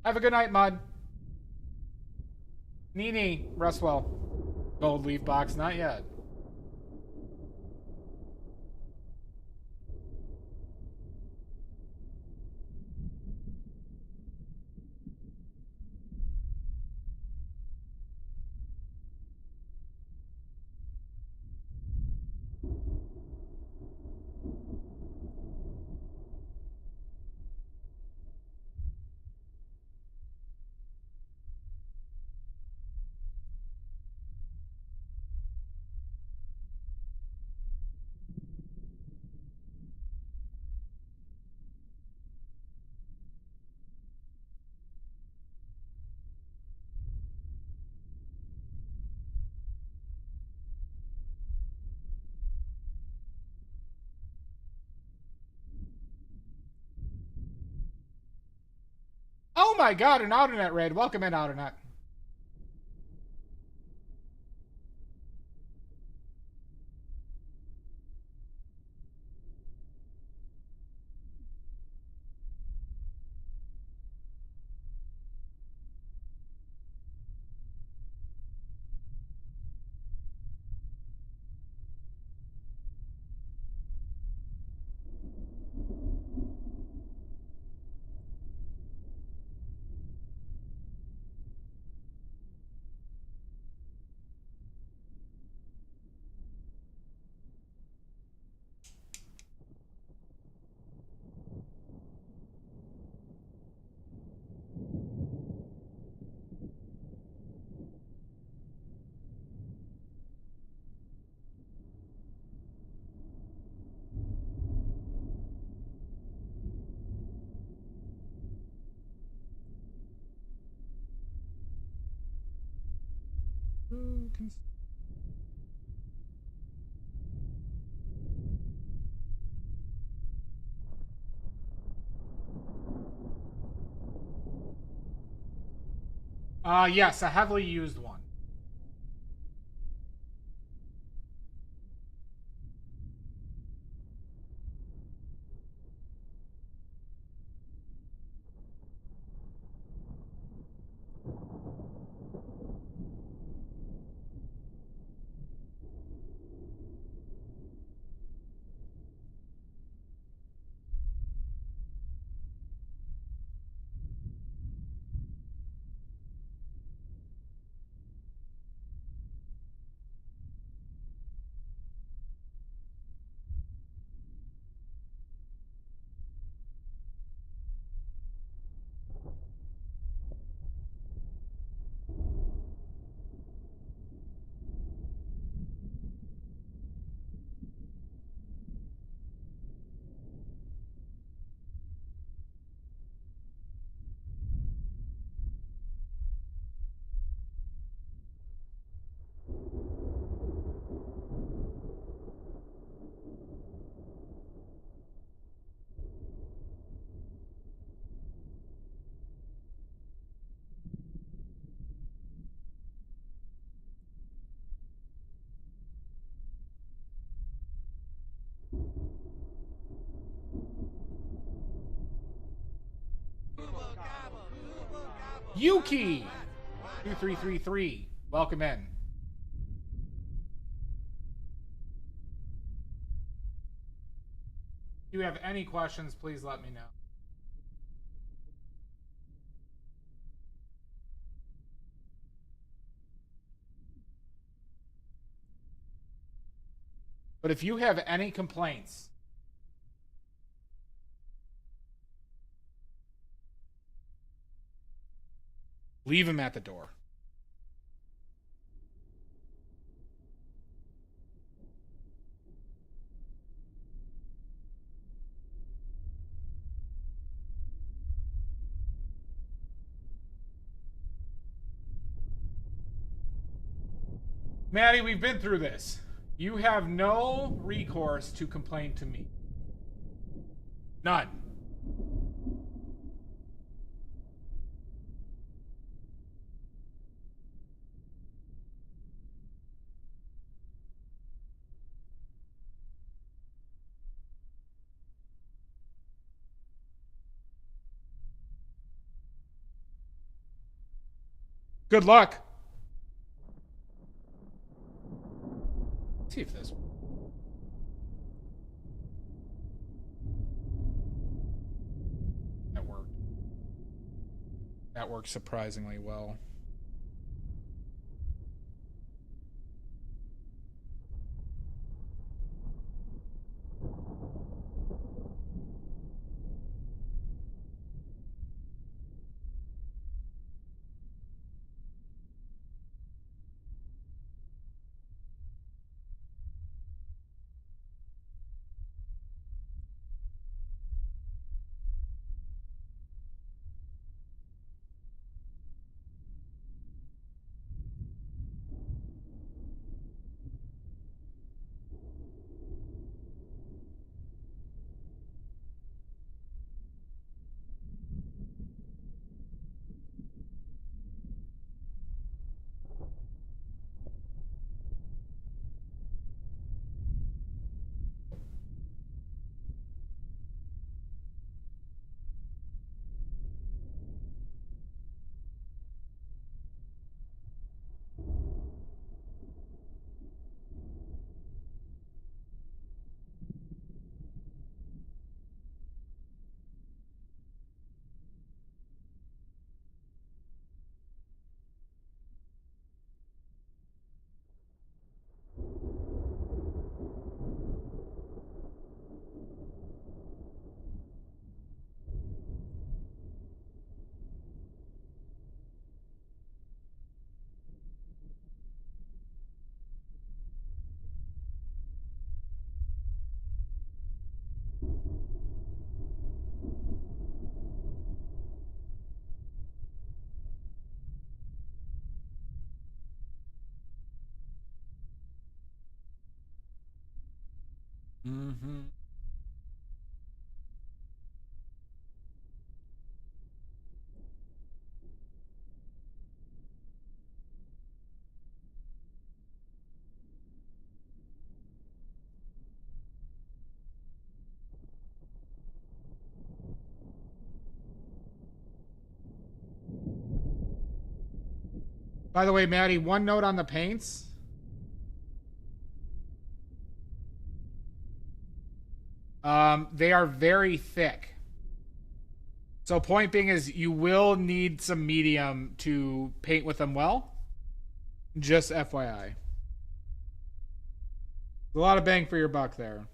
Have a good night, Mud. Nini, Rustwell. Gold leaf box, not yet. Oh my god, an Outernet raid. Welcome in, Outernet. Yes, a heavily used one. Yuki 2333. Welcome in. If you have any questions, please let me know. But if you have any complaints, leave them at the door. Maddie, we've been through this. You have no recourse to complain to me. None. Good luck. Let's see if this. That worked. That worked surprisingly well. Mm-hmm. By the way, Maddie, one note on the paints. They are very thick. So point being is you will need some medium to paint with them well. Just FYI. A lot of bang for your buck there.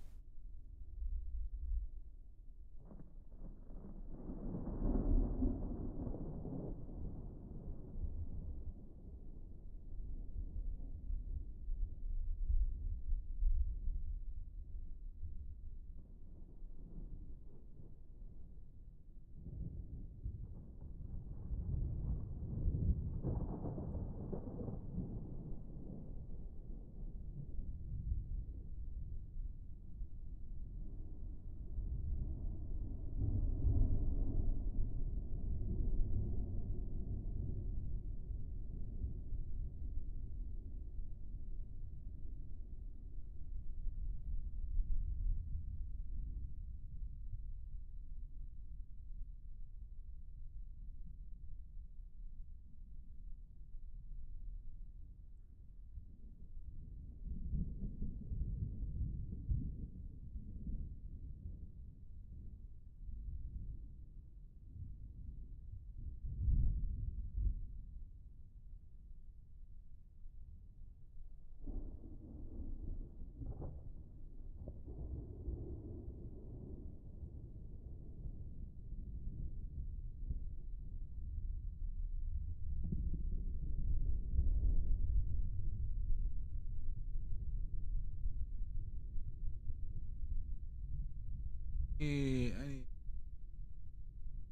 I need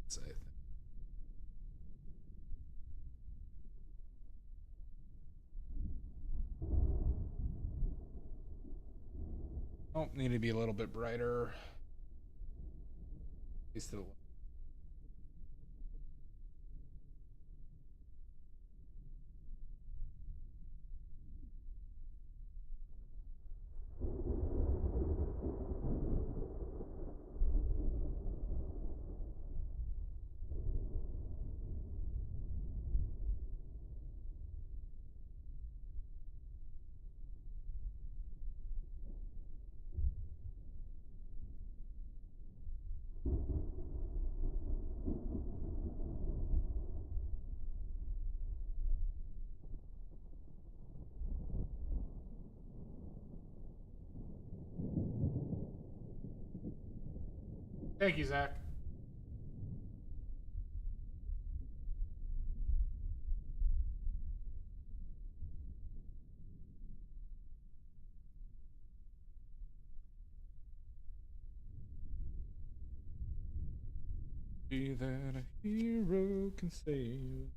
say that. Oh, need to be a little bit brighter. At least it'll. Thank you, Zach. Be that a hero can save.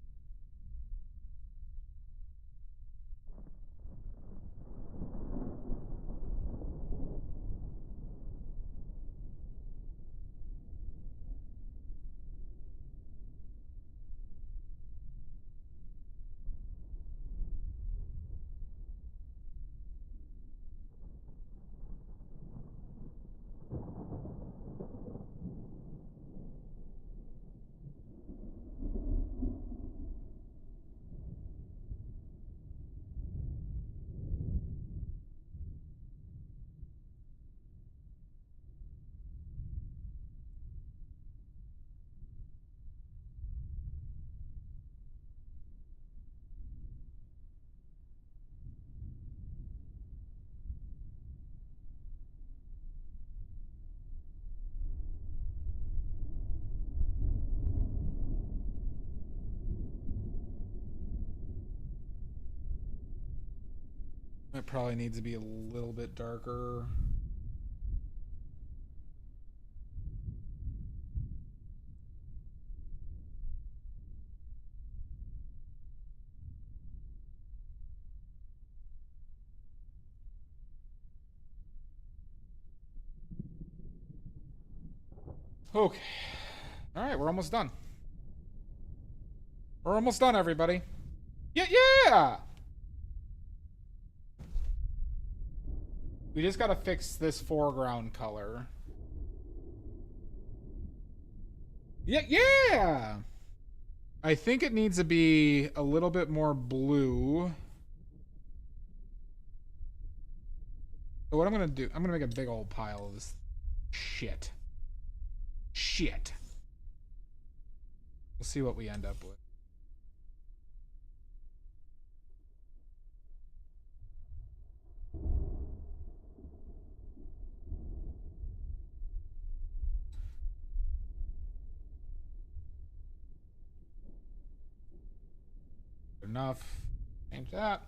It probably needs to be a little bit darker. Okay. All right, we're almost done. We're almost done, everybody. Yeah, yeah! We just gotta fix this foreground color. Yeah, yeah! I think it needs to be a little bit more blue. So what I'm gonna do, I'm gonna make a big old pile of this shit. Shit. We'll see what we end up with. Enough. Change that.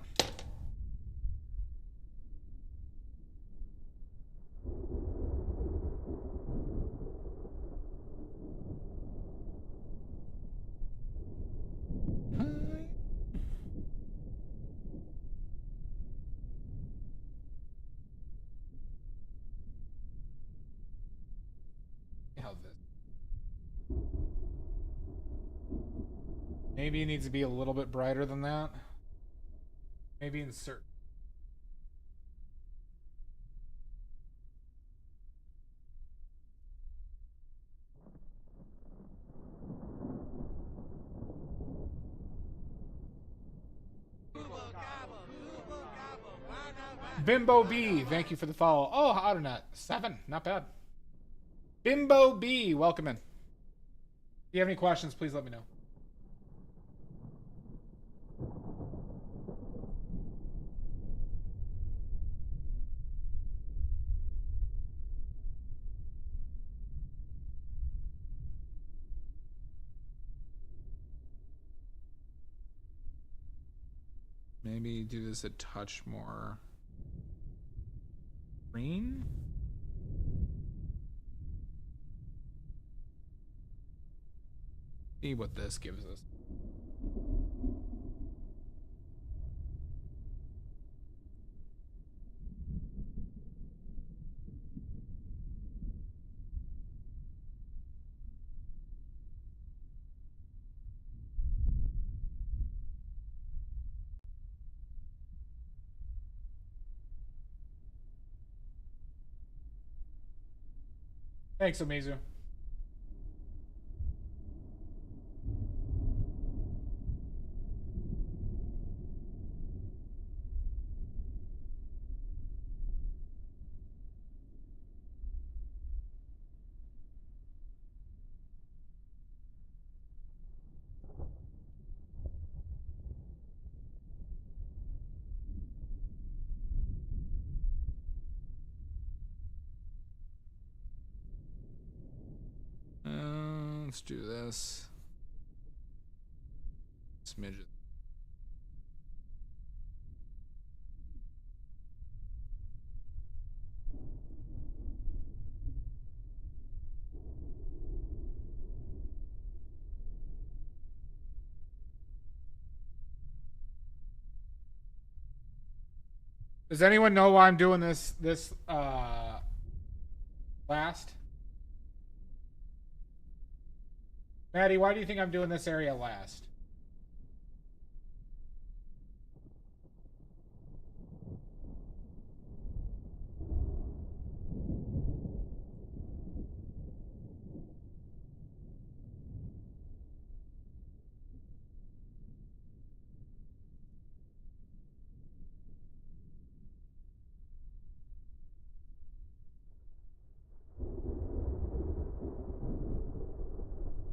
How's this? Maybe it needs to be a little bit brighter than that. Maybe insert. Bimbo B, thank you for the follow. Oh, how did not 7, not bad. Bimbo B, welcome in. If you have any questions, please let me know. Maybe do this a touch more green. See what this gives us. Thanks, Amizu. Let's do this. Smidget. Does anyone know why I'm doing this last? Maddie, why do you think I'm doing this area last?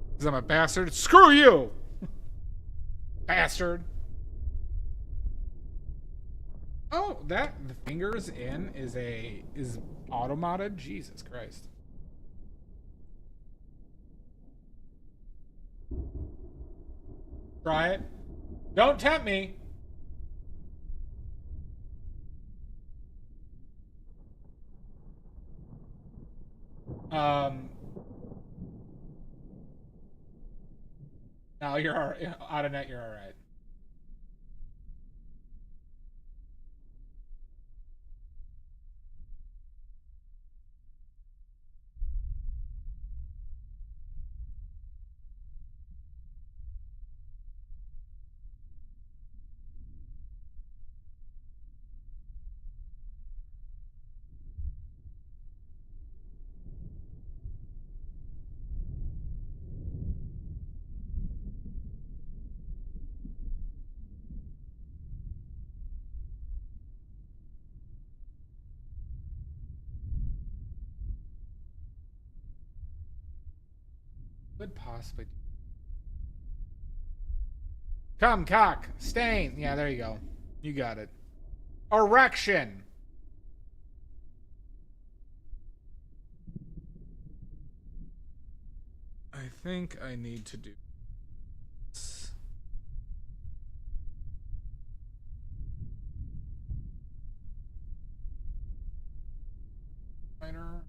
Because I'm a bastard? Screw you! Bastard. Oh, that the fingers in is auto modded? Jesus Christ. Try it. Don't tempt me. No, you're all right. Out of net, you're all right. Could possibly. Come, cock. Stain. Yeah, there you go. You got it. Erection. I think I need to do this. Minor.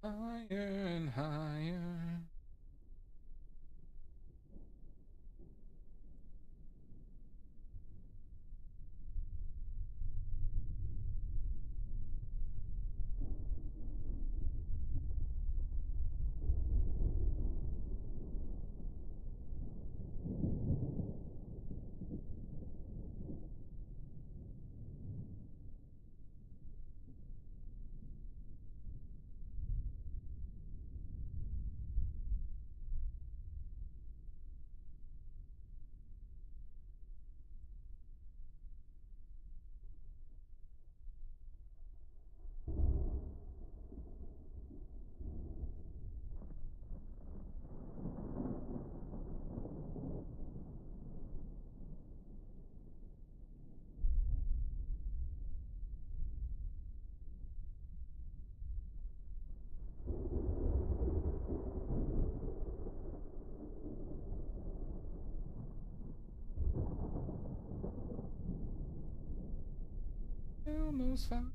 Higher and higher. almost found.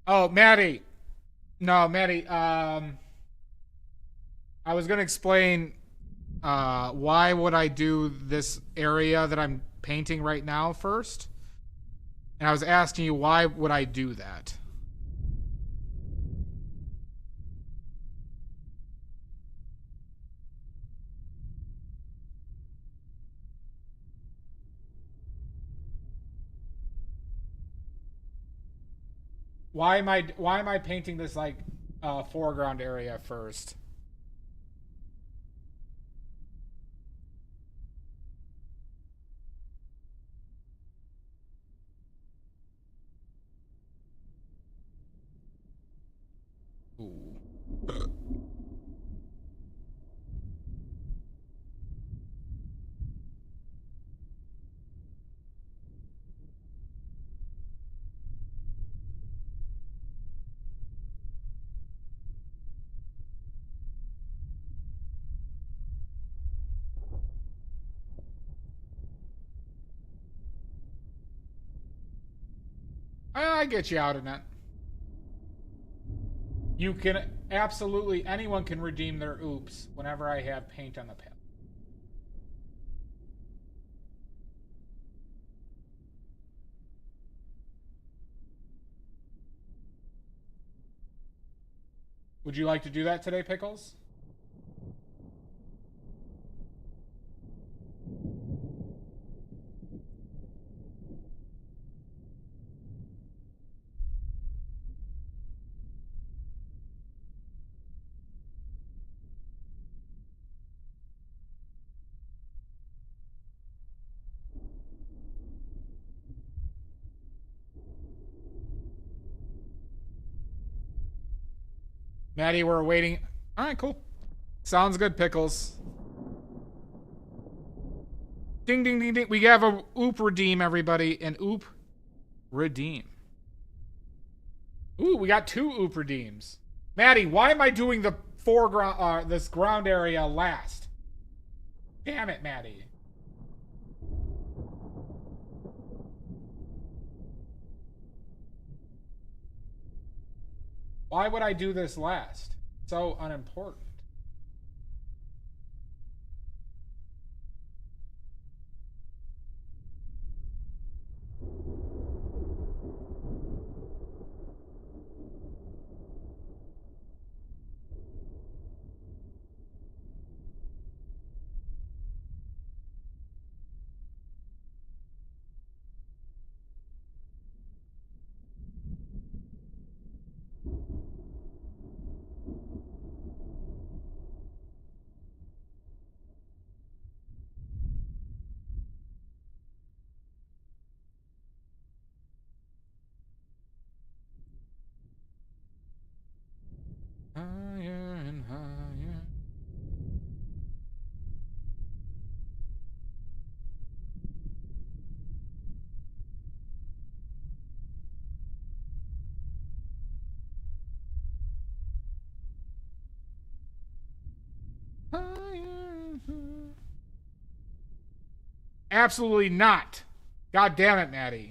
Oh, Maddie. No, Maddie. I was gonna explain. Why would I do this area that I'm painting right now first? And I was asking you, why would I do that? Why am I painting this like foreground area first? Ooh. I get you out of that. You can absolutely, anyone can redeem their oops whenever I have paint on the palette. Would you like to do that today, Pickles? Maddie, we're waiting. All right, cool. Sounds good, Pickles. Ding, ding, ding, ding. We have a oop redeem, everybody. An oop redeem. Ooh, we got 2 oop redeems. Maddie, why am I doing the foreground, this ground area last? Damn it, Maddie. Why would I do this last? So unimportant. Higher and higher. Absolutely not. God damn it, Maddie.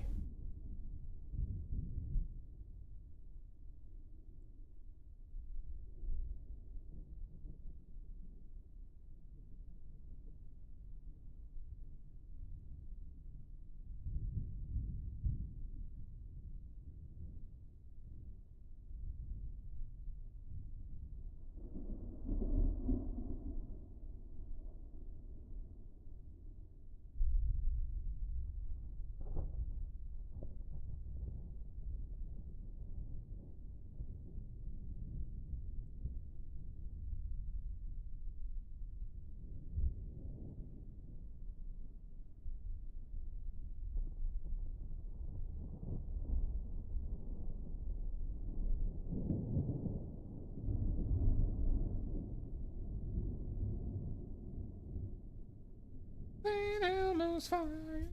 was fine.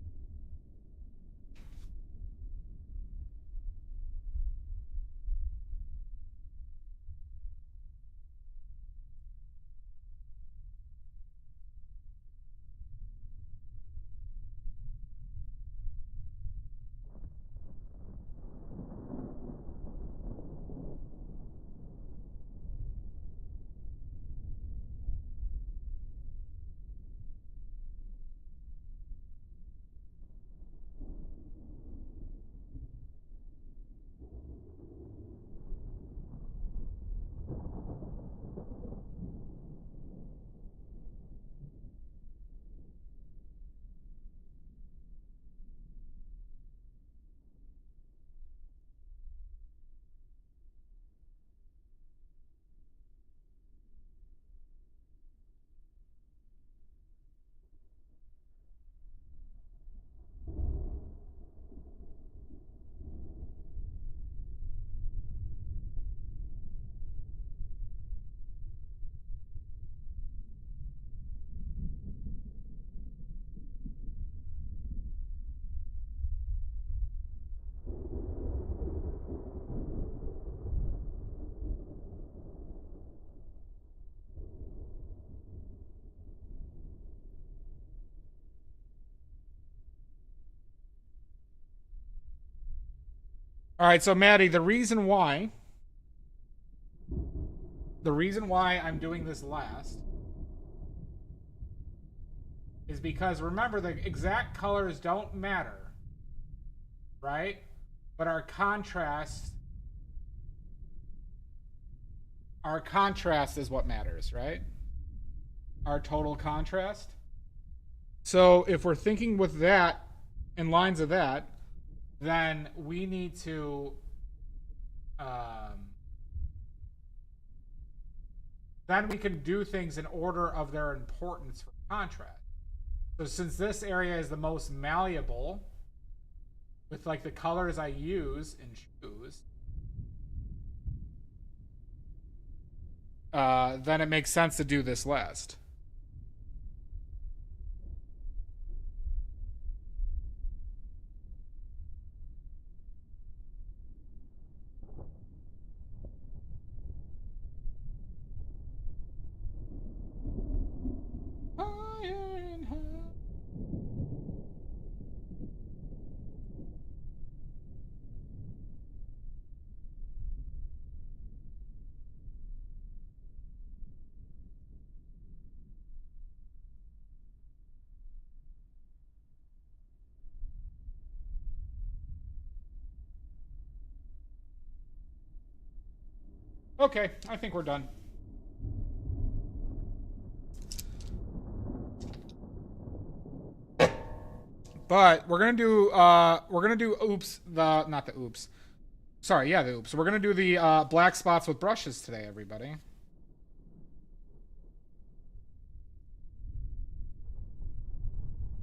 All right, so Maddie, the reason why I'm doing this last is because remember the exact colors don't matter, right? But our contrast is what matters, right? Our total contrast. So if we're thinking with that in lines of that, then we need to then we can do things in order of their importance for contrast. So since this area is the most malleable with like the colors I use and choose, then it makes sense to do this last. Okay, I think we're done. But we're gonna do oops, not the oops. Sorry, yeah, the oops. We're gonna do the black spots with brushes today, everybody.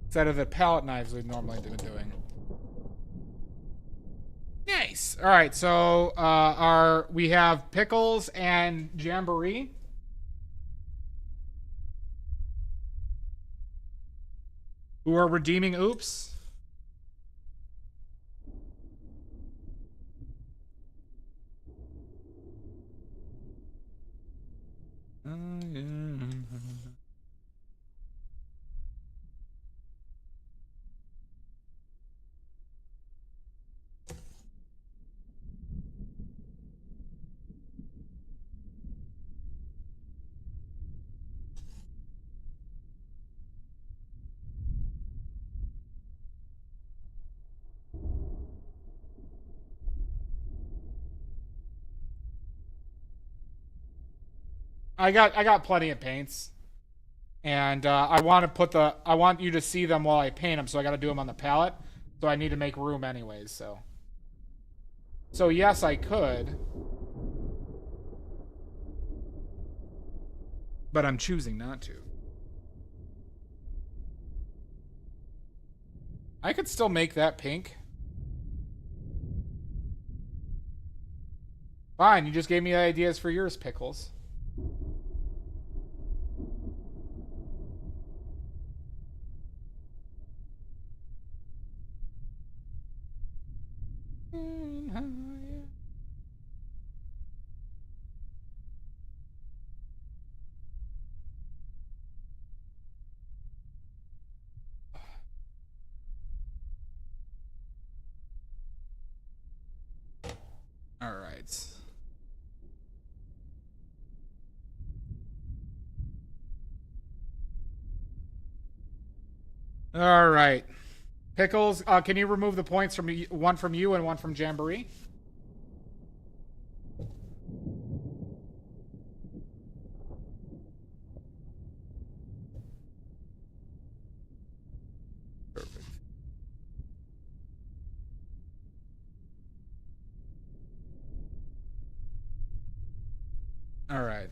Instead of the palette knives we've normally been doing. Nice. All right, so we have pickles and jamboree. Who are redeeming oops? I got plenty of paints, and I want you to see them while I paint them, so I got to do them on the palette. So I need to make room anyways. So yes, I could, but I'm choosing not to. I could still make that pink. Fine, you just gave me ideas for yours, Pickles. All right. Pickles, can you remove the points from one from you and one from Jamboree? Perfect. All right.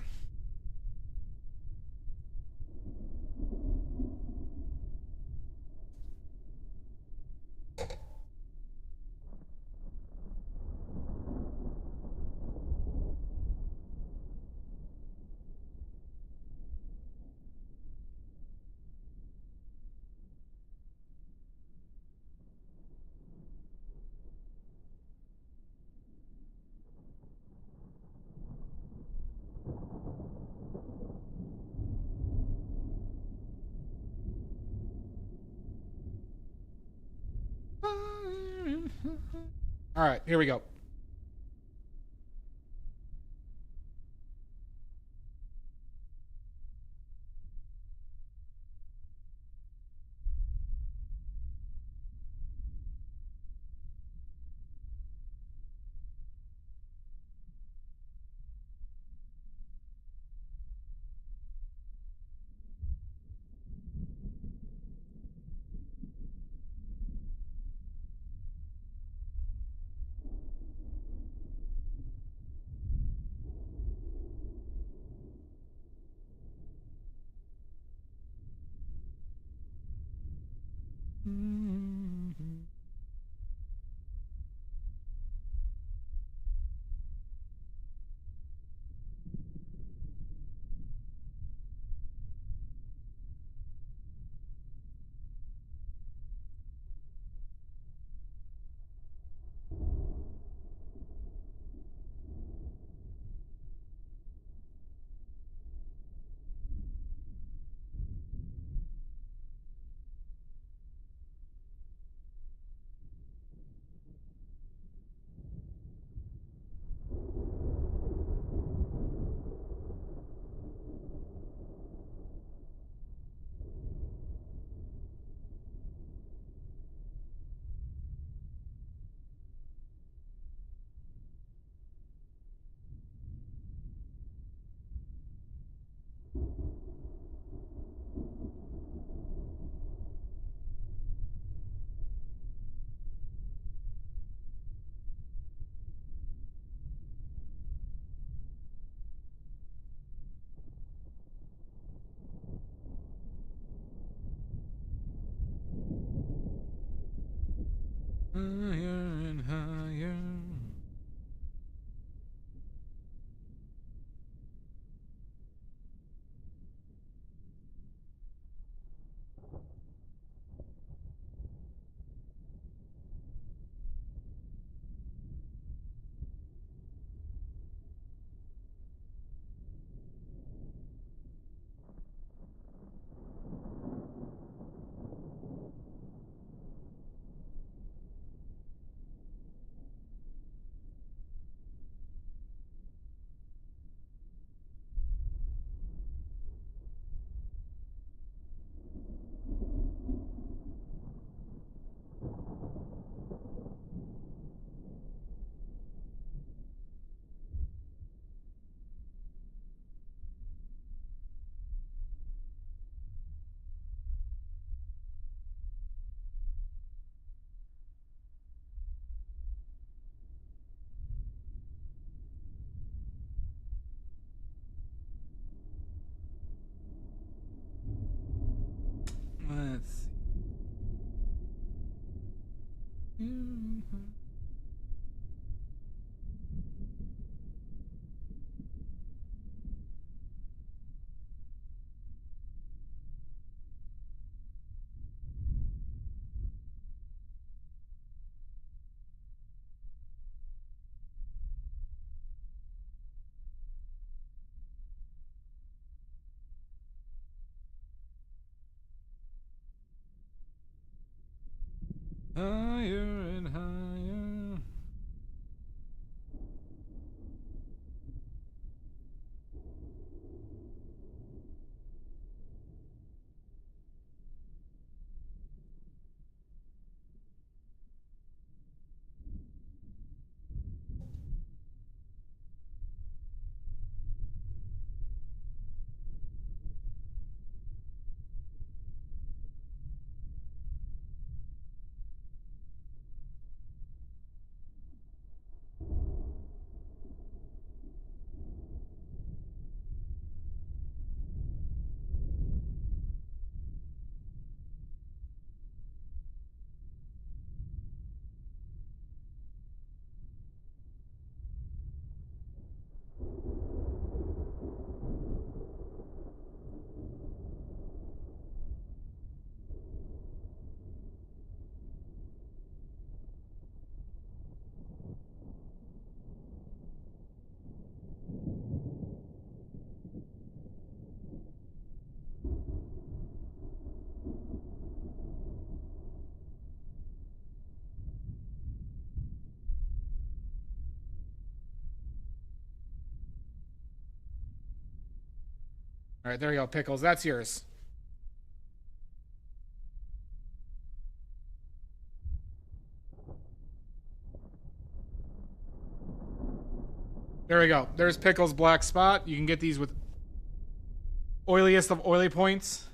All right, here we go. Higher and higher. Let's see. Higher and higher. All right, there you go, Pickles. That's yours. There we go. There's Pickles' black spot. You can get these with oiliest of oily points.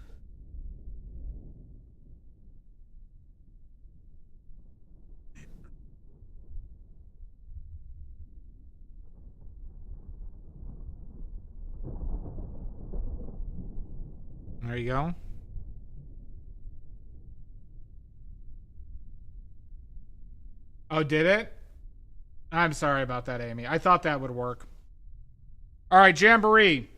There you go. Oh, did it? I'm sorry about that, Amy. I thought that would work. All right, Jamboree.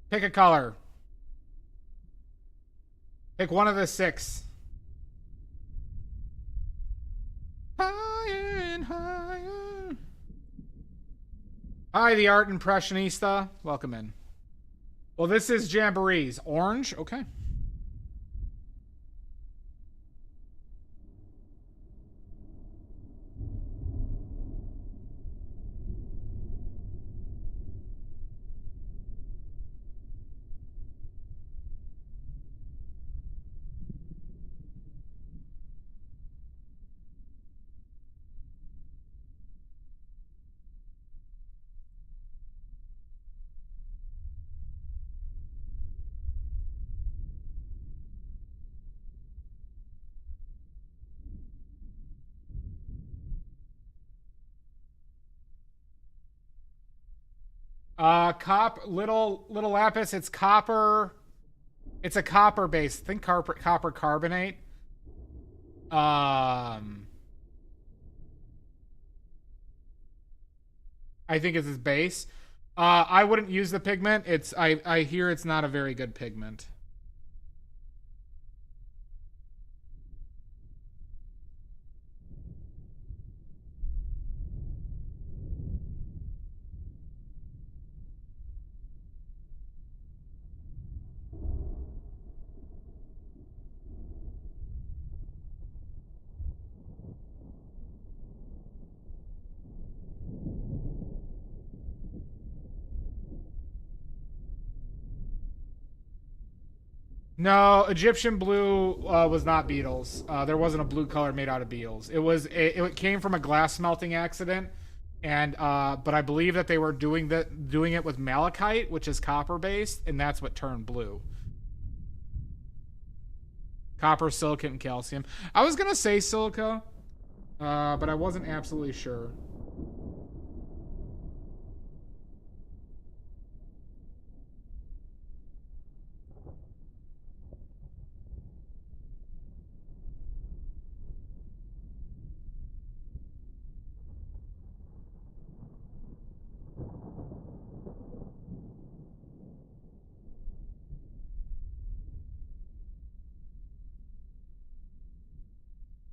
Pick a color. Pick one of the 6. Higher and higher. Hi, the art impressionista. Welcome in. Well, this is Jamboree's. Orange? Okay. Little lapis. It's copper. It's a copper base. Think copper carbonate. I think it's his base. I wouldn't use the pigment. I hear it's not a very good pigment. No, Egyptian blue was not beetles. There wasn't a blue color made out of beetles. It came from a glass smelting accident, and but I believe that they were doing it with malachite, which is copper based, and that's what turned blue. Copper, silicate, and calcium. I was gonna say silica, but I wasn't absolutely sure.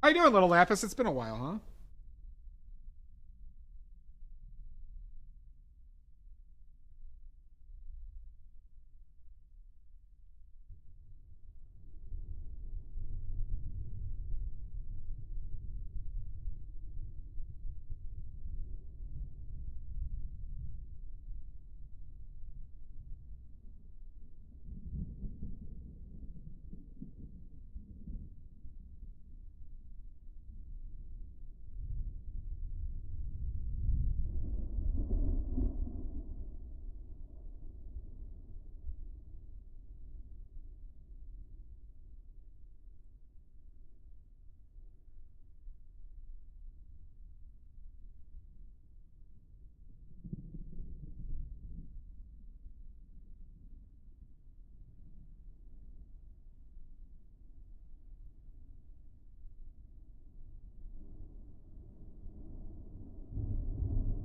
How you doing, little lapis? It's been a while, huh?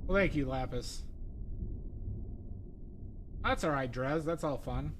Well, thank you, Lapis. That's alright, Drez. That's all fun.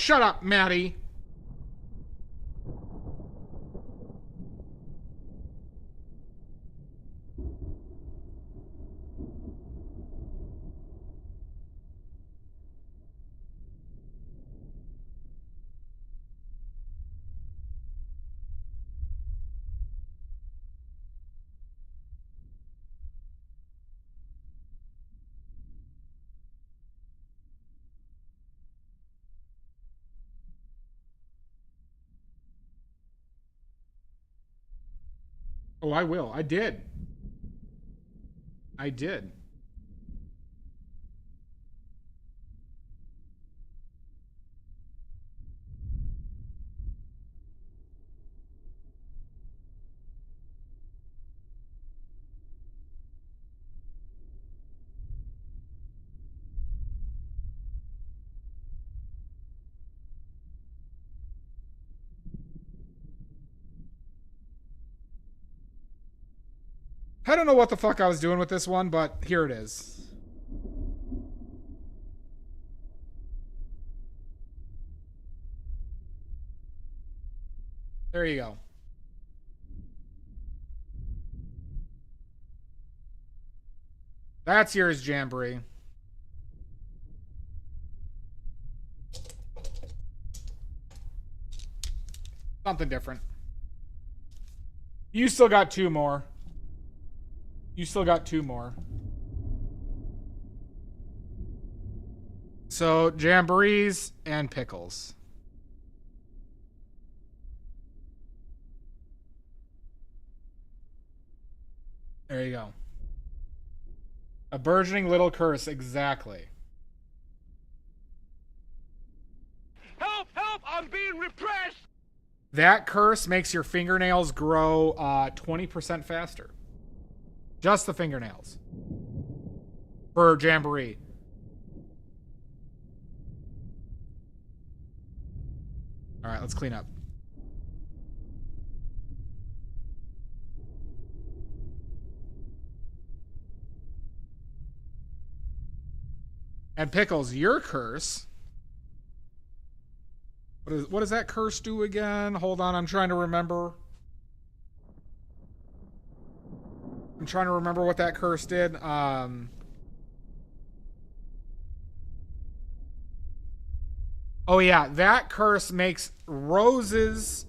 shut up, Maddie. Oh, I will. I did. I did. I don't know what the fuck I was doing with this one, but here it is. There you go. That's yours, Jamboree. Something different. You still got 2 more. You still got 2 more. So, Jamborees and pickles. There you go. A burgeoning little curse, exactly. Help! Help! I'm being repressed! That curse makes your fingernails grow 20% faster. Just the fingernails. For Jamboree. Alright, let's clean up. And Pickles, your curse. What does that curse do again? Hold on, I'm trying to remember. I'm trying to remember what that curse did. Oh yeah, that curse makes roses.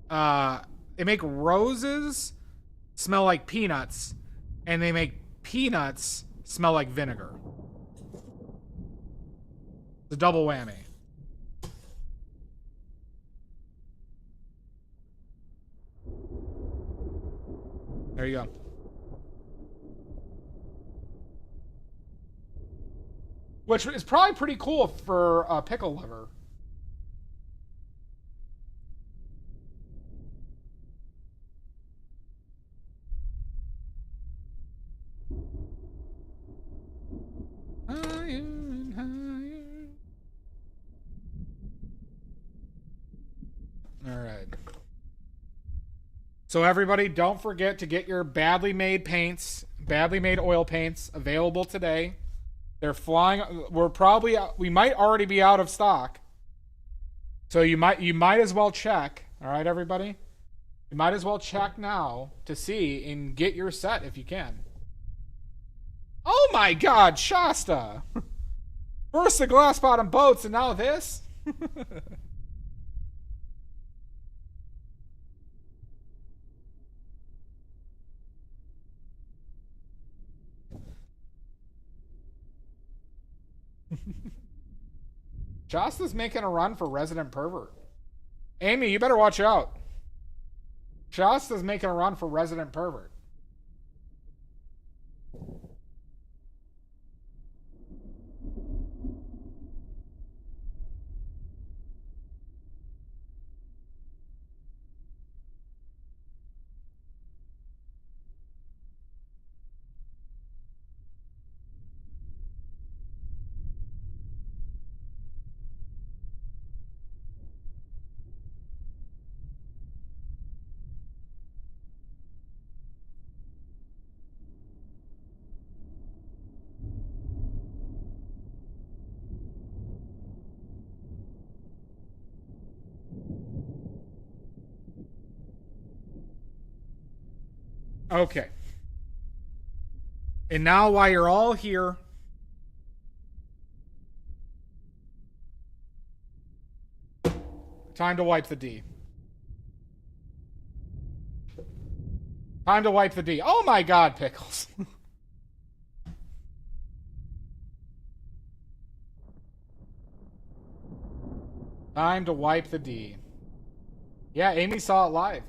They make roses smell like peanuts, and they make peanuts smell like vinegar. It's a double whammy. There you go. Which is probably pretty cool for a pickle lover. Higher and higher. All right. So everybody, don't forget to get your badly made paints, badly made oil paints available today. They're flying. We might already be out of stock. So you might as well check. All right, everybody. You might as well check now to see and get your set if you can. Oh my God, Shasta! First the glass bottom boats and now this? Shasta's making a run for resident pervert. Amy, you better watch out. Shasta's making a run for resident pervert. Okay. And now while you're all here, time to wipe the D. Time to wipe the D. Oh my god, Pickles. Time to wipe the D. Yeah, Amy saw it live.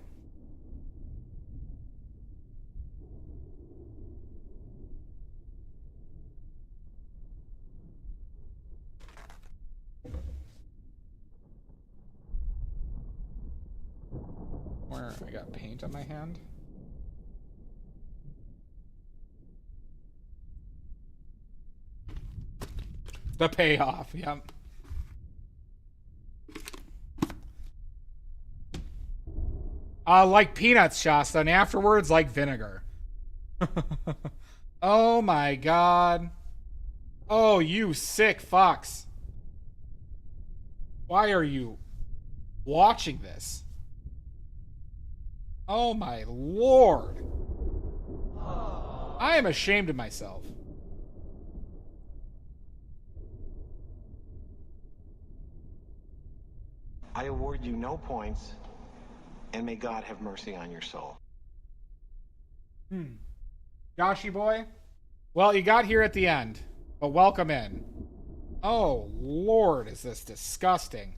Where I got paint on my hand. The payoff, yep. Like peanuts, Shasta, and afterwards like vinegar. Oh my god. Oh, you sick fucks. Why are you watching this? Oh my lord. I am ashamed of myself. I award you no points, and may God have mercy on your soul. Joshy boy? Well, you got here at the end, but welcome in. Oh, Lord, is this disgusting.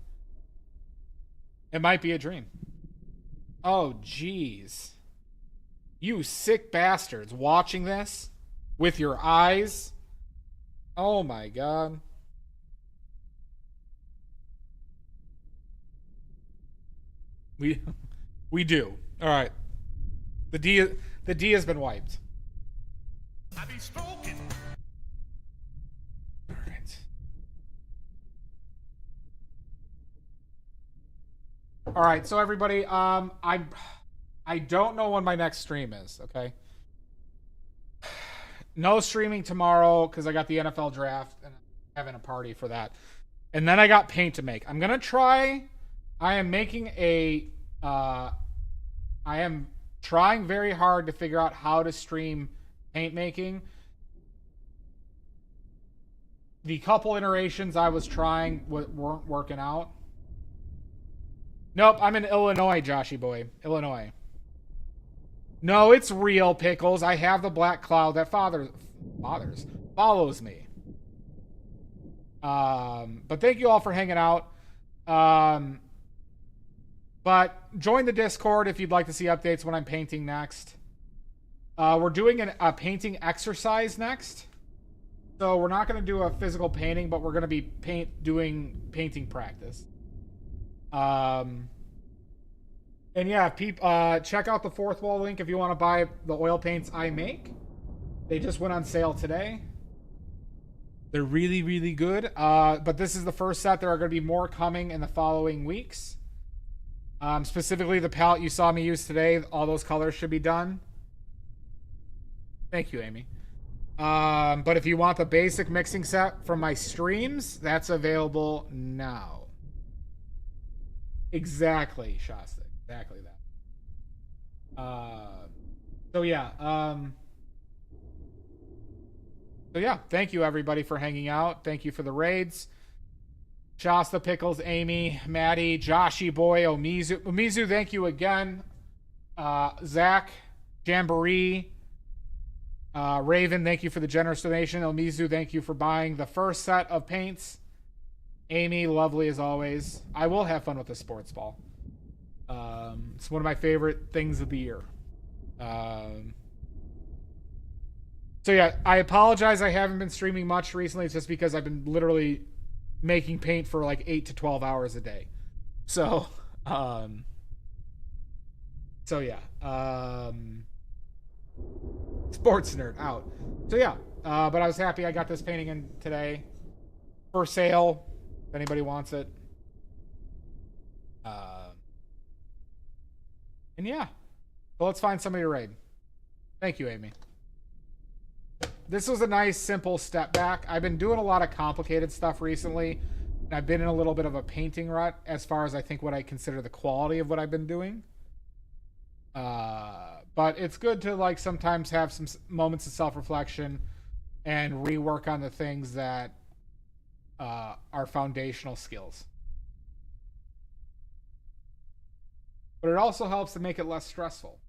It might be a dream. Oh, jeez. You sick bastards watching this with your eyes. Oh, my God. We do. All right. The D has been wiped. I be smoking. All right. All right. So everybody, I don't know when my next stream is. Okay. No streaming tomorrow because I got the NFL draft and I'm having a party for that, and then I got paint to make. I'm gonna try. I am making a. I am trying very hard to figure out how to stream paint making. The couple iterations I was trying weren't working out. Nope, I'm in Illinois, Joshy boy. Illinois. No, it's real, Pickles. I have the black cloud that follows me. But thank you all for hanging out. But join the Discord if you'd like to see updates when I'm painting next. We're doing a painting exercise next. So we're not going to do a physical painting, but we're going to be doing painting practice. And yeah, check out the Fourth Wall link if you want to buy the oil paints I make. They just went on sale today. They're really, really good. But this is the first set. There are going to be more coming in the following weeks. Specifically, the palette you saw me use today, all those colors should be done. Thank you, Amy. But if you want the basic mixing set from my streams, that's available now. Exactly, Shasta. Exactly that. So yeah, thank you everybody for hanging out. Thank you for the raids. Shasta, Pickles, Amy, Maddie, Joshy Boy, Omizu. Omizu, thank you again. Zach, Jamboree, Raven, thank you for the generous donation. Omizu, thank you for buying the first set of paints. Amy, lovely as always. I will have fun with the sports ball. It's one of my favorite things of the year. So yeah, I apologize I haven't been streaming much recently. It's just because I've been literally making paint for like 8 to 12 hours a day. So, yeah. Sports nerd out. So yeah, but I was happy I got this painting in today. For sale, if anybody wants it. And yeah. So let's find somebody to raid. Thank you, Amy. This was a nice, simple step back. I've been doing a lot of complicated stuff recently. And I've been in a little bit of a painting rut as far as I think what I consider the quality of what I've been doing. But it's good to like sometimes have some moments of self-reflection and rework on the things that are foundational skills. But it also helps to make it less stressful.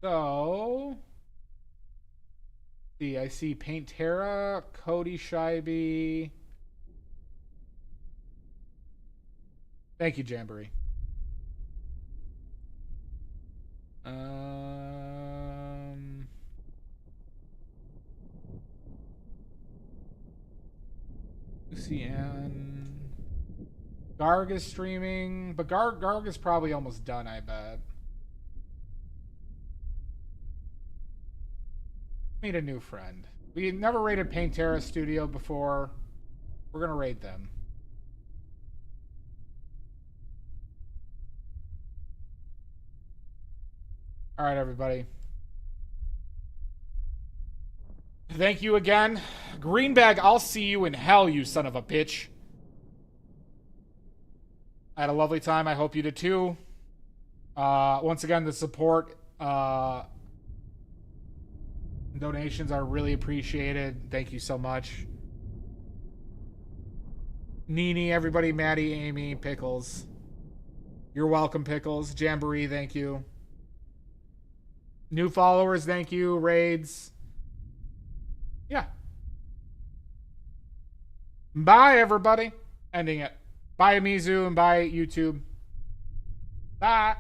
So, see, I see Paint Terra, Cody Scheibe. Thank you, Jamboree. Lucianne. Garg is streaming, but Garg is probably almost done, I bet. Meet a new friend. We never raided Paint Terra Studio before. We're gonna raid them. All right, everybody. Thank you again. Greenbag, I'll see you in hell, you son of a bitch. I had a lovely time. I hope you did too. Once again, the support donations are really appreciated. Thank you so much. Nini, everybody, Maddie, Amy, Pickles. You're welcome, Pickles. Jamboree, thank you. New followers, thank you. Raids. Yeah. Bye, everybody. Ending it. Bye, Mizu, and bye, YouTube. Bye.